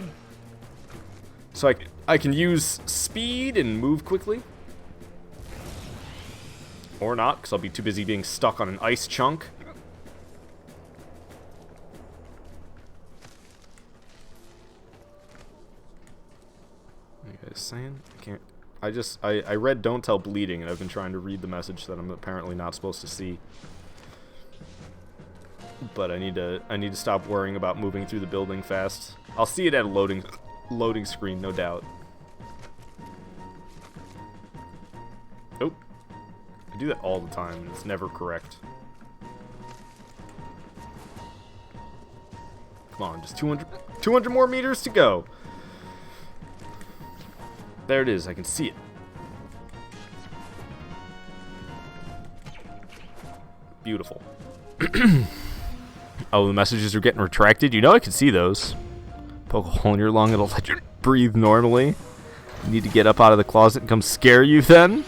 So I can use speed and move quickly. Or not, because I'll be too busy being stuck on an ice chunk. What are you guys saying? I can't... I read "Don't Tell Bleeding," and I've been trying to read the message that I'm apparently not supposed to see. But I need to stop worrying about moving through the building fast. I'll see it at a loading screen, no doubt. Oh, I do that all the time, and it's never correct. Come on, just 200 more meters to go. There it is, I can see it. Beautiful. Oh, the messages are getting retracted? You know I can see those. Poke a hole in your lung, it'll let you breathe normally. You need to get up out of the closet and come scare you then?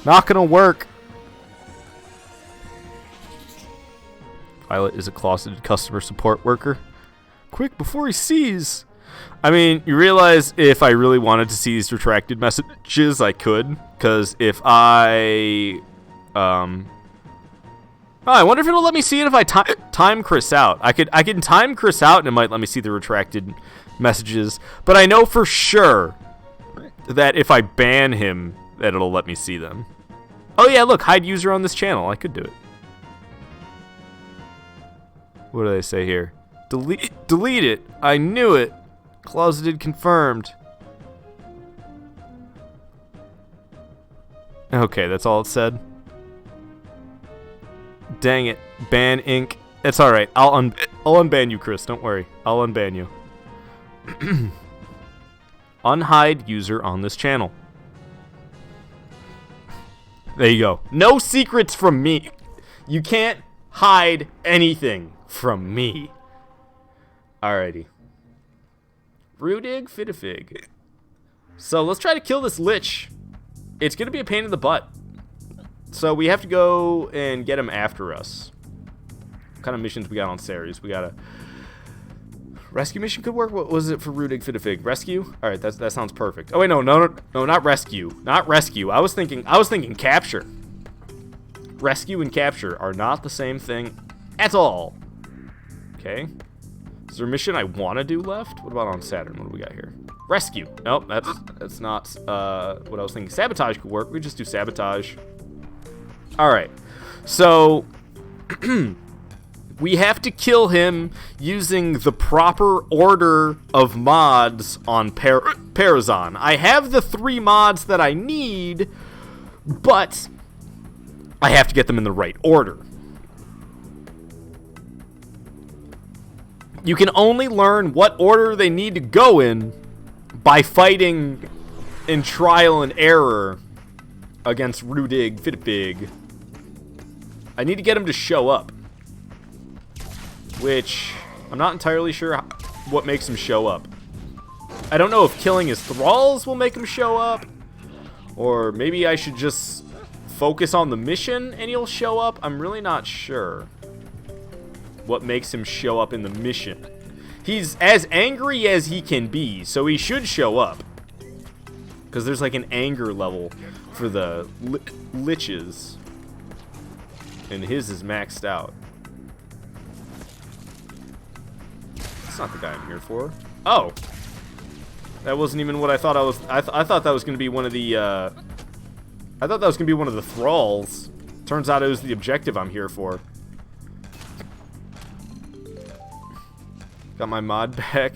Not gonna work. Violet is a closeted customer support worker. Quick, before he sees... I mean, you realize if I really wanted to see these retracted messages, I could. Because if I... Oh, I wonder if it'll let me see it if I time Chris out. I can time Chris out and it might let me see the retracted messages. But I know for sure that if I ban him, that it'll let me see them. Oh yeah, look, hide user on this channel. I could do it. What do they say here? Delete it. I knew it. Closeted confirmed. Okay, that's all it said. Dang it. Ban ink. It's alright. I'll unban you, Chris. Don't worry. I'll unban you. Unhide user on this channel. There you go. No secrets from me. You can't hide anything from me. Alrighty. Rudig Fitafig. So let's try to kill this lich. It's going to be a pain in the butt. So we have to go and get him after us. What kind of missions we got on Ceres? We got a rescue mission could work. What was it for Rudig Fitafig? Rescue? All right, that sounds perfect. Oh wait, no, not rescue. Not rescue. I was thinking capture. Rescue and capture are not the same thing at all. Okay. Is there a mission I want to do left? What about on Saturn? What do we got here? Rescue. Nope, that's not what I was thinking. Sabotage could work. We just do sabotage. All right. So we have to kill him using the proper order of mods on Parazon. I have the 3 mods that I need, but I have to get them in the right order. You can only learn what order they need to go in by fighting in trial and error against Rudig Fitbig. I need to get him to show up, which I'm not entirely sure what makes him show up. I don't know if killing his thralls will make him show up, or maybe I should just focus on the mission and he'll show up. I'm really not sure what makes him show up in the mission. He's as angry as he can be, so he should show up. Because there's like an anger level for the liches. And his is maxed out. That's not the guy I'm here for. Oh! That wasn't even what I thought I was... I thought that was going to be one of the... I thought that was going to be one of the thralls. Turns out it was the objective I'm here for. Got my mod back.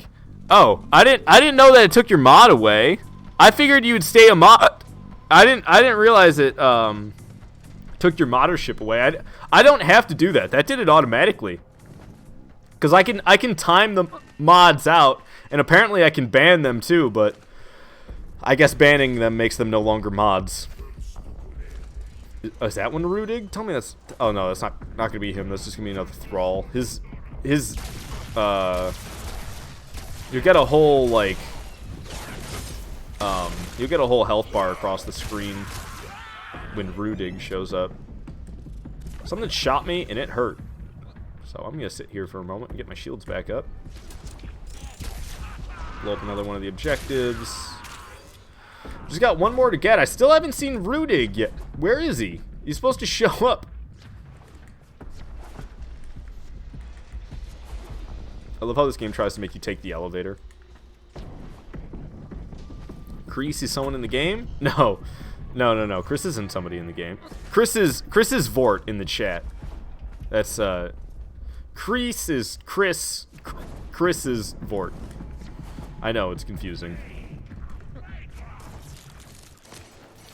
Oh, I didn't know that it took your mod away. I figured you'd stay a mod. I didn't realize it took your moddership away. I don't have to do that. That did it automatically. Cause I can time the mods out, and apparently I can ban them too, but I guess banning them makes them no longer mods. Is that one Rudig? Tell me that's... Oh no, that's not gonna be him. That's just gonna be another Thrall. You'll get a whole, like... You'll get a whole health bar across the screen when Rudig shows up. Something shot me and it hurt. So I'm gonna sit here for a moment and get my shields back up. Blow up another one of the objectives. Just got one more to get. I still haven't seen Rudig yet. Where is he? He's supposed to show up. I love how this game tries to make you take the elevator. Chris is someone in the game? No. No. Chris isn't somebody in the game. Chris is Vort in the chat. That's Chris is Chris. Chris is Vort. I know, it's confusing.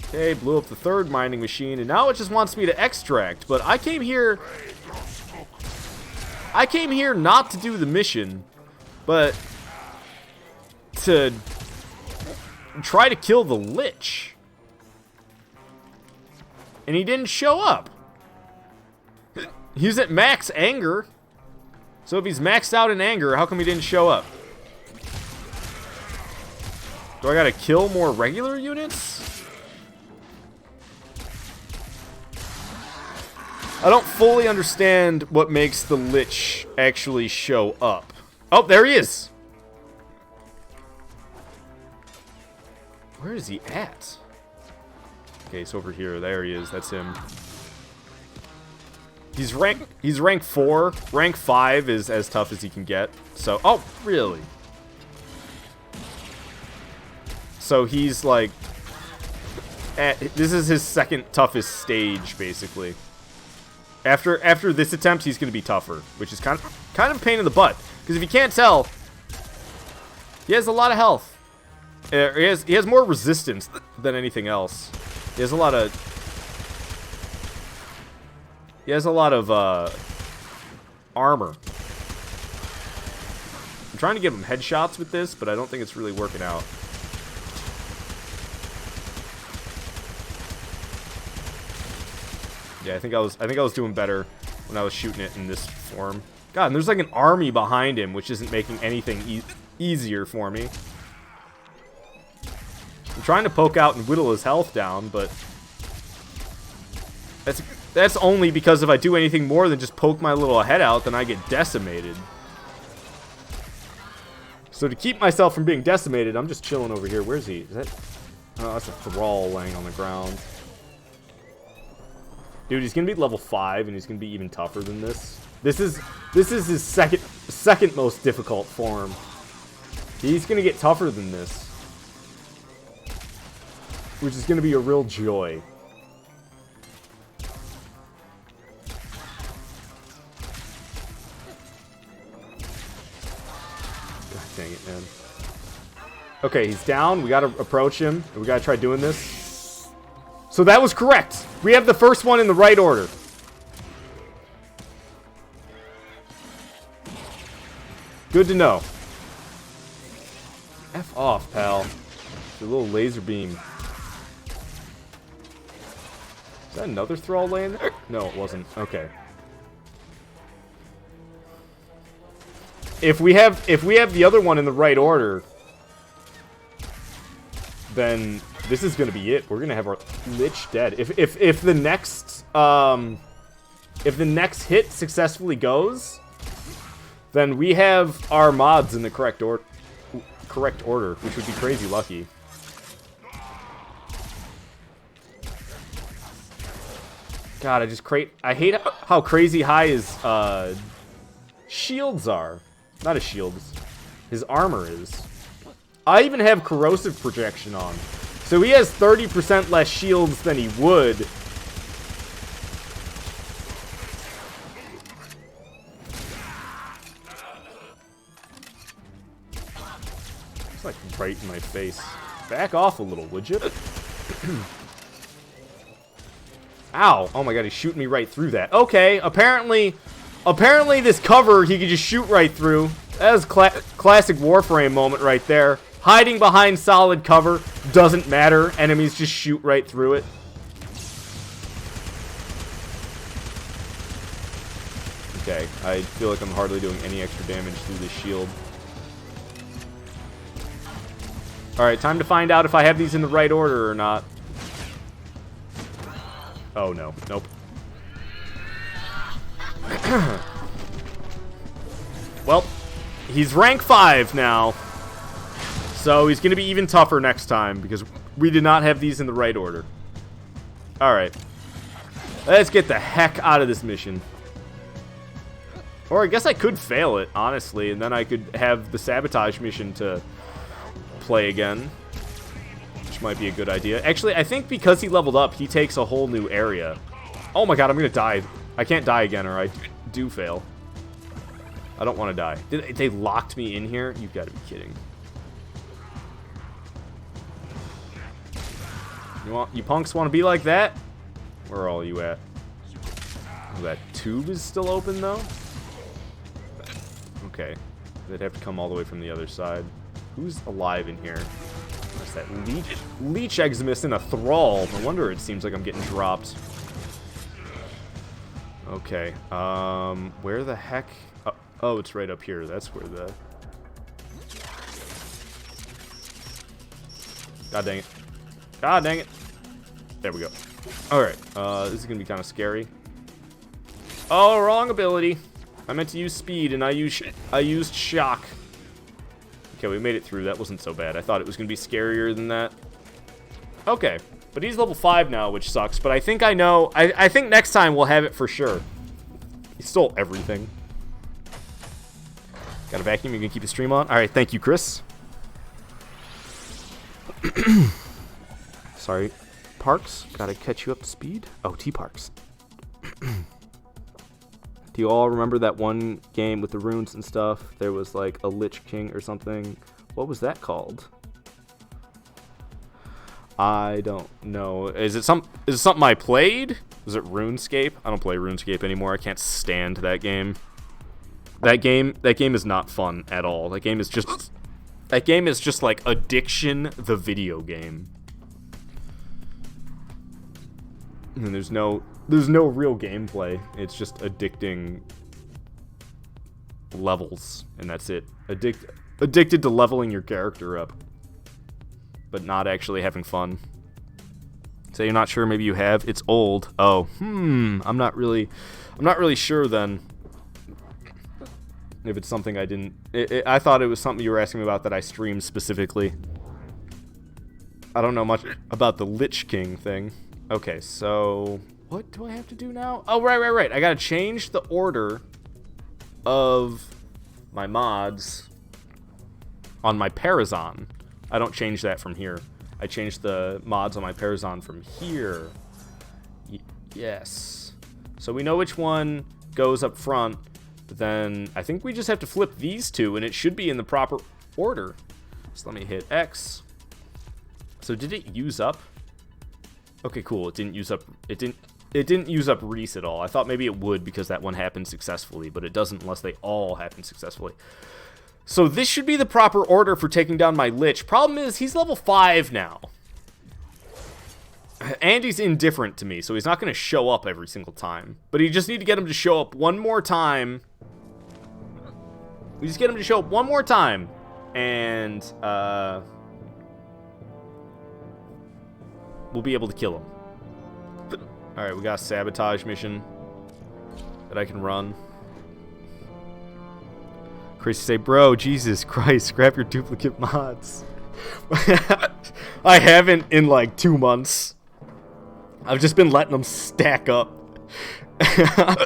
Okay, blew up the third mining machine, and now it just wants me to extract, but I came here not to do the mission, but to try to kill the Lich. And he didn't show up. He's at max anger. So if he's maxed out in anger, how come he didn't show up? Do I gotta kill more regular units? I don't fully understand what makes the Lich actually show up. Oh, there he is! Where is he at? Okay, it's over here. There he is. That's him. He's rank 4. Rank 5 is as tough as he can get. So, oh, really? So he's like... this is his second toughest stage, basically. After this attempt, he's going to be tougher, which is kind of a pain in the butt. Because if you can't tell, he has a lot of health. He has more resistance than anything else. He has a lot of armor. I'm trying to give him headshots with this, but I don't think it's really working out. Yeah, I think I was doing better when I was shooting it in this form. God, and there's like an army behind him, which isn't making anything easier for me. I'm trying to poke out and whittle his health down, but that's only because if I do anything more than just poke my little head out, then I get decimated. So to keep myself from being decimated, I'm just chilling over here. Where's he? Is that... Oh, that's a Thrall laying on the ground. Dude, he's gonna be level 5, and he's gonna be even tougher than this. This is his second most difficult form. He's gonna get tougher than this, which is gonna be a real joy. God dang it, man. Okay, he's down. We gotta approach him. We gotta try doing this. So that was correct. We have the first one in the right order. Good to know. F off, pal. Your little laser beam. Is that another Thrall laying there? No, it wasn't. Okay. If we have the other one in the right order, then this is gonna be it. We're gonna have our Lich dead. If the next hit successfully goes, then we have our mods in the correct order, which would be crazy lucky. God, I hate how crazy high his shields are. Not his shields. His armor is. I even have corrosive projection on. So he has 30% less shields than he would. It's like right in my face. Back off a little, would you? Ow! Oh my god, he's shooting me right through that. Okay, apparently this cover he could just shoot right through. That was classic Warframe moment right there. Hiding behind solid cover doesn't matter. Enemies just shoot right through it. Okay, I feel like I'm hardly doing any extra damage through this shield. Alright, time to find out if I have these in the right order or not. Oh no, nope. Well, he's rank 5 now. So he's going to be even tougher next time because we did not have these in the right order. Alright. Let's get the heck out of this mission. Or I guess I could fail it, honestly, and then I could have the sabotage mission to play again. Which might be a good idea. Actually, I think because he leveled up, he takes a whole new area. Oh my god, I'm going to die. I can't die again or I do fail. I don't want to die. They locked me in here? You've got to be kidding. You punks want to be like that? Where are all you at? Oh, that tube is still open, though? Okay. They'd have to come all the way from the other side. Who's alive in here? What's that? Leech Eximus in a thrall. No wonder it seems like I'm getting dropped. Okay. Where the heck? Oh, it's right up here. That's where the... God dang it. God dang it. There we go. Alright. This is going to be kind of scary. Oh, wrong ability. I meant to use speed, and I used shock. Okay, we made it through. That wasn't so bad. I thought it was going to be scarier than that. Okay. But he's level 5 now, which sucks. But I think I know... I think next time we'll have it for sure. He stole everything. Got a vacuum? You gonna keep the stream on? Alright, thank you, Chris. Sorry. Parks, gotta catch you up to speed. Oh, T-Parks. Do you all remember that one game with the runes and stuff? There was like a Lich King or something. What was that called? I don't know. Is it something I played? Was it RuneScape? I don't play RuneScape anymore. I can't stand that game. That game is not fun at all. That game is just like Addiction, the video game. And there's no real gameplay. It's just addicting levels, and that's it. Addicted to leveling your character up, but not actually having fun. So you're not sure? Maybe you have. It's old. Oh, I'm not really sure then. If it's something I didn't... I thought it was something you were asking me about that I streamed specifically. I don't know much about the Lich King thing. Okay, so... What do I have to do now? Oh, right. I gotta change the order of my mods on my Parazon. I don't change that from here. I change the mods on my Parazon from here. Yes. So we know which one goes up front. But then I think we just have to flip these two, and it should be in the proper order. So let me hit X. So did it use up? Okay, cool. It didn't use up. It didn't use up Reese at all. I thought maybe it would because that one happened successfully, but it doesn't unless they all happen successfully. So this should be the proper order for taking down my Lich. Problem is, he's level 5 now. And he's indifferent to me, so he's not going to show up every single time. But you just need to get him to show up one more time. We just get him to show up one more time. And, we'll be able to kill him. Alright, we got a sabotage mission that I can run. Crazy say, bro, Jesus Christ, scrap your duplicate mods. I haven't in like 2 months. I've just been letting them stack up. I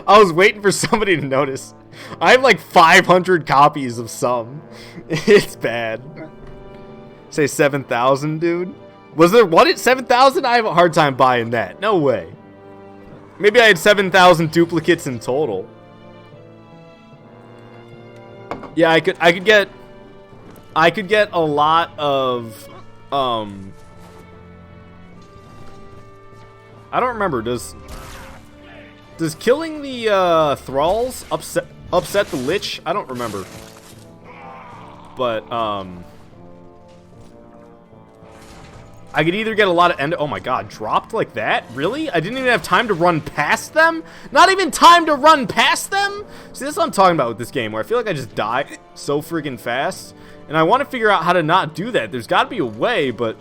was waiting for somebody to notice. I have like 500 copies of some. It's bad. Say 7,000, dude. Was there one at 7,000? I have a hard time buying that. No way. Maybe I had 7,000 duplicates in total. Yeah, I could get I could get a lot of, I don't remember, does killing the, thralls upset the lich? I don't remember. But, I could either get a lot of endo. Oh my god, dropped like that? Really? I didn't even have time to run past them? Not even time to run past them? See, this is what I'm talking about with this game, where I feel like I just die so freaking fast. And I want to figure out how to not do that. There's got to be a way, but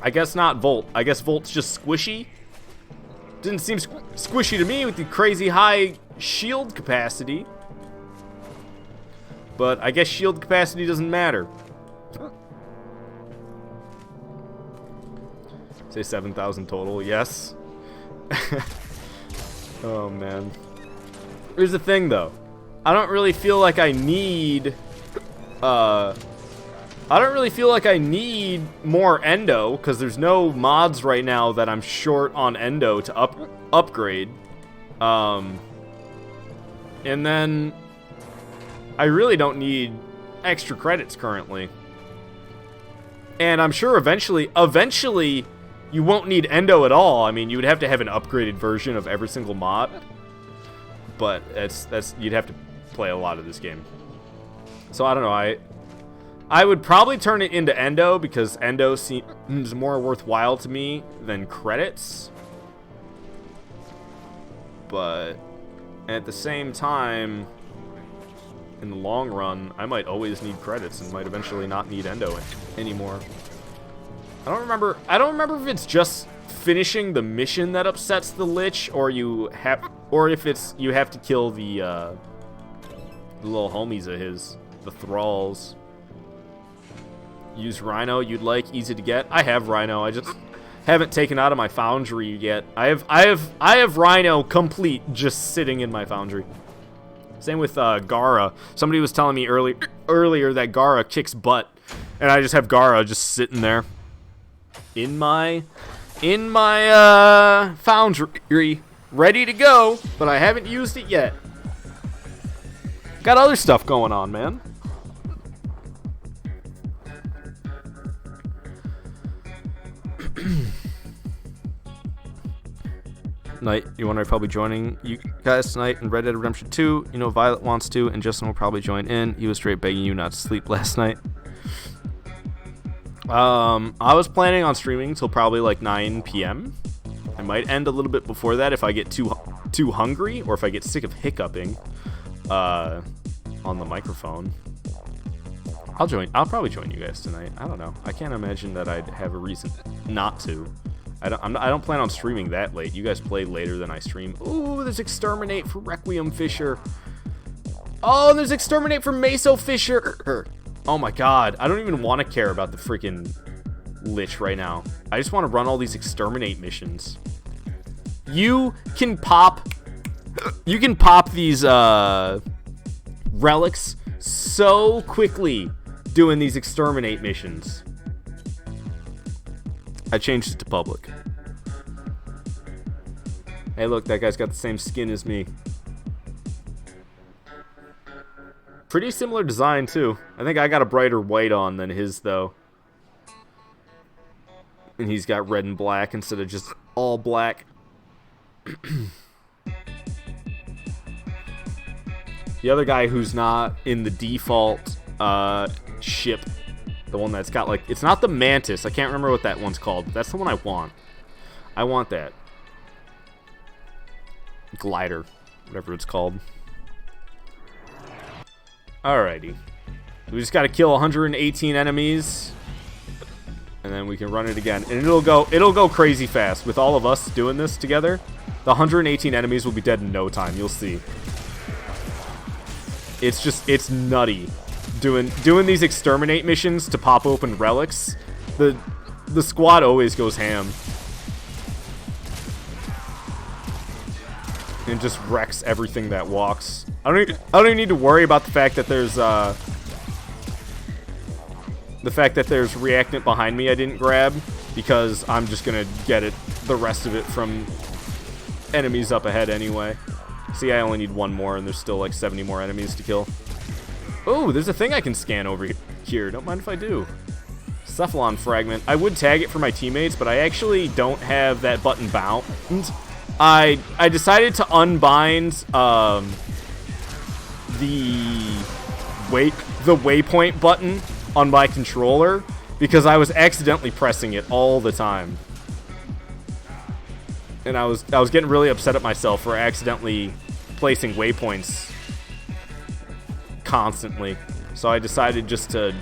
I guess not Volt. I guess Volt's just squishy. Didn't seem squishy to me with the crazy high shield capacity. But I guess shield capacity doesn't matter. Say 7,000 total, yes. Oh, man. Here's the thing, though. I don't really feel like I need... I don't really feel like I need more endo, because there's no mods right now that I'm short on endo to upgrade. And then... I really don't need extra credits currently. And I'm sure eventually, you won't need endo at all. I mean, you would have to have an upgraded version of every single mod. But you'd have to play a lot of this game. So I don't know, I would probably turn it into endo because endo seems more worthwhile to me than credits. But at the same time, in the long run, I might always need credits and might eventually not need endo anymore. I don't remember if it's just finishing the mission that upsets the lich, or if it's you have to kill the little homies of his, the thralls. Use Rhino, you'd like, easy to get. I have Rhino, I just haven't taken out of my foundry yet. I have Rhino complete just sitting in my foundry. Same with Gara. Somebody was telling me earlier that Gara kicks butt, and I just have Gara just sitting there in my foundry, ready to go, but I haven't used it yet. Got other stuff going on, man. Knight, you wonder if I'll be joining you guys tonight in Red Dead Redemption 2. You know Violet wants to, and Justin will probably join in. He was straight begging you not to sleep last night. I was planning on streaming till probably like 9 p.m. I might end a little bit before that if I get too hungry, or if I get sick of hiccuping on the microphone. I'll probably join you guys tonight. I don't know. I can't imagine that I'd have a reason not to. I don't plan on streaming that late. You guys play later than I stream. Ooh, there's Exterminate for Requiem Fisher. Oh, there's Exterminate for Meso Fisher. Oh my god, I don't even want to care about the freaking Lich right now. I just want to run all these Exterminate missions. You can pop these relics so quickly doing these Exterminate missions. I changed it to public. Hey look, that guy's got the same skin as me. Pretty similar design too. I think I got a brighter white on than his though. And he's got red and black instead of just all black. The other guy who's not in the default ship, the one that's got like, it's not the Mantis, I can't remember what that one's called, but that's the one I want. I want that. Glider, whatever it's called. Alrighty. We just gotta kill 118 enemies, and then we can run it again. And it'll go crazy fast. With all of us doing this together, the 118 enemies will be dead in no time, you'll see. It's nutty. Doing these Exterminate missions to pop open relics, the squad always goes ham. And just wrecks everything that walks. I don't even need to worry about the fact that there's reactant behind me I didn't grab, because I'm just gonna get the rest of it from enemies up ahead anyway. See, I only need one more, and there's still like 70 more enemies to kill. Oh, there's a thing I can scan over cure. Don't mind if I do. Cephalon fragment. I would tag it for my teammates, but I actually don't have that button bound. I decided to unbind the waypoint button on my controller because I was accidentally pressing it all the time. And I was getting really upset at myself for accidentally placing waypoints constantly. So I decided just to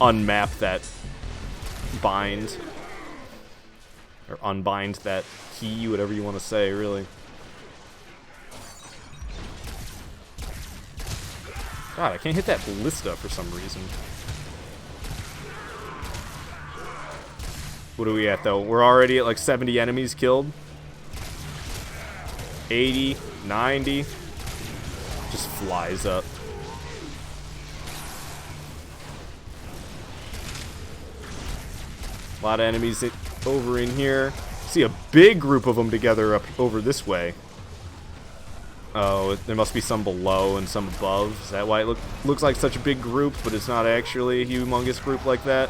unmap that bind or unbind that key, whatever you want to say, really. God, I can't hit that ballista for some reason. What are we at, though? We're already at like 70 enemies killed. 80, 90. Just flies up. A lot of enemies over in here. See a big group of them together up over this way. Oh, there must be some below and some above. Is that why it looks like such a big group, but it's not actually a humongous group like that?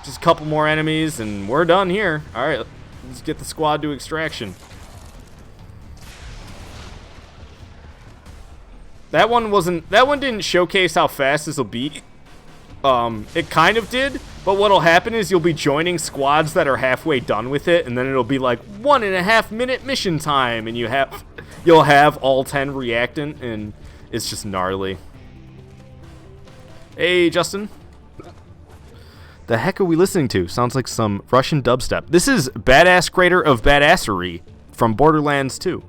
Just a couple more enemies, and we're done here. All right, let's get the squad to extraction. That one didn't showcase how fast this will be. It kind of did, but what'll happen is you'll be joining squads that are halfway done with it, and then it'll be like 1.5 minute mission time, and you'll have all 10 reactant, and it's just gnarly. Hey, Justin. The heck are we listening to? Sounds like some Russian dubstep. This is Badass Crater of Badassery from Borderlands 2.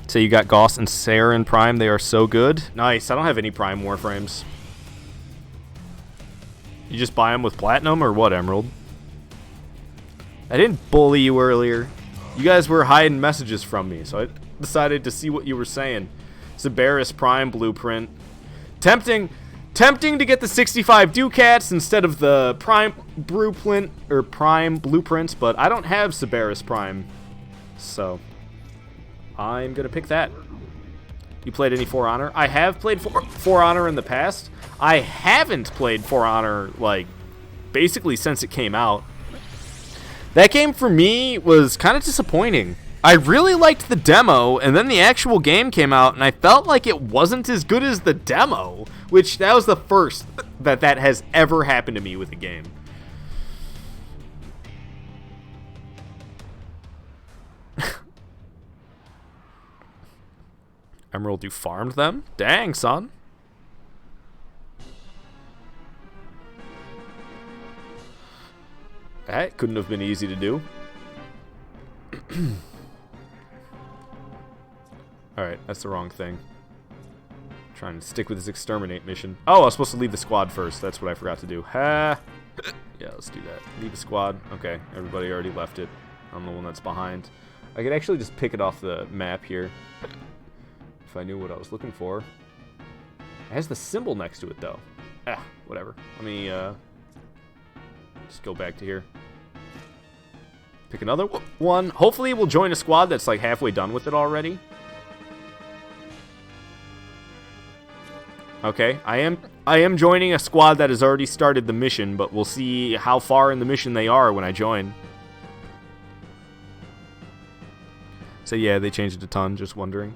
So you got Gauss and Sarah in Prime. They are so good. Nice. I don't have any Prime Warframes. You just buy them with Platinum or what, Emerald? I didn't bully you earlier. You guys were hiding messages from me, so I decided to see what you were saying. Zabaris Prime Blueprint. Tempting to get the 65 Ducats instead of the Prime Blueprint or Prime Blueprints, but I don't have Zabaris Prime, so I'm gonna pick that. You played any For Honor? I have played For Honor in the past. I haven't played For Honor like basically since it came out. That game for me was kind of disappointing. I really liked the demo, and then the actual game came out, and I felt like it wasn't as good as the demo, which that was the first that has ever happened to me with a game. Emerald, you farmed them? Dang, son. That couldn't have been easy to do. Alright, that's the wrong thing. Trying to stick with this exterminate mission. Oh, I was supposed to leave the squad first. That's what I forgot to do. Ha! Yeah, let's do that. Leave the squad. Okay, everybody already left it. I'm the one that's behind. I could actually just pick it off the map here. If I knew what I was looking for. It has the symbol next to it, though. Ah, whatever. Let me, just go back to here. Pick another one. Hopefully we'll join a squad that's like halfway done with it already. Okay, I am joining a squad that has already started the mission, but we'll see how far in the mission they are when I join. So yeah, they changed it a ton, just wondering.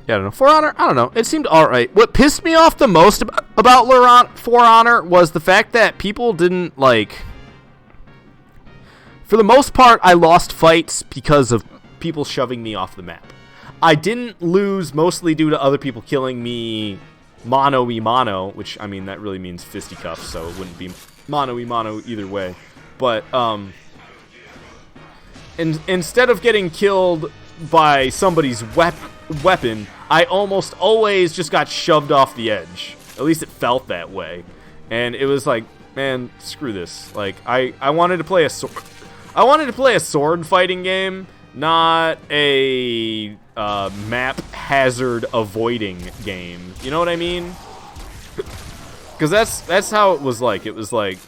Yeah, I don't know. For Honor, I don't know. It seemed alright. What pissed me off the most about For Honor was the fact that people didn't, like... For the most part, I lost fights because of people shoving me off the map. I didn't lose mostly due to other people killing me mano-y-mano, which, I mean, that really means fisticuffs, so it wouldn't be mano-y-mano either way. But, instead of getting killed by somebody's weapon, I almost always just got shoved off the edge. At least it felt that way. And it was like, man, screw this. Like, I wanted to play a sword fighting game, not a map hazard avoiding game. You know what I mean? Because that's how it was like. It was like,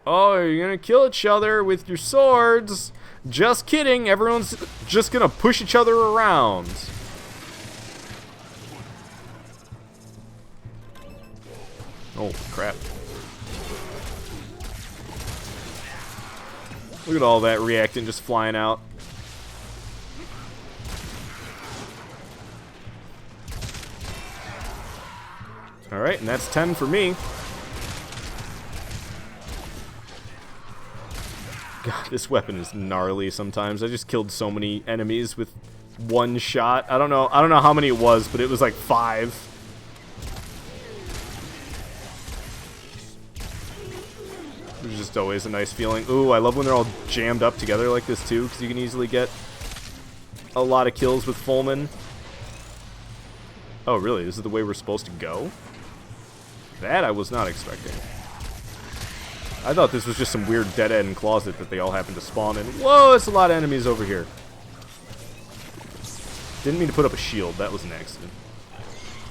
Oh, you're gonna kill each other with your swords. Just kidding. Everyone's just gonna push each other around. Oh, crap. Look at all that reactant just flying out. Alright, and that's 10 for me. God, this weapon is gnarly sometimes. I just killed so many enemies with one shot. I don't know how many it was, but it was like 5. It's just always a nice feeling. Ooh, I love when they're all jammed up together like this too, because you can easily get a lot of kills with Fullman. Oh, really? This is the way we're supposed to go? That I was not expecting. I thought this was just some weird dead-end closet that they all happened to spawn in. Whoa, it's a lot of enemies over here. Didn't mean to put up a shield. That was an accident.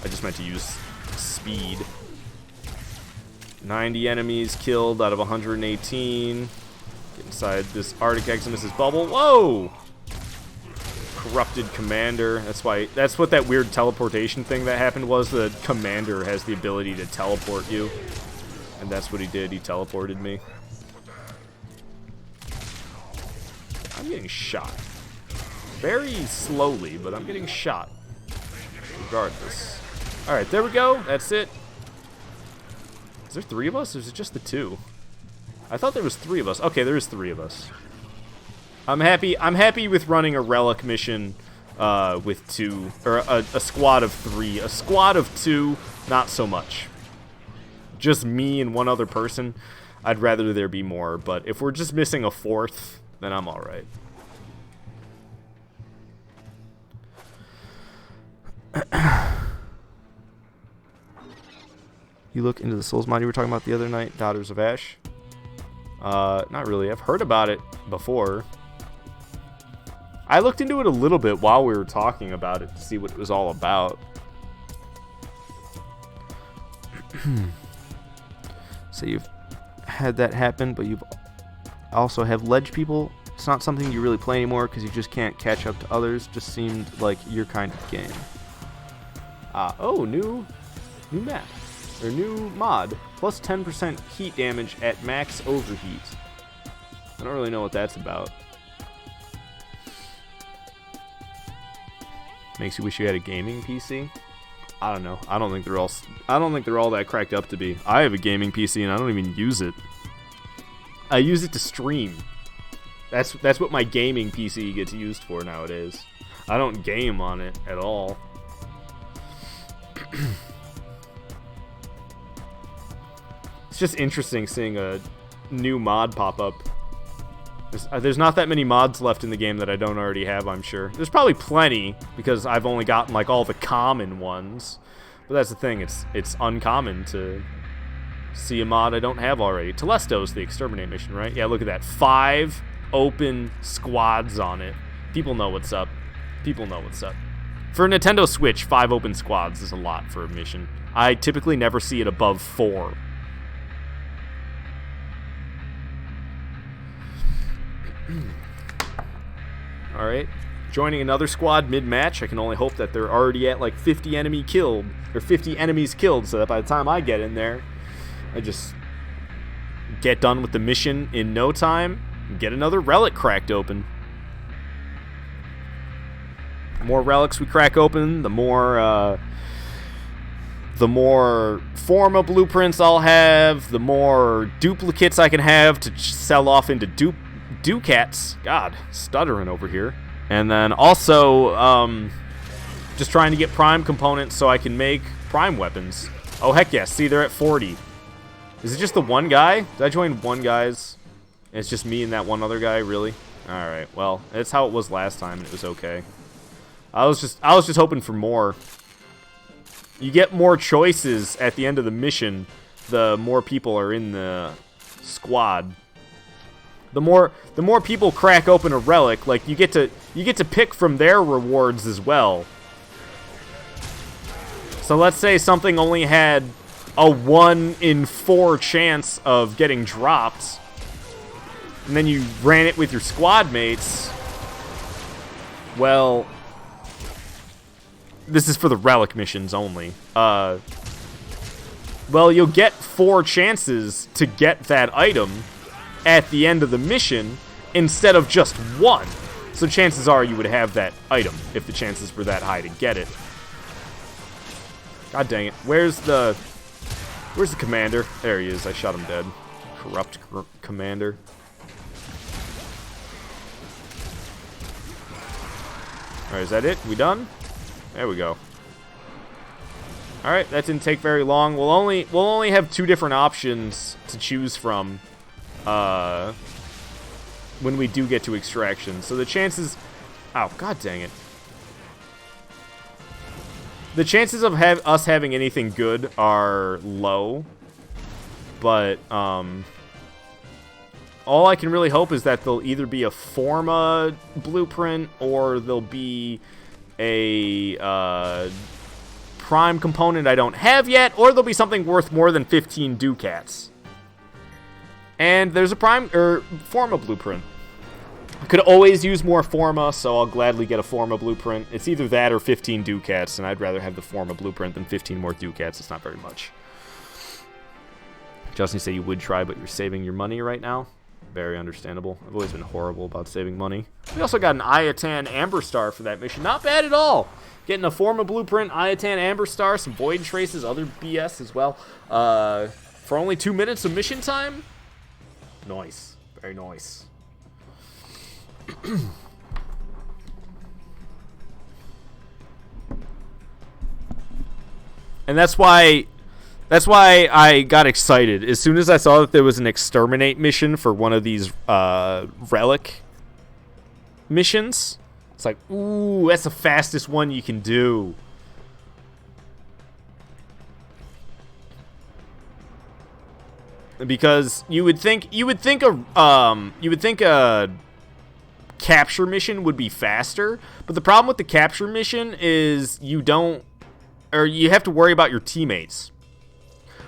I just meant to use speed. 90 enemies killed out of 118. Get inside this Arctic Eximus's bubble. Whoa! Corrupted commander. That's what that weird teleportation thing that happened was. The commander has the ability to teleport you. And that's what he did. He teleported me. I'm getting shot. Very slowly, but I'm getting shot. Regardless. Alright, there we go. That's it. Is there 3 of us, or is it just the 2? I thought there was 3 of us. Okay, there is 3 of us. I'm happy with running a relic mission with 2, or a squad of 3. A squad of 2, not so much. Just me and one other person. I'd rather there be more, but if we're just missing a 4th, then I'm alright. You look into the Souls mod you were talking about the other night, Daughters of Ash? Not really. I've heard about it before. I looked into it a little bit while we were talking about it to see what it was all about. So you've had that happen, but you've also have ledge people. It's not something you really play anymore because you just can't catch up to others. Just seemed like your kind of game. Oh, new map. Or new mod. Plus 10% heat damage at max overheat. I don't really know what that's about. Makes you wish you had a gaming PC? I don't know. I don't think they're all that cracked up to be. I have a gaming PC and I don't even use it. I use it to stream. That's what my gaming PC gets used for nowadays. I don't game on it at all. It's just interesting seeing a new mod pop up. There's not that many mods left in the game that I don't already have, I'm sure. There's probably plenty, because I've only gotten, like, all the common ones. But that's the thing, it's uncommon to see a mod I don't have already. Telesto's the Exterminate mission, right? Yeah, look at that. 5 open squads on it. People know what's up. People know what's up. For a Nintendo Switch, 5 open squads is a lot for a mission. I typically never see it above 4. Alright, joining another squad mid-match. I can only hope that they're already at like 50 enemies killed, so that by the time I get in there, I just get done with the mission in no time and get another relic cracked open. The more relics we crack open, the more Forma blueprints I'll have, the more duplicates I can have to sell off into Ducats. God, stuttering over here. And then also, just trying to get prime components so I can make prime weapons. Oh, heck yes. See, they're at 40. Is it just the one guy? Did I join one guy's? And it's just me and that one other guy, really? Alright, well, that's how it was last time, and it was okay. I was just hoping for more. You get more choices at the end of the mission, the more people are in the squad. The more people crack open a relic, like you get to pick from their rewards as well. So let's say something only had a 1 in 4 chance of getting dropped. and then you ran it with your squad mates, well, this is for the relic missions only. Well, you'll get 4 chances to get that item at the end of the mission instead of just 1. So chances are you would have that item if the chances were that high to get it. God dang it. Where's the commander? There he is. I shot him dead. Corrupt commander. Alright, is that it? We done? There we go. Alright, that didn't take very long. We'll only have 2 different options to choose from when we do get to extraction. So the chances... Oh, god dang it. The chances of us having anything good are low. But, all I can really hope is that there'll either be a Forma blueprint or there'll be a prime component I don't have yet, or there'll be something worth more than 15 ducats. And there's a prime or Forma blueprint. I could always use more Forma, so I'll gladly get a Forma blueprint. It's either that or 15 ducats, and I'd rather have the Forma blueprint than 15 more ducats. It's not very much. Justin, you say you would try, but you're saving your money right now. Very understandable. I've always been horrible about saving money. We also got an Iatan Amber Star for that mission. Not bad at all. Getting a Forma blueprint, Iatan Amber Star, some Void Traces, other BS as well. For only 2 minutes of mission time. Nice. Very nice. And that's why I got excited. As soon as I saw that there was an exterminate mission for one of these relic missions, it's like, ooh, that's the fastest one you can do. Because you would think a capture mission would be faster, but the problem with the capture mission is you have to worry about your teammates.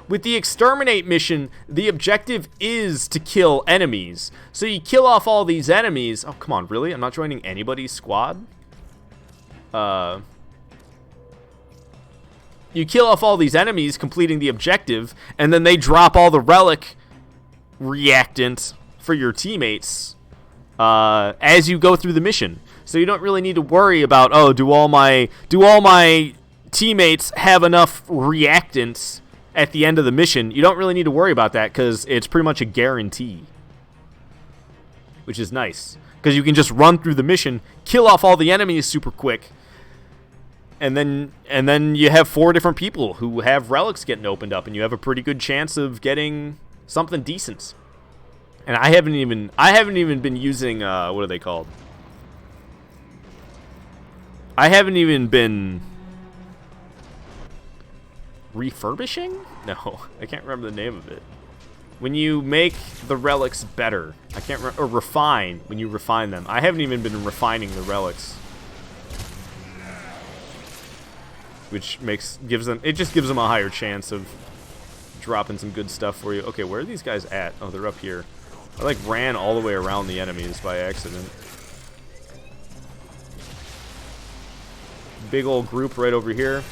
With the exterminate mission, the objective is to kill enemies. So you kill off all these enemies. Oh, come on, really? I'm not joining anybody's squad? You kill off all these enemies, completing the objective, and then they drop all the relic reactant for your teammates as you go through the mission. So you don't really need to worry about, oh, do all my teammates have enough reactants at the end of the mission. You don't really need to worry about that because it's pretty much a guarantee, which is nice because you can just run through the mission, kill off all the enemies super quick, and then you have 4 different people who have relics getting opened up, and you have a pretty good chance of getting something decent. And I haven't even been using what are they called? I haven't even been refurbishing? No, I can't remember the name of it. When you make the relics better, I can't remember, or refine, when you refine them. I haven't even been refining the relics. Which gives them a higher chance of dropping some good stuff for you. Okay, where are these guys at? Oh, they're up here. I like ran all the way around the enemies by accident. Big old group right over here.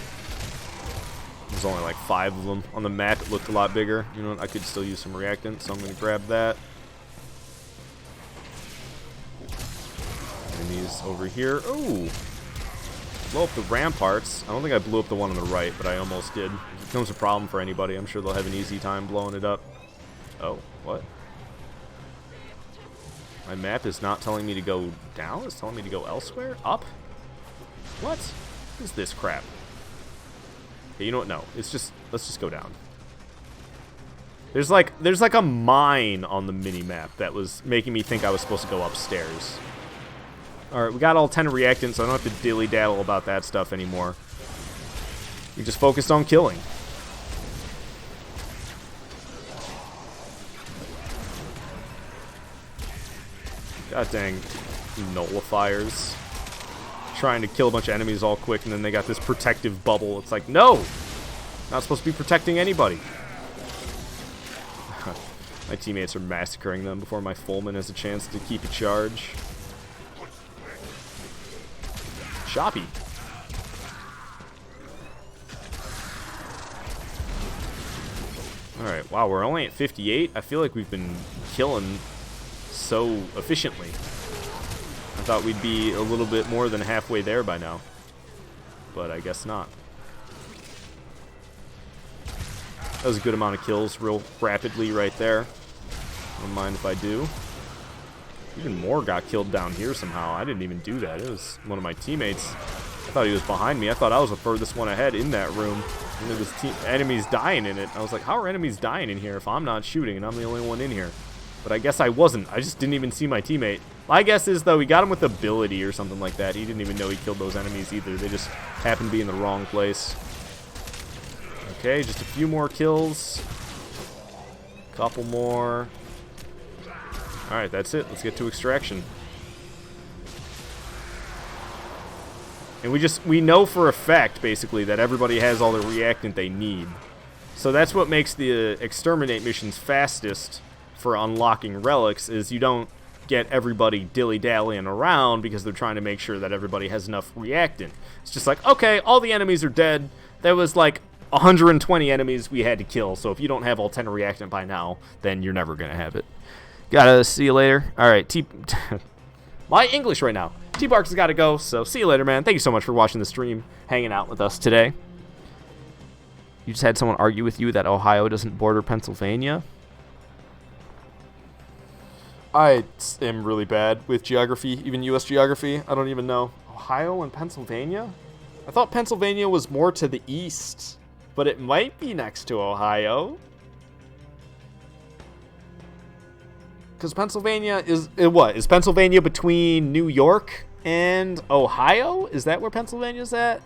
There's only like 5 of them. On the map it looked a lot bigger. You know what, I could still use some reactant, so I'm going to grab that. Enemies over here. Ooh! Blow up the ramparts. I don't think I blew up the one on the right, but I almost did. If it becomes a problem for anybody, I'm sure they'll have an easy time blowing it up. Oh, what? My map is not telling me to go down? It's telling me to go elsewhere? Up? What? What is this crap? Okay, you know what? No. Let's just go down. There's like a mine on the mini-map that was making me think I was supposed to go upstairs. Alright, we got all 10 reactants, so I don't have to dilly-daddle about that stuff anymore. We just focused on killing. God dang nullifiers. Trying to kill a bunch of enemies all quick, and then they got this protective bubble. It's like, no! Not supposed to be protecting anybody. My teammates are massacring them before my Fullman has a chance to keep a charge. Choppy. Alright, wow, we're only at 58. I feel like we've been killing so efficiently. I thought we'd be a little bit more than halfway there by now. But I guess not. That was a good amount of kills real rapidly right there. Don't mind if I do. Even more got killed down here somehow. I didn't even do that. It was one of my teammates. I thought he was behind me. I thought I was the furthest one ahead in that room. And there was enemies dying in it. I was like, how are enemies dying in here if I'm not shooting and I'm the only one in here? But I guess I wasn't. I just didn't even see my teammate. My guess is, though, he got him with ability or something like that. He didn't even know he killed those enemies either. They just happened to be in the wrong place. Okay, just a few more kills. Couple more. Alright, that's it. Let's get to extraction. And we know for a fact, basically, that everybody has all the reactant they need. So that's what makes the exterminate missions fastest for unlocking relics, is you don't get everybody dilly-dallying around because they're trying to make sure that everybody has enough reactant. It's just like, okay, all the enemies are dead. There was like 120 enemies we had to kill, so if you don't have all 10 reactant by now, then you're never going to have it. Gotta see you later. Alright, my English right now. T-Barks has got to go, so see you later, man. Thank you so much for watching the stream, hanging out with us today. You just had someone argue with you that Ohio doesn't border Pennsylvania? I am really bad with geography, even U.S. geography. I don't even know. Ohio and Pennsylvania? I thought Pennsylvania was more to the east, but it might be next to Ohio. Because Pennsylvania is... what? Is Pennsylvania between New York and Ohio? Is that where Pennsylvania's at?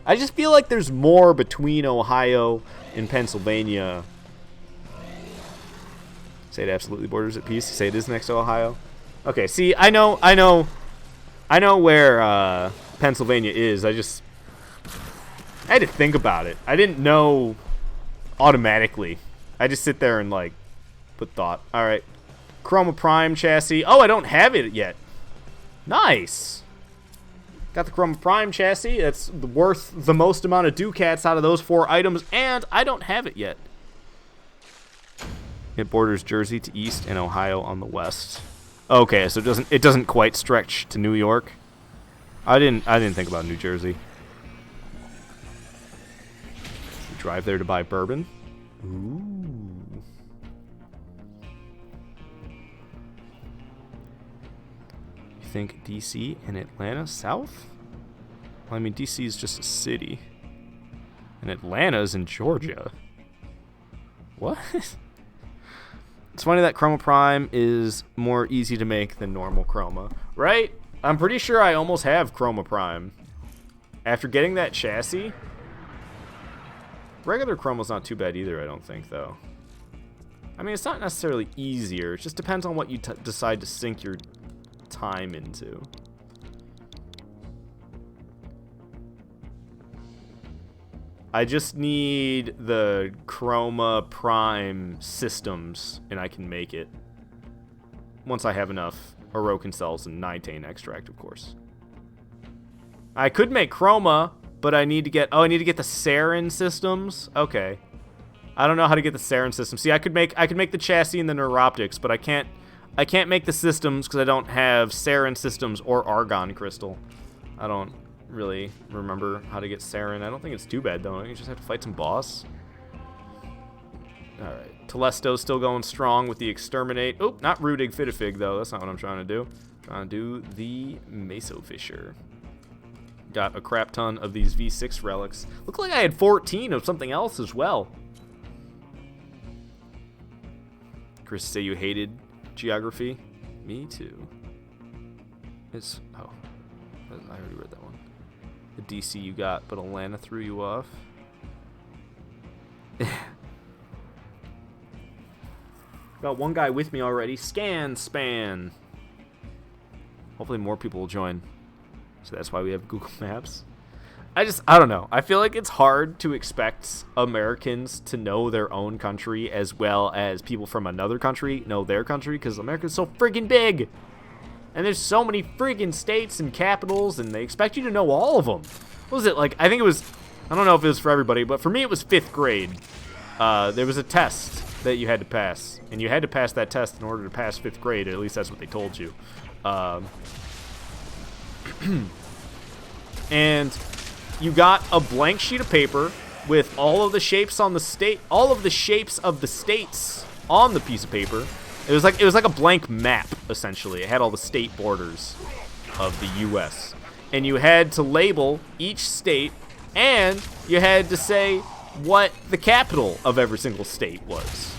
I just feel like there's more between Ohio and Pennsylvania. Say it absolutely borders at peace. Say it is next to Ohio. Okay, see, I know where Pennsylvania is. I had to think about it. I didn't know automatically. I just sit there and like put thought. All right, Chroma Prime chassis. Oh, I don't have it yet. Nice. Got the Chroma Prime chassis. That's worth the most amount of ducats out of those 4 items, and I don't have it yet. It borders Jersey to east and Ohio on the west. Okay, so it doesn't quite stretch to New York. I didn't think about New Jersey. You drive there to buy bourbon. Ooh. You think DC and Atlanta south? Well, I mean, DC is just a city. And Atlanta's in Georgia. What? It's funny that Chroma Prime is more easy to make than normal Chroma, right? I'm pretty sure I almost have Chroma Prime. After getting that chassis, regular Chroma's not too bad either, I don't think, though. I mean, it's not necessarily easier. It just depends on what you decide to sink your time into. I just need the Chroma Prime systems, and I can make it. Once I have enough Orokin cells and Nitane extract, of course. I could make Chroma, but I need to get... oh, I need to get the Sarin systems? Okay. I don't know how to get the Sarin systems. See, I could make the chassis and the neuroptics, but I can't make the systems because I don't have Sarin systems or Argon crystal. I don't really remember how to get Sarin. I don't think it's too bad, though. You just have to fight some boss. Alright. Telesto's still going strong with the Exterminate. Oh, not Rudig Fitifig, though. That's not what I'm trying to do. I'm trying to do the Mesofisher. Got a crap ton of these V6 relics. Looked like I had 14 of something else as well. Chris, say you hated geography? Me too. It's... oh. I already read that one. The DC you got, but Alana threw you off. Got one guy with me already. Span. Hopefully more people will join. So that's why we have Google Maps. I don't know. I feel like it's hard to expect Americans to know their own country as well as people from another country know their country, because America's so friggin' big. And there's so many friggin' states and capitals, and they expect you to know all of them. What was it, like, I think it was, I don't know if it was for everybody, but for me it was 5th grade. There was a test that you had to pass, and you had to pass that test in order to pass 5th grade, at least that's what they told you. And you got a blank sheet of paper with all of the shapes on the all of the shapes of the states on the piece of paper. It was like a blank map, essentially. It had all the state borders of the U.S. And you had to label each state, and you had to say what the capital of every single state was.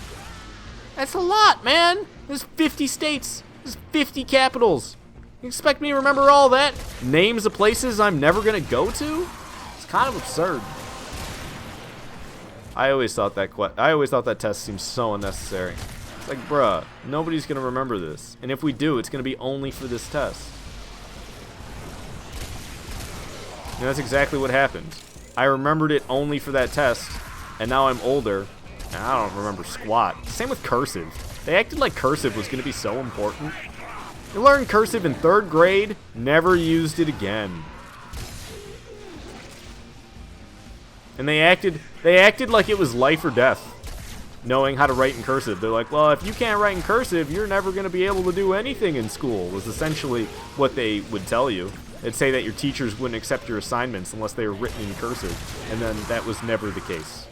That's a lot, man. There's 50 states. There's 50 capitals. You expect me to remember all that? Names of places I'm never going to go to? It's kind of absurd. I always thought that test seemed so unnecessary. It's like, bruh, nobody's going to remember this. And if we do, it's going to be only for this test. And that's exactly what happened. I remembered it only for that test, and now I'm older, and I don't remember squat. Same with cursive. They acted like cursive was going to be so important. You learned cursive in 3rd grade, never used it again. And they acted like it was life or death, knowing how to write in cursive. They're like, well, if you can't write in cursive, you're never going to be able to do anything in school, was essentially what they would tell you. They'd say that your teachers wouldn't accept your assignments unless they were written in cursive, and then that was never the case.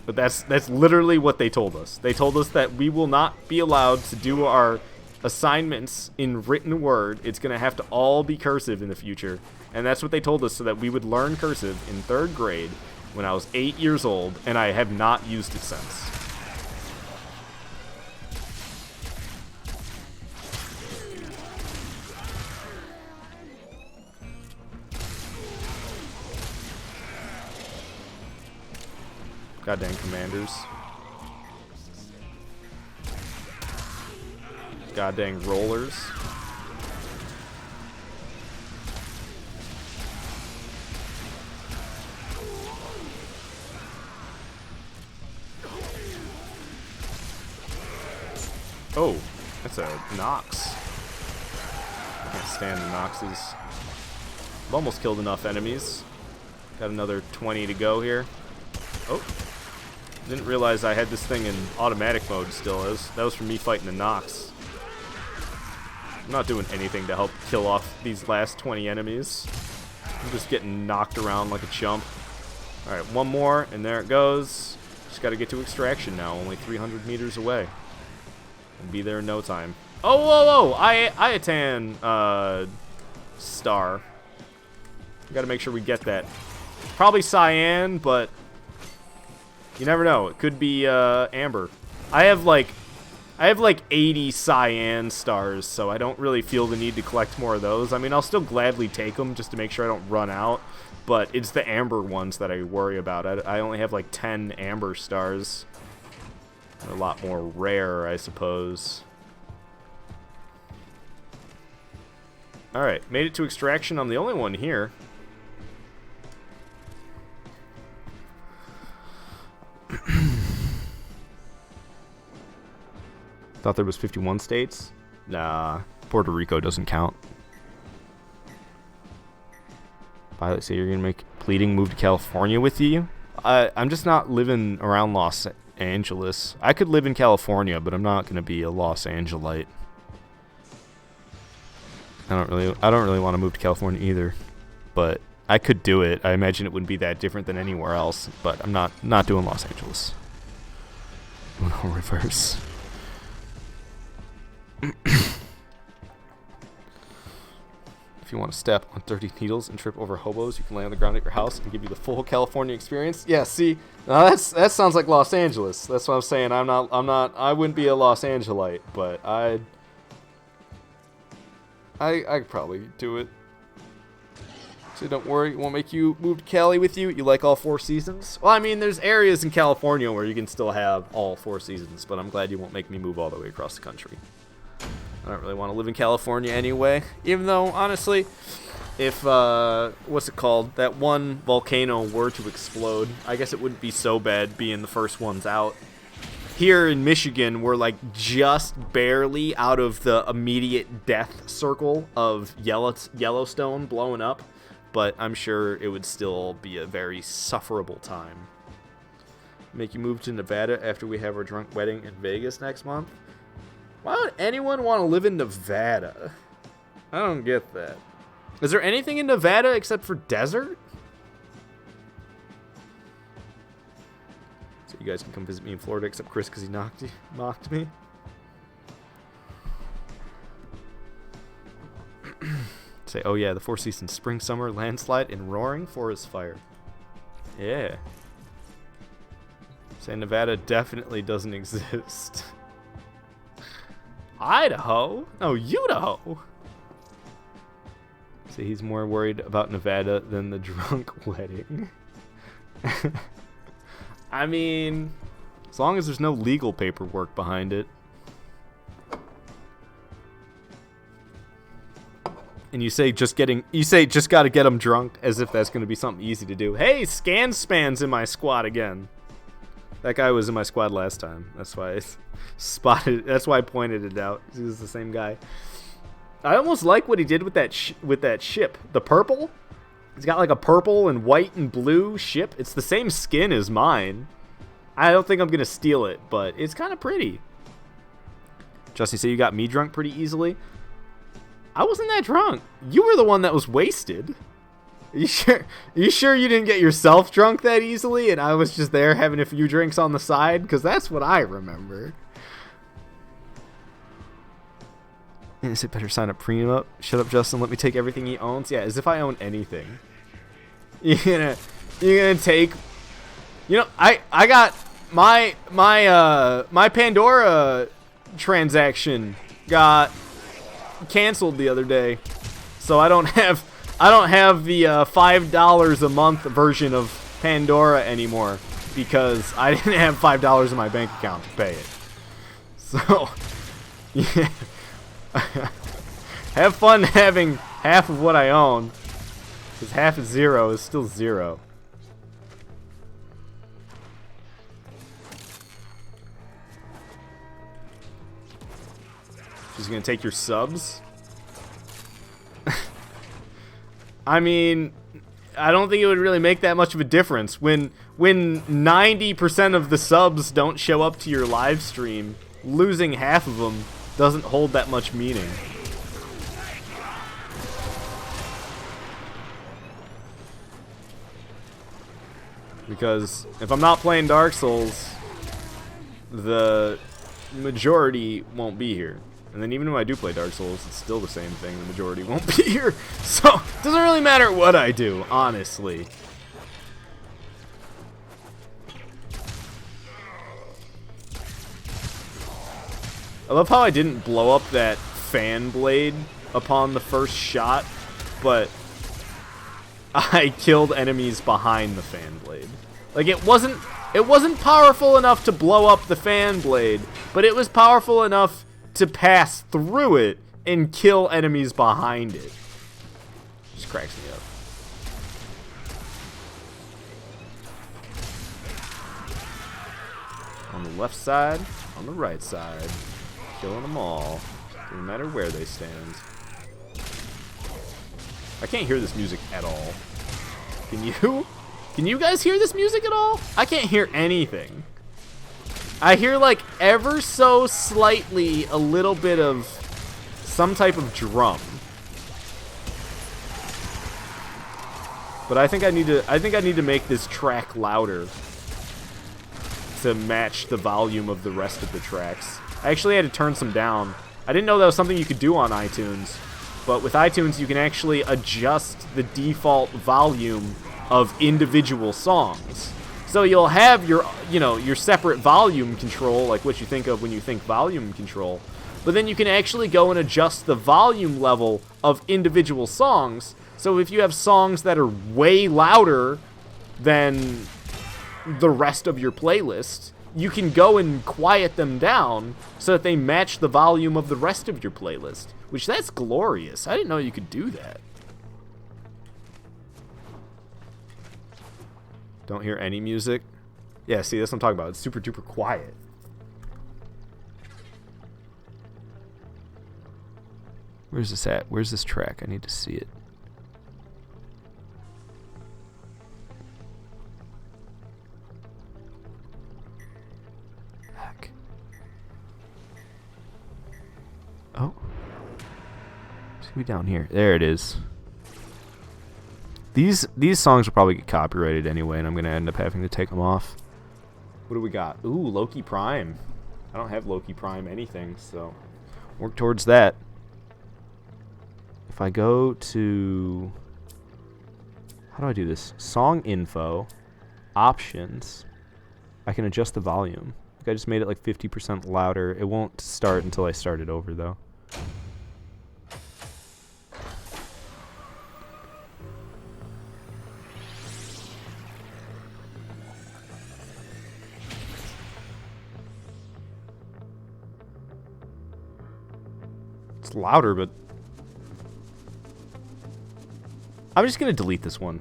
But that's literally what they told us. They told us that we will not be allowed to do our assignments in written word. It's going to have to all be cursive in the future. And that's what they told us so that we would learn cursive in 3rd grade when I was 8 years old, and I have not used it since. Goddamn commanders. Goddamn rollers. Oh, that's a Nox. I can't stand the Noxes. I've almost killed enough enemies. Got another 20 to go here. Oh. Didn't realize I had this thing in automatic mode still. That was from me fighting the Nox. I'm not doing anything to help kill off these last 20 enemies. I'm just getting knocked around like a chump. Alright, one more, and there it goes. Just gotta get to extraction now, only 300 meters away. And be there in no time. Oh, whoa, whoa! Iatan, star. We gotta make sure we get that. Probably cyan, but you never know. It could be amber. I have like 80 cyan stars, so I don't really feel the need to collect more of those. I mean, I'll still gladly take them just to make sure I don't run out, but it's the amber ones that I worry about. I only have like 10 amber stars. They're a lot more rare, I suppose. Alright, made it to extraction. I'm the only one here. Thought there was 51 states? Nah, Puerto Rico doesn't count. Violet, say you're gonna make pleading move to California with you? I'm just not living around Los Angeles. I could live in California, but I'm not gonna be a Los Angelite. I don't really want to move to California either, but I could do it. I imagine it wouldn't be that different than anywhere else, but I'm not doing Los Angeles. Uno reverse. If you want to step on 30 needles and trip over hobos, you can lay on the ground at your house and give you the full California experience. Yeah, see, now that sounds like Los Angeles. That's what I'm saying. I wouldn't be a Los Angelite, but I could probably do it. So don't worry, it won't make you move to Cali with you. You like all 4 seasons? Well, I mean, there's areas in California where you can still have all 4 seasons, but I'm glad you won't make me move all the way across the country. I don't really want to live in California anyway, even though, honestly, if what's it called? That one volcano were to explode, I guess it wouldn't be so bad being the first ones out. Here in Michigan, we're like just barely out of the immediate death circle of Yellowstone blowing up, but I'm sure it would still be a very sufferable time. Make you move to Nevada after we have our drunk wedding in Vegas next month? Why would anyone want to live in Nevada? I don't get that. Is there anything in Nevada except for desert? So you guys can come visit me in Florida, except Chris because he mocked me. Say, oh yeah, the Four Seasons, spring, summer, landslide, and roaring forest fire. Yeah. Say Nevada definitely doesn't exist. Idaho? No, Idaho. See, he's more worried about Nevada than the drunk wedding. I mean, as long as there's no legal paperwork behind it. And you say just gotta get them drunk, as if that's gonna be something easy to do. Hey, Span's in my squad again. That guy was in my squad last time. That's why that's why I pointed it out. He was the same guy. I almost like what he did with that ship. The purple. He's got like a purple and white and blue ship. It's the same skin as mine. I don't think I'm gonna steal it, but it's kind of pretty. Justin, say you got me drunk pretty easily. I wasn't that drunk. You were the one that was wasted. You sure you didn't get yourself drunk that easily, and I was just there having a few drinks on the side? Because that's what I remember. Is it better sign a prenup? Shut up, Justin. Let me take everything he owns. Yeah, as if I own anything. You're gonna take. You know, I got my Pandora transaction got canceled the other day, so I don't have the $5 a month version of Pandora anymore because I didn't have $5 in my bank account to pay it. So, yeah. Have fun having half of what I own, because half is zero is still zero. She's gonna take your subs? I mean, I don't think it would really make that much of a difference. When 90% of the subs don't show up to your live stream, losing half of them doesn't hold that much meaning. Because if I'm not playing Dark Souls, the majority won't be here. And then even when I do play Dark Souls, it's still the same thing. The majority won't be here. So, it doesn't really matter what I do, honestly. I love how I didn't blow up that fan blade upon the first shot, but I killed enemies behind the fan blade. Like, it wasn't powerful enough to blow up the fan blade, but it was powerful enough to pass through it and kill enemies behind it. Just cracks me up. On the left side, on the right side. Killing them all. No matter where they stand. I can't hear this music at all. Can you? Can you guys hear this music at all? I can't hear anything. I hear, like, ever so slightly a little bit of some type of drum. But I think I need to make this track louder to match the volume of the rest of the tracks. I actually had to turn some down. I didn't know that was something you could do on iTunes. But with iTunes, you can actually adjust the default volume of individual songs. So you'll have your separate volume control, like what you think of when you think volume control. But then you can actually go and adjust the volume level of individual songs. So if you have songs that are way louder than the rest of your playlist, you can go and quiet them down so that they match the volume of the rest of your playlist. Which, that's glorious. I didn't know you could do that. Don't hear any music. Yeah, see, that's what I'm talking about. It's super duper quiet. Where's this at? Where's this track? I need to see it. Heck. Oh. It's gonna be down here. There it is. These songs will probably get copyrighted anyway, and I'm gonna end up having to take them off. What do we got? Ooh, Loki Prime. I don't have Loki Prime anything, so work towards that. If I go to... How do I do this? Song info. Options. I can adjust the volume. I just made it like 50% louder. It won't start until I start it over, though. It's louder, but... I'm just going to delete this one.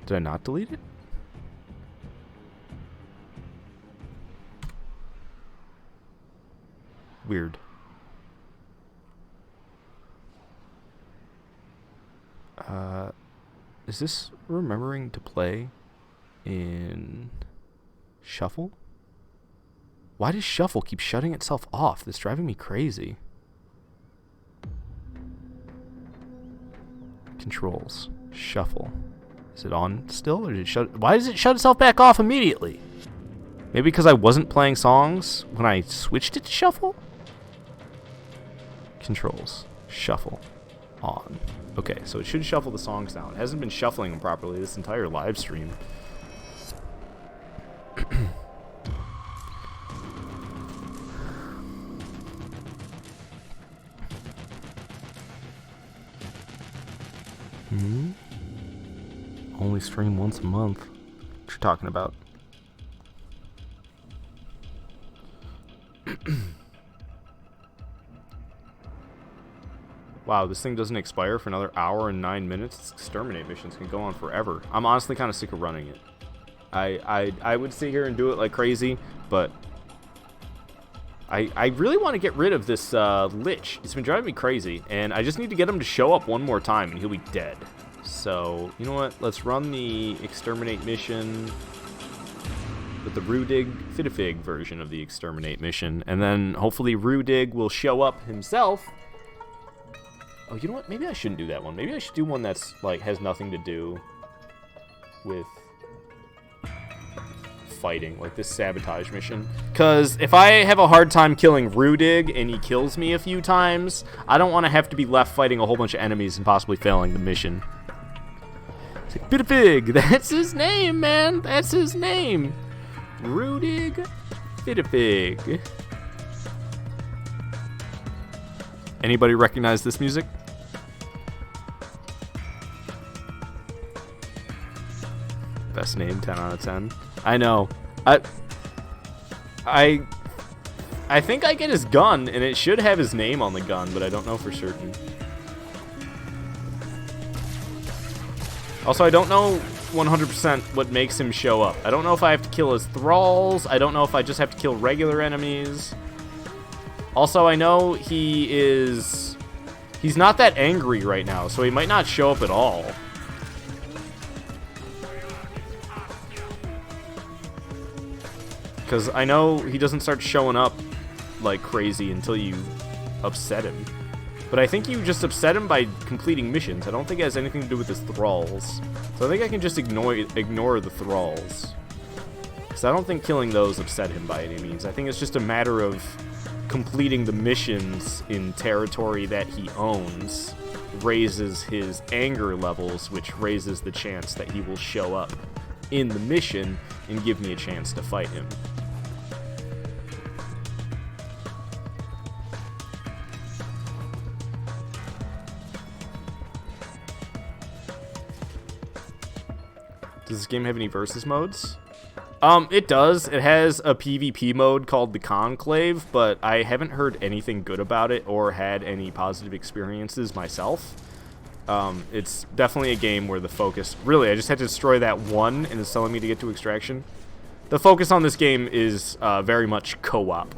Did I not delete it? Weird. Is this remembering to play in Shuffle? Why does Shuffle keep shutting itself off? That's driving me crazy. Controls. Shuffle. Is it on still, or did it shut? Why does it shut itself back off immediately? Maybe because I wasn't playing songs when I switched it to Shuffle? Controls. Shuffle. On. Okay, so it should shuffle the songs now. It hasn't been shuffling them properly this entire live stream. Only stream once a month. What you talking about? Wow, this thing doesn't expire for another hour and 9 minutes. This exterminate missions can go on forever. I'm honestly kind of sick of running it. I would sit here and do it like crazy, but I really want to get rid of this Lich. It's been driving me crazy, and I just need to get him to show up one more time, and he'll be dead. So, you know what? Let's run the exterminate mission with the Rudig Fidifig version of the exterminate mission, and then hopefully Rudig will show up himself. Oh, you know what? Maybe I shouldn't do that one. Maybe I should do one that's, like, has nothing to do with fighting, like this sabotage mission. Because if I have a hard time killing Rudig and he kills me a few times, I don't want to have to be left fighting a whole bunch of enemies and possibly failing the mission. It's like, Fidifig! That's his name, man! That's his name! Rudig Fidifig. Anybody recognize this music? Best name, 10 out of 10. I know. I think I get his gun, and it should have his name on the gun, but I don't know for certain. Also, I don't know 100% what makes him show up. I don't know if I have to kill his thralls. I don't know if I just have to kill regular enemies. Also, I know he's not that angry right now, so he might not show up at all. Because I know he doesn't start showing up like crazy until you upset him. But I think you just upset him by completing missions. I don't think it has anything to do with his thralls. So I think I can just ignore the thralls. Because I don't think killing those upset him by any means. I think it's just a matter of completing the missions in territory that he owns raises his anger levels, which raises the chance that he will show up in the mission and give me a chance to fight him. Does this game have any versus modes? It does. It has a PvP mode called the Conclave, but I haven't heard anything good about it or had any positive experiences myself. It's definitely a game where the focus... Really, I just had to destroy that one, and it's telling me to get to extraction. The focus on this game is very much co-op.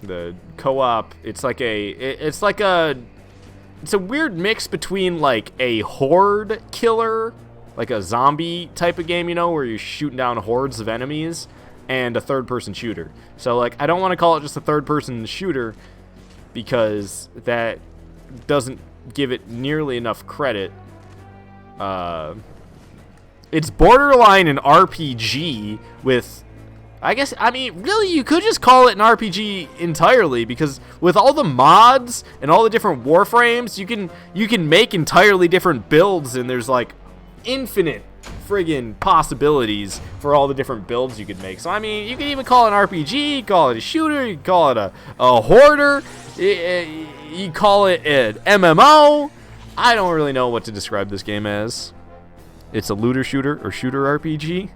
The co-op, it's like it's a weird mix between like a horde killer, like a zombie type of game, you know, where you're shooting down hordes of enemies, and a third-person shooter. So like, I don't want to call it just a third-person shooter because that doesn't give it nearly enough credit. It's borderline an RPG with... I mean, really, you could just call it an RPG entirely, because with all the mods and all the different Warframes, you can make entirely different builds, and there's like infinite friggin' possibilities for all the different builds you could make. So I mean, you can even call it an RPG, call it a shooter, you can call it a hoarder, you call it an MMO. I don't really know what to describe this game as. It's a looter shooter or shooter RPG.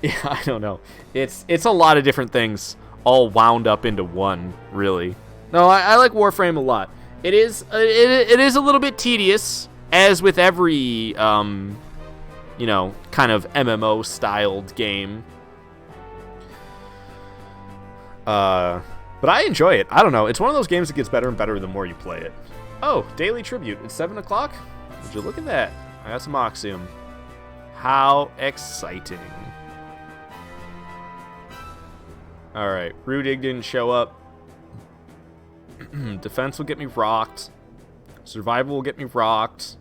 Yeah, I don't know. It's a lot of different things all wound up into one, really. No, I like Warframe a lot. It is a little bit tedious, as with every you know, kind of MMO styled game. But I enjoy it. I don't know. It's one of those games that gets better and better the more you play it. Oh, Daily Tribute. It's 7 o'clock? Would you look at that? I got some Oxium. How exciting. Alright, Rudig didn't show up. Defense will get me rocked. Survival will get me rocked.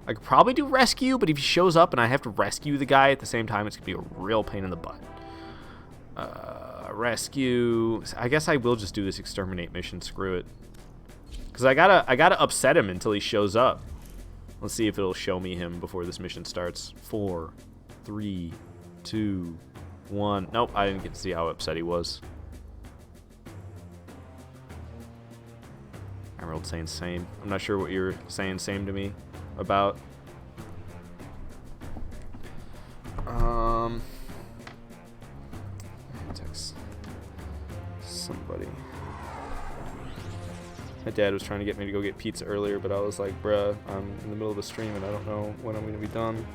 I could probably do rescue, but if he shows up and I have to rescue the guy at the same time, it's going to be a real pain in the butt. Rescue. I guess I will just do this exterminate mission. Screw it. Because I gotta upset him until he shows up. Let's see if it'll show me him before this mission starts. 4, 3, 2, 1. Nope, I didn't get to see how upset he was. Emerald saying same. I'm not sure what you're saying same to me about. Text somebody. My dad was trying to get me to go get pizza earlier, but I was like, bruh, I'm in the middle of a stream and I don't know when I'm going to be done.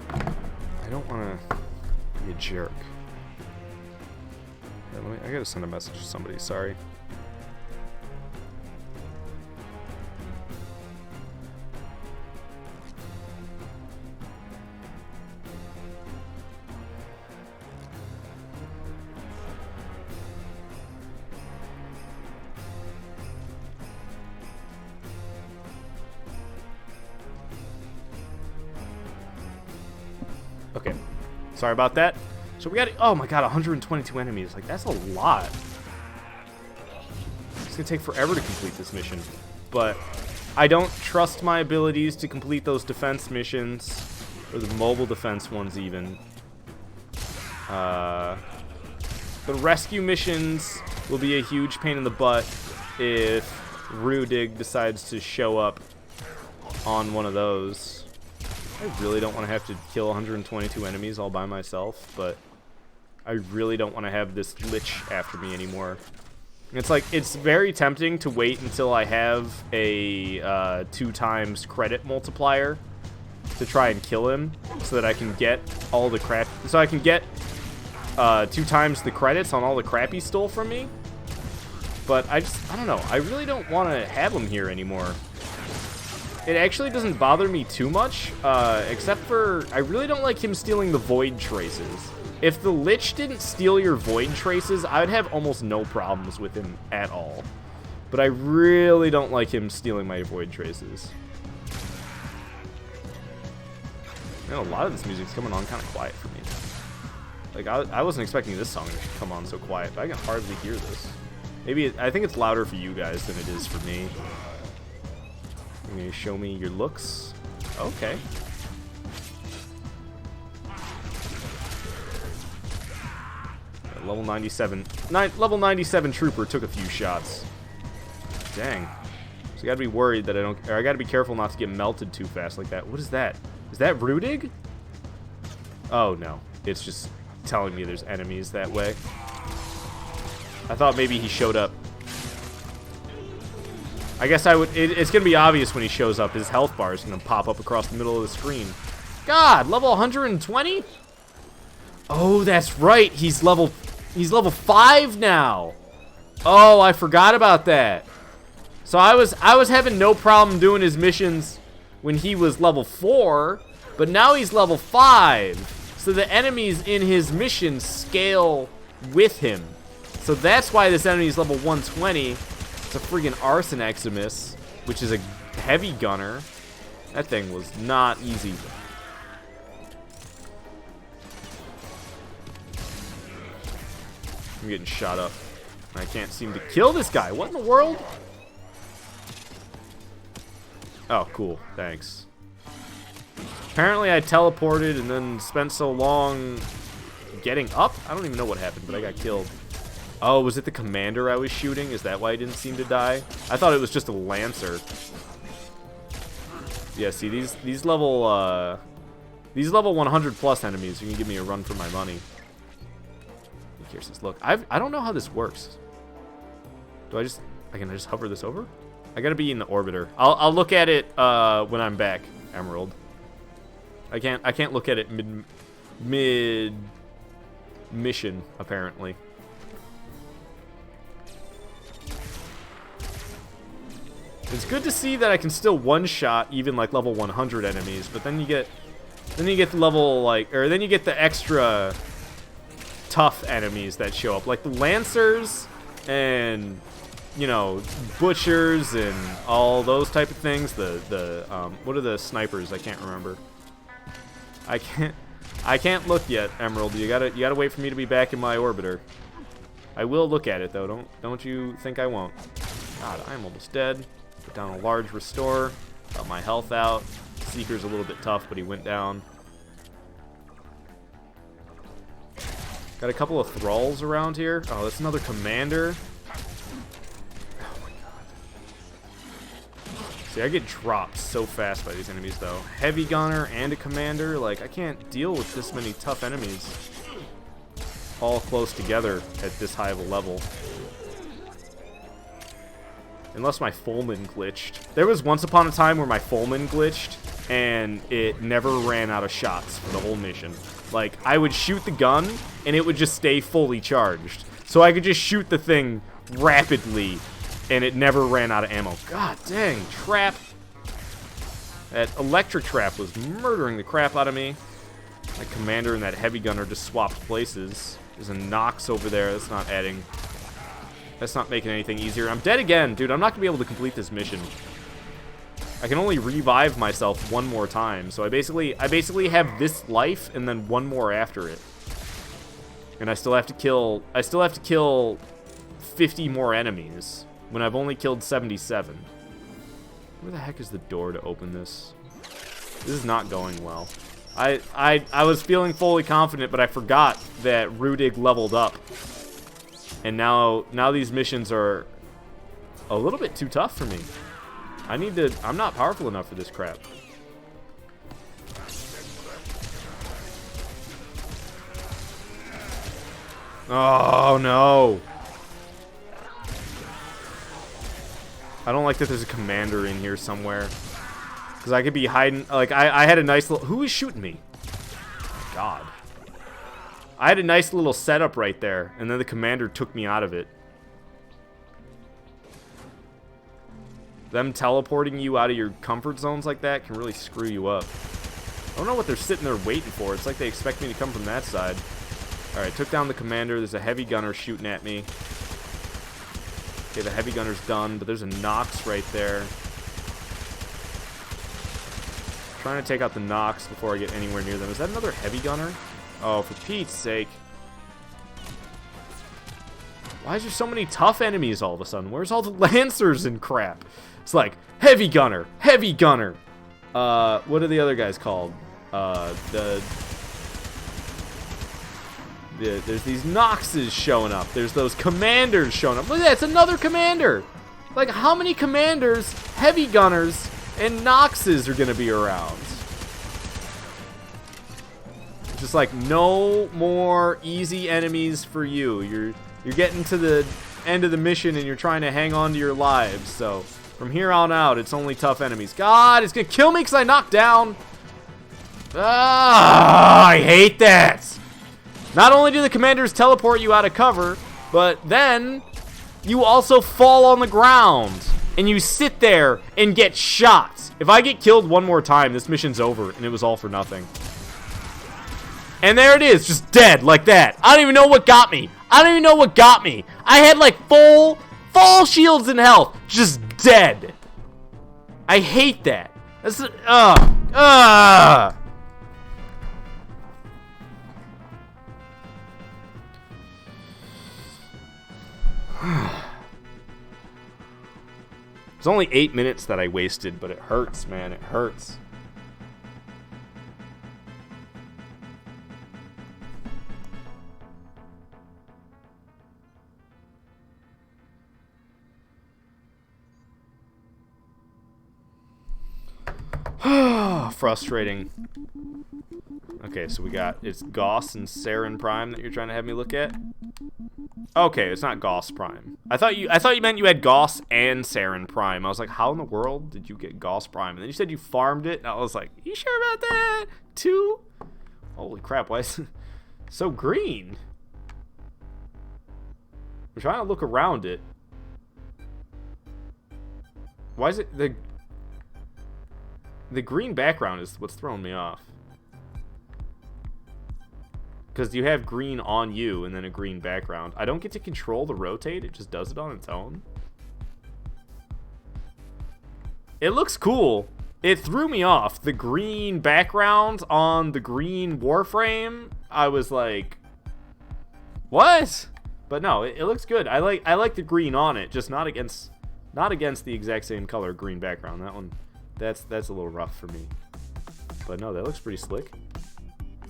I don't want to be a jerk. I gotta send a message to somebody, sorry. Okay, sorry about that. So we got, oh my god, 122 enemies. Like, that's a lot. It's gonna take forever to complete this mission. But I don't trust my abilities to complete those defense missions, or the mobile defense ones even. The rescue missions will be a huge pain in the butt if Rudig decides to show up on one of those. I really don't want to have to kill 122 enemies all by myself, but I really don't want to have this lich after me anymore. It's like, it's very tempting to wait until I have a 2 times credit multiplier to try and kill him, so that I can get all the crap, so I can get 2 times the credits on all the crap he stole from me. But I don't know, I really don't want to have him here anymore. It actually doesn't bother me too much, except for I really don't like him stealing the void traces. If the lich didn't steal your void traces, I would have almost no problems with him at all. But I really don't like him stealing my void traces. You know, a lot of this music's coming on kind of quiet for me. Like, I wasn't expecting this song to come on so quiet, but I can hardly hear this. Maybe, I think it's louder for you guys than it is for me. You're gonna show me your looks? Okay. Level 97. Level 97 trooper took a few shots. Dang. So I gotta be worried that I gotta be careful not to get melted too fast like that. What is that? Is that Rudig? Oh, no. It's just telling me there's enemies that way. I thought maybe he showed up. I guess I would... It's going to be obvious when he shows up. His health bar is going to pop up across the middle of the screen. God, level 120? Oh, that's right. He's level 5 now. Oh, I forgot about that. So I was having no problem doing his missions when he was level 4, but now he's level 5. So the enemies in his mission scale with him. So that's why this enemy is level 120. It's a friggin' Arson Eximus, which is a heavy gunner. That thing was not easy. I'm getting shot up. I can't seem to kill this guy. What in the world? Oh, cool. Thanks. Apparently I teleported and then spent so long getting up. I don't even know what happened, but I got killed. Oh, was it the commander I was shooting? Is that why I didn't seem to die? I thought it was just a lancer. Yeah, see, these level 100 plus enemies, you can give me a run for my money. Here's this. Look, I don't know how this works. Can I just hover this over? I gotta be in the orbiter. I'll look at it when I'm back, Emerald. I can't look at it mid mission, apparently. It's good to see that I can still one-shot even like level 100 enemies, but then you get the level then you get the extra tough enemies that show up, like the Lancers and, you know, Butchers and all those type of things. What are the snipers? I can't remember. I can't look yet, Emerald. You gotta wait for me to be back in my orbiter. I will look at it though. Don't you think I won't? God, I'm almost dead. Put down a large restore. Got my health out. Seeker's a little bit tough, but he went down. Got a couple of thralls around here. Oh, that's another commander. Oh my god. See, I get dropped so fast by these enemies, though. Heavy gunner and a commander. Like, I can't deal with this many tough enemies all close together at this high of a level. Unless my Fulman glitched. There was once upon a time where my Fulman glitched, and it never ran out of shots for the whole mission. Like, I would shoot the gun, and it would just stay fully charged. So I could just shoot the thing rapidly, and it never ran out of ammo. God dang, trap. That electric trap was murdering the crap out of me. That commander and that heavy gunner just swapped places. There's a Nox over there. That's not adding... That's not making anything easier. I'm dead again, dude. I'm not going to be able to complete this mission. I can only revive myself one more time. So I basically have this life and then one more after it. And I still have to kill 50 more enemies when I've only killed 77. Where the heck is the door to open this? This is not going well. I was feeling fully confident, but I forgot that Rudig leveled up. And now these missions are a little bit too tough for me. I'm not powerful enough for this crap. Oh, no. I don't like that there's a commander in here somewhere. Because I could be hiding. Like, I had a nice little... Who is shooting me? God. I had a nice little setup right there, and then the commander took me out of it. Them teleporting you out of your comfort zones like that can really screw you up. I don't know what they're sitting there waiting for. It's like they expect me to come from that side. Alright, took down the commander. There's a heavy gunner shooting at me. Okay, the heavy gunner's done, but there's a Nox right there. Trying to take out the Nox before I get anywhere near them. Is that another heavy gunner? Oh, for Pete's sake. Why is there so many tough enemies all of a sudden? Where's all the Lancers and crap? It's like, heavy gunner, heavy gunner. What are the other guys called? There's these Noxes showing up. There's those commanders showing up. Look at that, it's another commander. Like, how many commanders, heavy gunners, and Noxes are going to be around? Just like, no more easy enemies for you. You're getting to the end of the mission and you're trying to hang on to your lives. So from here on out, it's only tough enemies. God, it's gonna kill me because I knocked down. Ah, I hate that. Not only do the commanders teleport you out of cover, but then you also fall on the ground and you sit there and get shot. If I get killed one more time, this mission's over and it was all for nothing. And there it is, just dead like that. I don't even know what got me. I don't even know what got me. I had like full shields and health, just dead. I hate that. That's It's only 8 minutes that I wasted, but it hurts, man. It hurts. Frustrating. Okay, so we got, it's Gauss and Saren Prime that you're trying to have me look at. Okay, it's not Gauss Prime. I thought you meant you had Gauss and Saren Prime. I was like, how in the world did you get Gauss Prime? And then you said you farmed it, and I was like, you sure about that? 2? Holy crap, why is it so green? I'm trying to look around it. Why is it the green background is what's throwing me off. Because you have green on you and then a green background. I don't get to control the rotate. It just does it on its own. It looks cool. It threw me off. The green background on the green Warframe. I was like, what? But no, it looks good. I like the green on it, just not against the exact same color green background. That one, that's a little rough for me. But no, that looks pretty slick.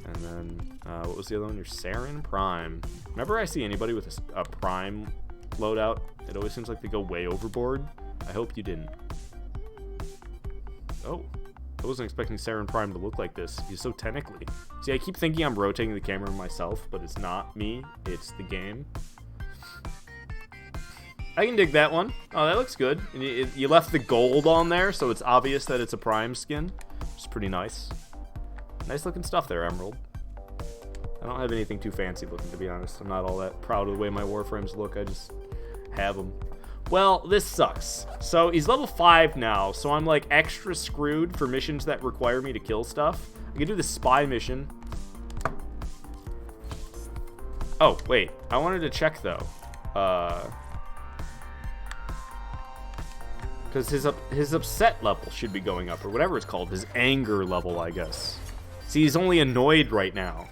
And then, what was the other one? Your Saren Prime. Whenever I see anybody with a Prime loadout, it always seems like they go way overboard. I hope you didn't. Oh, I wasn't expecting Saren Prime to look like this. He's so technically. See, I keep thinking I'm rotating the camera myself, but it's not me. It's the game. I can dig that one. Oh, that looks good. And you left the gold on there, so it's obvious that it's a Prime skin. Which is pretty nice. Nice looking stuff there, Emerald. I don't have anything too fancy looking, to be honest. I'm not all that proud of the way my Warframes look. I just have them. Well, this sucks. So he's level 5 now, so I'm like extra screwed for missions that require me to kill stuff. I can do the spy mission. Oh, wait. I wanted to check, though. Because his upset level should be going up, or whatever it's called. His anger level, I guess. See, he's only annoyed right now.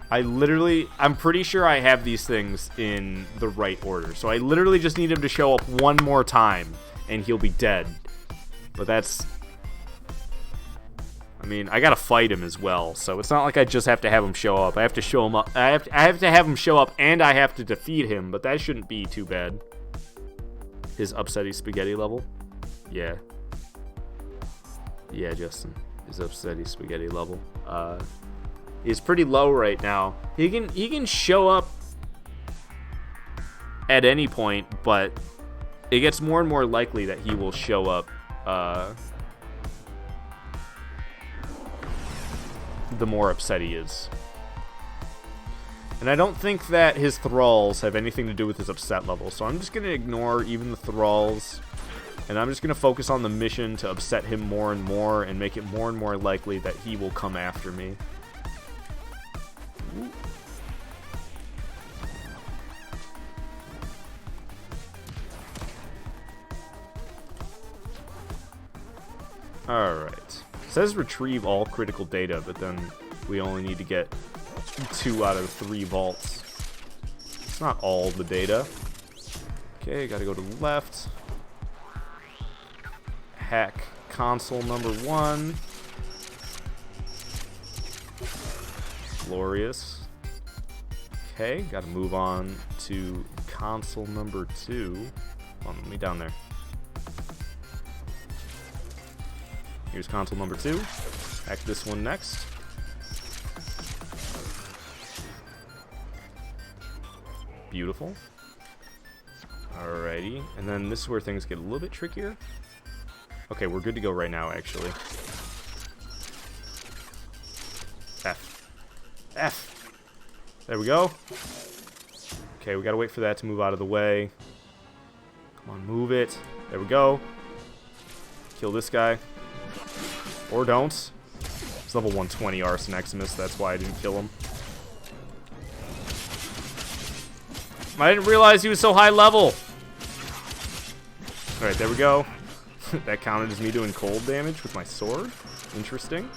I'm pretty sure I have these things in the right order. So I literally just need him to show up one more time, and he'll be dead. But that's... I mean, I gotta fight him as well, so it's not like I just have to have him show up. I have to show him up. I have to have him show up, and I have to defeat him, but that shouldn't be too bad. His upsetty spaghetti level? Yeah. Yeah, Justin. His upsetty spaghetti level. Is pretty low right now. He can show up at any point, but it gets more and more likely that he will show up the more upset he is. And I don't think that his thralls have anything to do with his upset level, so I'm just going to ignore even the thralls, and I'm just going to focus on the mission to upset him more and more and make it more and more likely that he will come after me. Alright. It says retrieve all critical data, but then we only need to get 2 out of 3 vaults. It's not all the data. Okay, gotta go to the left. Hack console number 1. Glorious. Okay, gotta move on to console number 2. Hold on, let me down there. Here's console number 2. Hack this one next. Beautiful. Alrighty. And then this is where things get a little bit trickier. Okay, we're good to go right now, actually. F. F. There we go. Okay, we gotta wait for that to move out of the way. Come on, move it. There we go. Kill this guy. Or don't. It's level 120 Arson Eximus, that's why I didn't kill him. I didn't realize he was so high level. Alright, there we go. That counted as me doing cold damage with my sword. Interesting.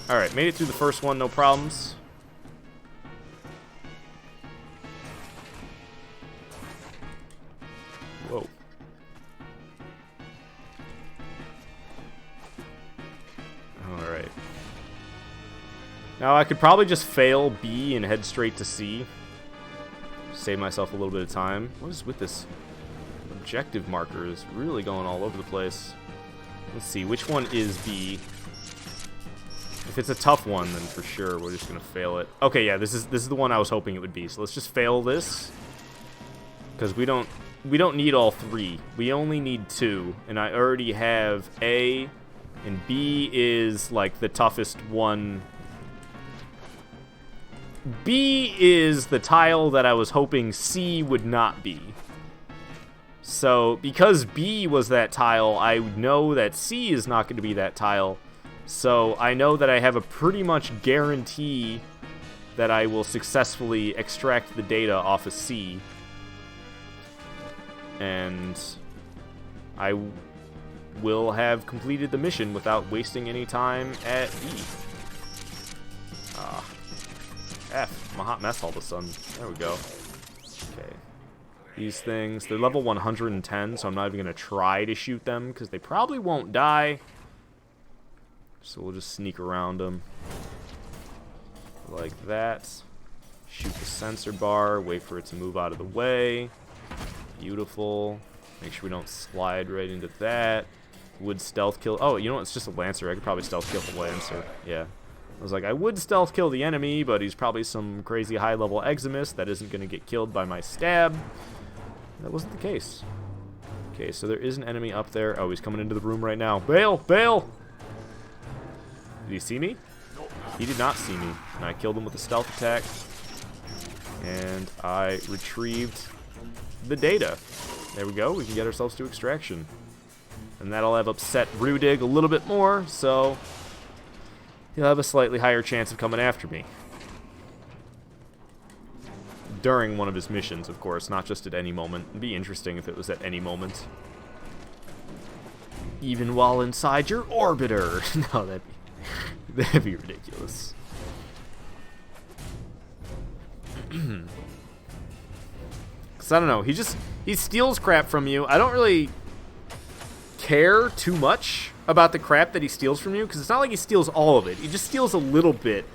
Alright, made it through the first one, no problems. Whoa. Alright. Now I could probably just fail B and head straight to C. Save myself a little bit of time. What is with this objective marker? Is really going all over the place. Let's see, which one is B? If it's a tough one, then for sure we're just gonna fail it. Okay, yeah, this is the one I was hoping it would be. So let's just fail this, because we don't need all 3. We only need 2, and I already have A, and B is like the toughest one. B is the tile that I was hoping C would not be. So, because B was that tile, I know that C is not going to be that tile. So, I know that I have a pretty much guarantee that I will successfully extract the data off of C. And I will have completed the mission without wasting any time at E. F. I'm a hot mess all of a sudden. There we go. Okay. These things, they're level 110, so I'm not even going to try to shoot them, because they probably won't die. So we'll just sneak around them. Like that. Shoot the sensor bar, wait for it to move out of the way. Beautiful. Make sure we don't slide right into that. Would stealth kill... Oh, you know what? It's just a Lancer. I could probably stealth kill the Lancer. Yeah. I was like, I would stealth kill the enemy, but he's probably some crazy high-level Eximus that isn't going to get killed by my stab. That wasn't the case. Okay, so there is an enemy up there. Oh, he's coming into the room right now. Bail! Bail! Did he see me? He did not see me. And I killed him with a stealth attack. And I retrieved the data. There we go. We can get ourselves to extraction. And that'll have upset Rudig a little bit more, so... he'll have a slightly higher chance of coming after me. During one of his missions, of course, not just at any moment. It'd be interesting if it was at any moment. Even while inside your orbiter. No, that'd be ridiculous. Because, I don't know, he steals crap from you. I don't really care too much about the crap that he steals from you, because it's not like he steals all of it. He just steals a little bit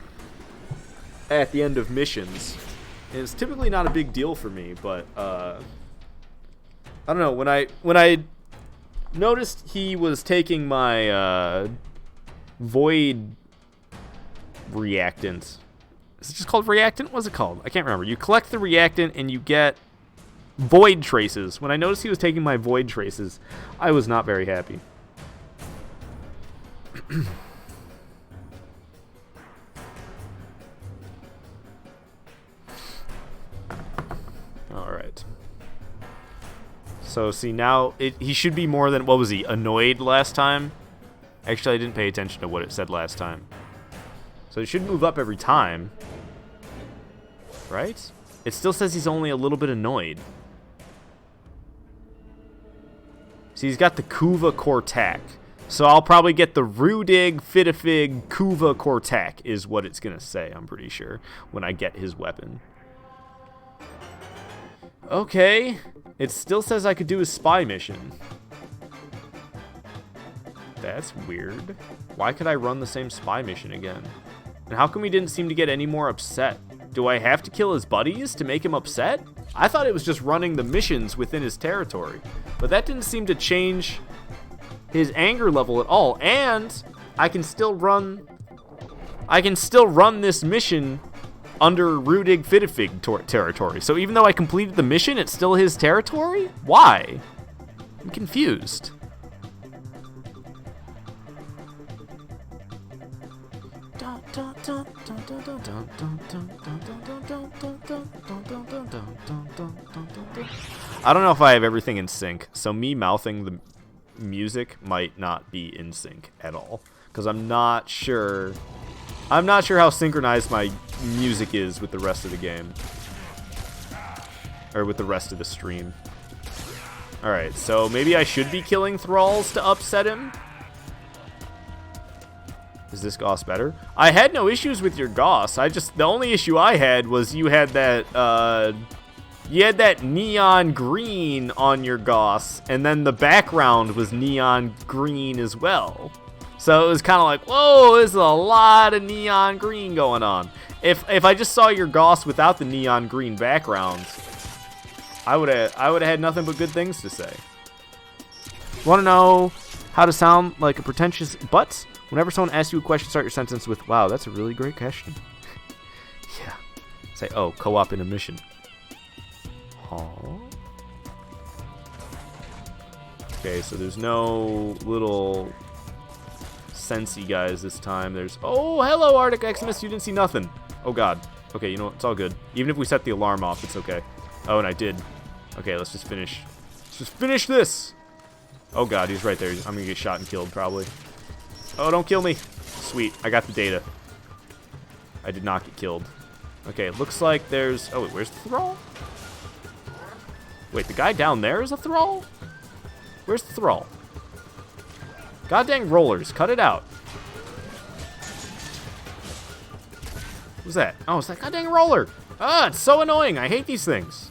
at the end of missions. And it's typically not a big deal for me, but I don't know, when I noticed he was taking my void reactant. Is it just called reactant? What's it called? I can't remember. You collect the reactant and you get void traces. When I noticed he was taking my void traces, I was not very happy. Alright. So, see, now, he should be more than, what was he, annoyed last time? Actually, I didn't pay attention to what it said last time. So it should move up every time. Right? It still says he's only a little bit annoyed. See, he's got the Kuva Kortak. So I'll probably get the Rudig Fitafig Kuva Kortak is what it's going to say, I'm pretty sure, when I get his weapon. Okay. It still says I could do a spy mission. That's weird. Why could I run the same spy mission again? And how come he didn't seem to get any more upset? Do I have to kill his buddies to make him upset? I thought it was just running the missions within his territory. But that didn't seem to change his anger level at all, and I can still run this mission under Rudig Fitifig territory. So even though I completed the mission, it's still his territory? Why? I'm confused. I don't know if I have everything in sync, so me mouthing the music might not be in sync at all, because I'm not sure how synchronized my music is with the rest of the game, or with the rest of the stream. Alright, so maybe I should be killing thralls to upset him? Is this Gauss better? I had no issues with your Gauss. The only issue I had was you had that neon green on your Gauss, and then the background was neon green as well. So it was kind of like, whoa, there's a lot of neon green going on. If I just saw your Gauss without the neon green background, I would have had nothing but good things to say. Want to know how to sound like a pretentious butt? Whenever someone asks you a question, start your sentence with, wow, that's a really great question. Yeah. Say, oh, co-op in a mission. Aww. Okay, so there's no little Sensei guys this time. There's, oh, hello, Arctic Xmas, you didn't see nothing. Oh, God. Okay, you know what? It's all good. Even if we set the alarm off, it's okay. Oh, and I did. Okay, let's just finish. Let's just finish this. Oh, God, he's right there. I'm gonna get shot and killed, probably. Oh, don't kill me. Sweet, I got the data. I did not get killed. Okay, it looks like there's... Oh, wait, where's the thrall? Wait, the guy down there is a thrall? Where's the thrall? God dang rollers, cut it out. What's that? Oh, it's that god dang roller. Ah, it's so annoying. I hate these things.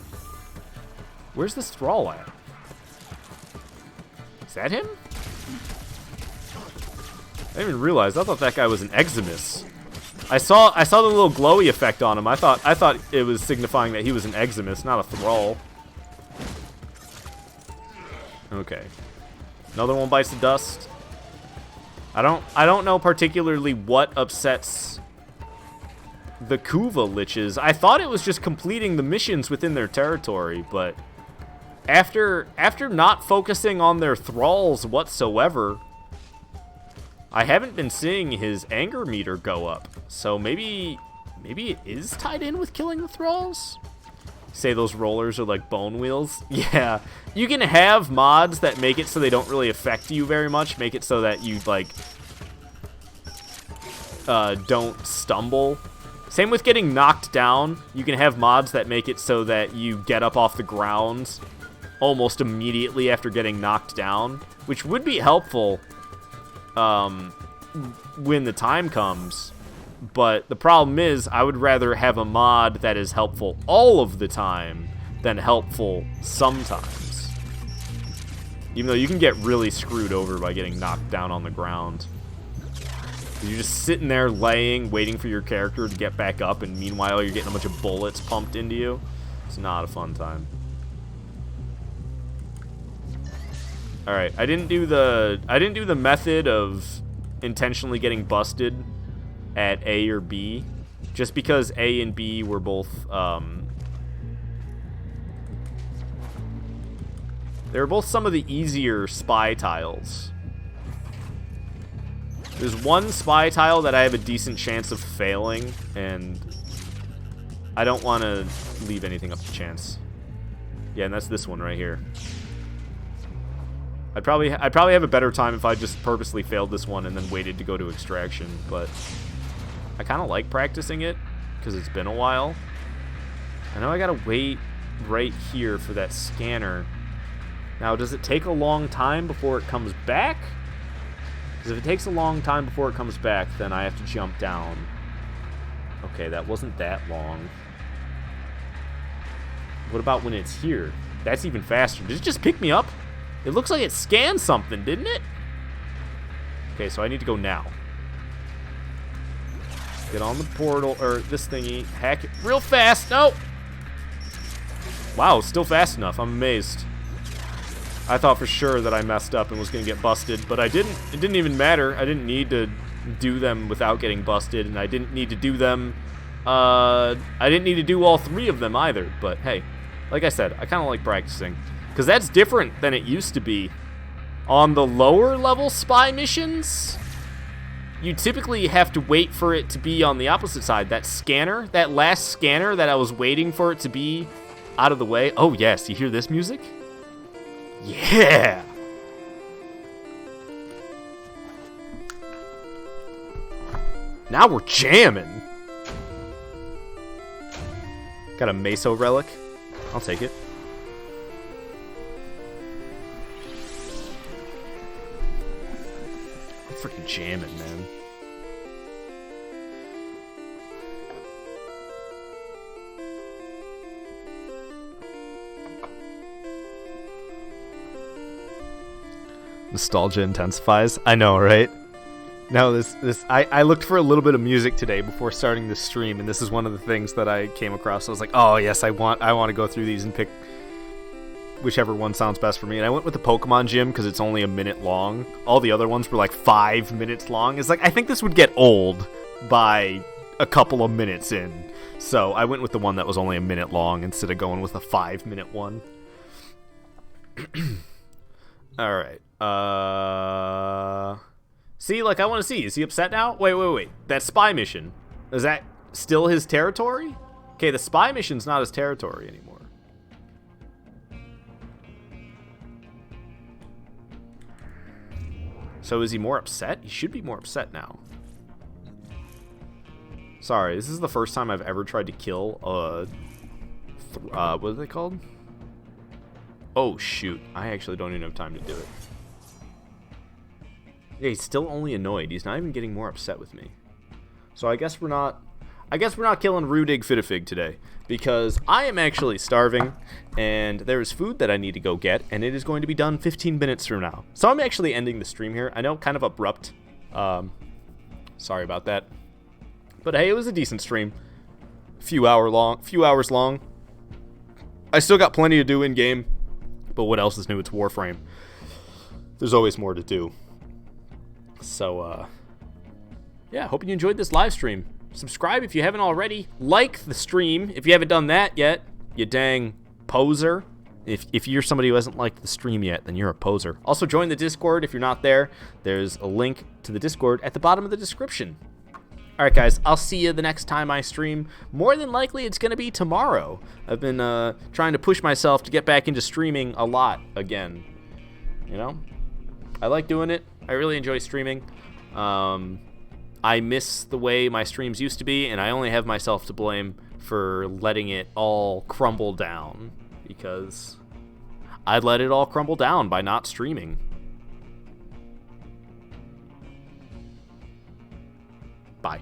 Where's this thrall at? Is that him? I didn't even realize. I thought that guy was an Eximus. I saw the little glowy effect on him. I thought it was signifying that he was an Eximus, not a thrall. Okay. Another one bites the dust. I don't know particularly what upsets the Kuva liches. I thought it was just completing the missions within their territory, but after not focusing on their thralls whatsoever, I haven't been seeing his anger meter go up. So maybe it is tied in with killing the thralls? Say those rollers are like bone wheels? Yeah. You can have mods that make it so they don't really affect you very much. Make it so that you, like, don't stumble. Same with getting knocked down. You can have mods that make it so that you get up off the ground almost immediately after getting knocked down, which would be helpful when the time comes. But the problem is, I would rather have a mod that is helpful all of the time than helpful sometimes. Even though you can get really screwed over by getting knocked down on the ground. You're just sitting there laying, waiting for your character to get back up, and meanwhile you're getting a bunch of bullets pumped into you. It's not a fun time. Alright, I didn't do the method of intentionally getting busted at A or B, just because A and B were both, they were both some of the easier spy tiles. There's one spy tile that I have a decent chance of failing, and I don't want to leave anything up to chance. Yeah, and that's this one right here. I'd probably have a better time if I just purposely failed this one and then waited to go to extraction, but I kind of like practicing it because it's been a while. I know I gotta wait right here for that scanner. Now, does it take a long time before it comes back? Because if it takes a long time before it comes back, then I have to jump down. Okay, that wasn't that long. What about when it's here? That's even faster. Did it just pick me up? It looks like it scanned something, didn't it? Okay, so I need to go now. Get on the portal, or this thingy. Hack it real fast. No! Wow, still fast enough. I'm amazed. I thought for sure that I messed up and was going to get busted, but I didn't. It didn't even matter. I didn't need to do them without getting busted, and I didn't need to do them. I didn't need to do all 3 of them either, but hey, like I said, I kind of like practicing, because that's different than it used to be. On the lower level spy missions, you typically have to wait for it to be on the opposite side. That scanner, that last scanner that I was waiting for it to be out of the way. Oh yes, you hear this music? Yeah! Now we're jamming! Got a Meso relic. I'll take it. I'm freaking jamming, man. Nostalgia intensifies. I know, right? No, I looked for a little bit of music today before starting this stream, and this is one of the things that I came across. I was like, oh yes, I want to go through these and pick whichever one sounds best for me. And I went with the Pokemon Gym because it's only a minute long. All the other ones were like 5 minutes long. It's like, I think this would get old by a couple of minutes in. So I went with the one that was only a minute long instead of going with a 5-minute one. All right. See, like, I want to see. Is he upset now? Wait. That spy mission. Is that still his territory? Okay, the spy mission's not his territory anymore. So is he more upset? He should be more upset now. Sorry, this is the first time I've ever tried to kill what are they called? Oh, shoot. I actually don't even have time to do it. Yeah, he's still only annoyed. He's not even getting more upset with me. So I guess we're not killing Rudig Fitafig today, because I am actually starving, and there is food that I need to go get, and it is going to be done 15 minutes from now. So I'm actually ending the stream here. I know, kind of abrupt. Sorry about that. But hey, it was a decent stream. Few hours long. I still got plenty to do in game, but what else is new? It's Warframe. There's always more to do. So, yeah, hope you enjoyed this live stream. Subscribe if you haven't already. Like the stream if you haven't done that yet, you dang poser. If you're somebody who hasn't liked the stream yet, then you're a poser. Also, join the Discord if you're not there. There's a link to the Discord at the bottom of the description. All right, guys, I'll see you the next time I stream. More than likely, it's going to be tomorrow. I've been trying to push myself to get back into streaming a lot again. You know? I like doing it. I really enjoy streaming. I miss the way my streams used to be, and I only have myself to blame for letting it all crumble down, because I let it all crumble down by not streaming. Bye.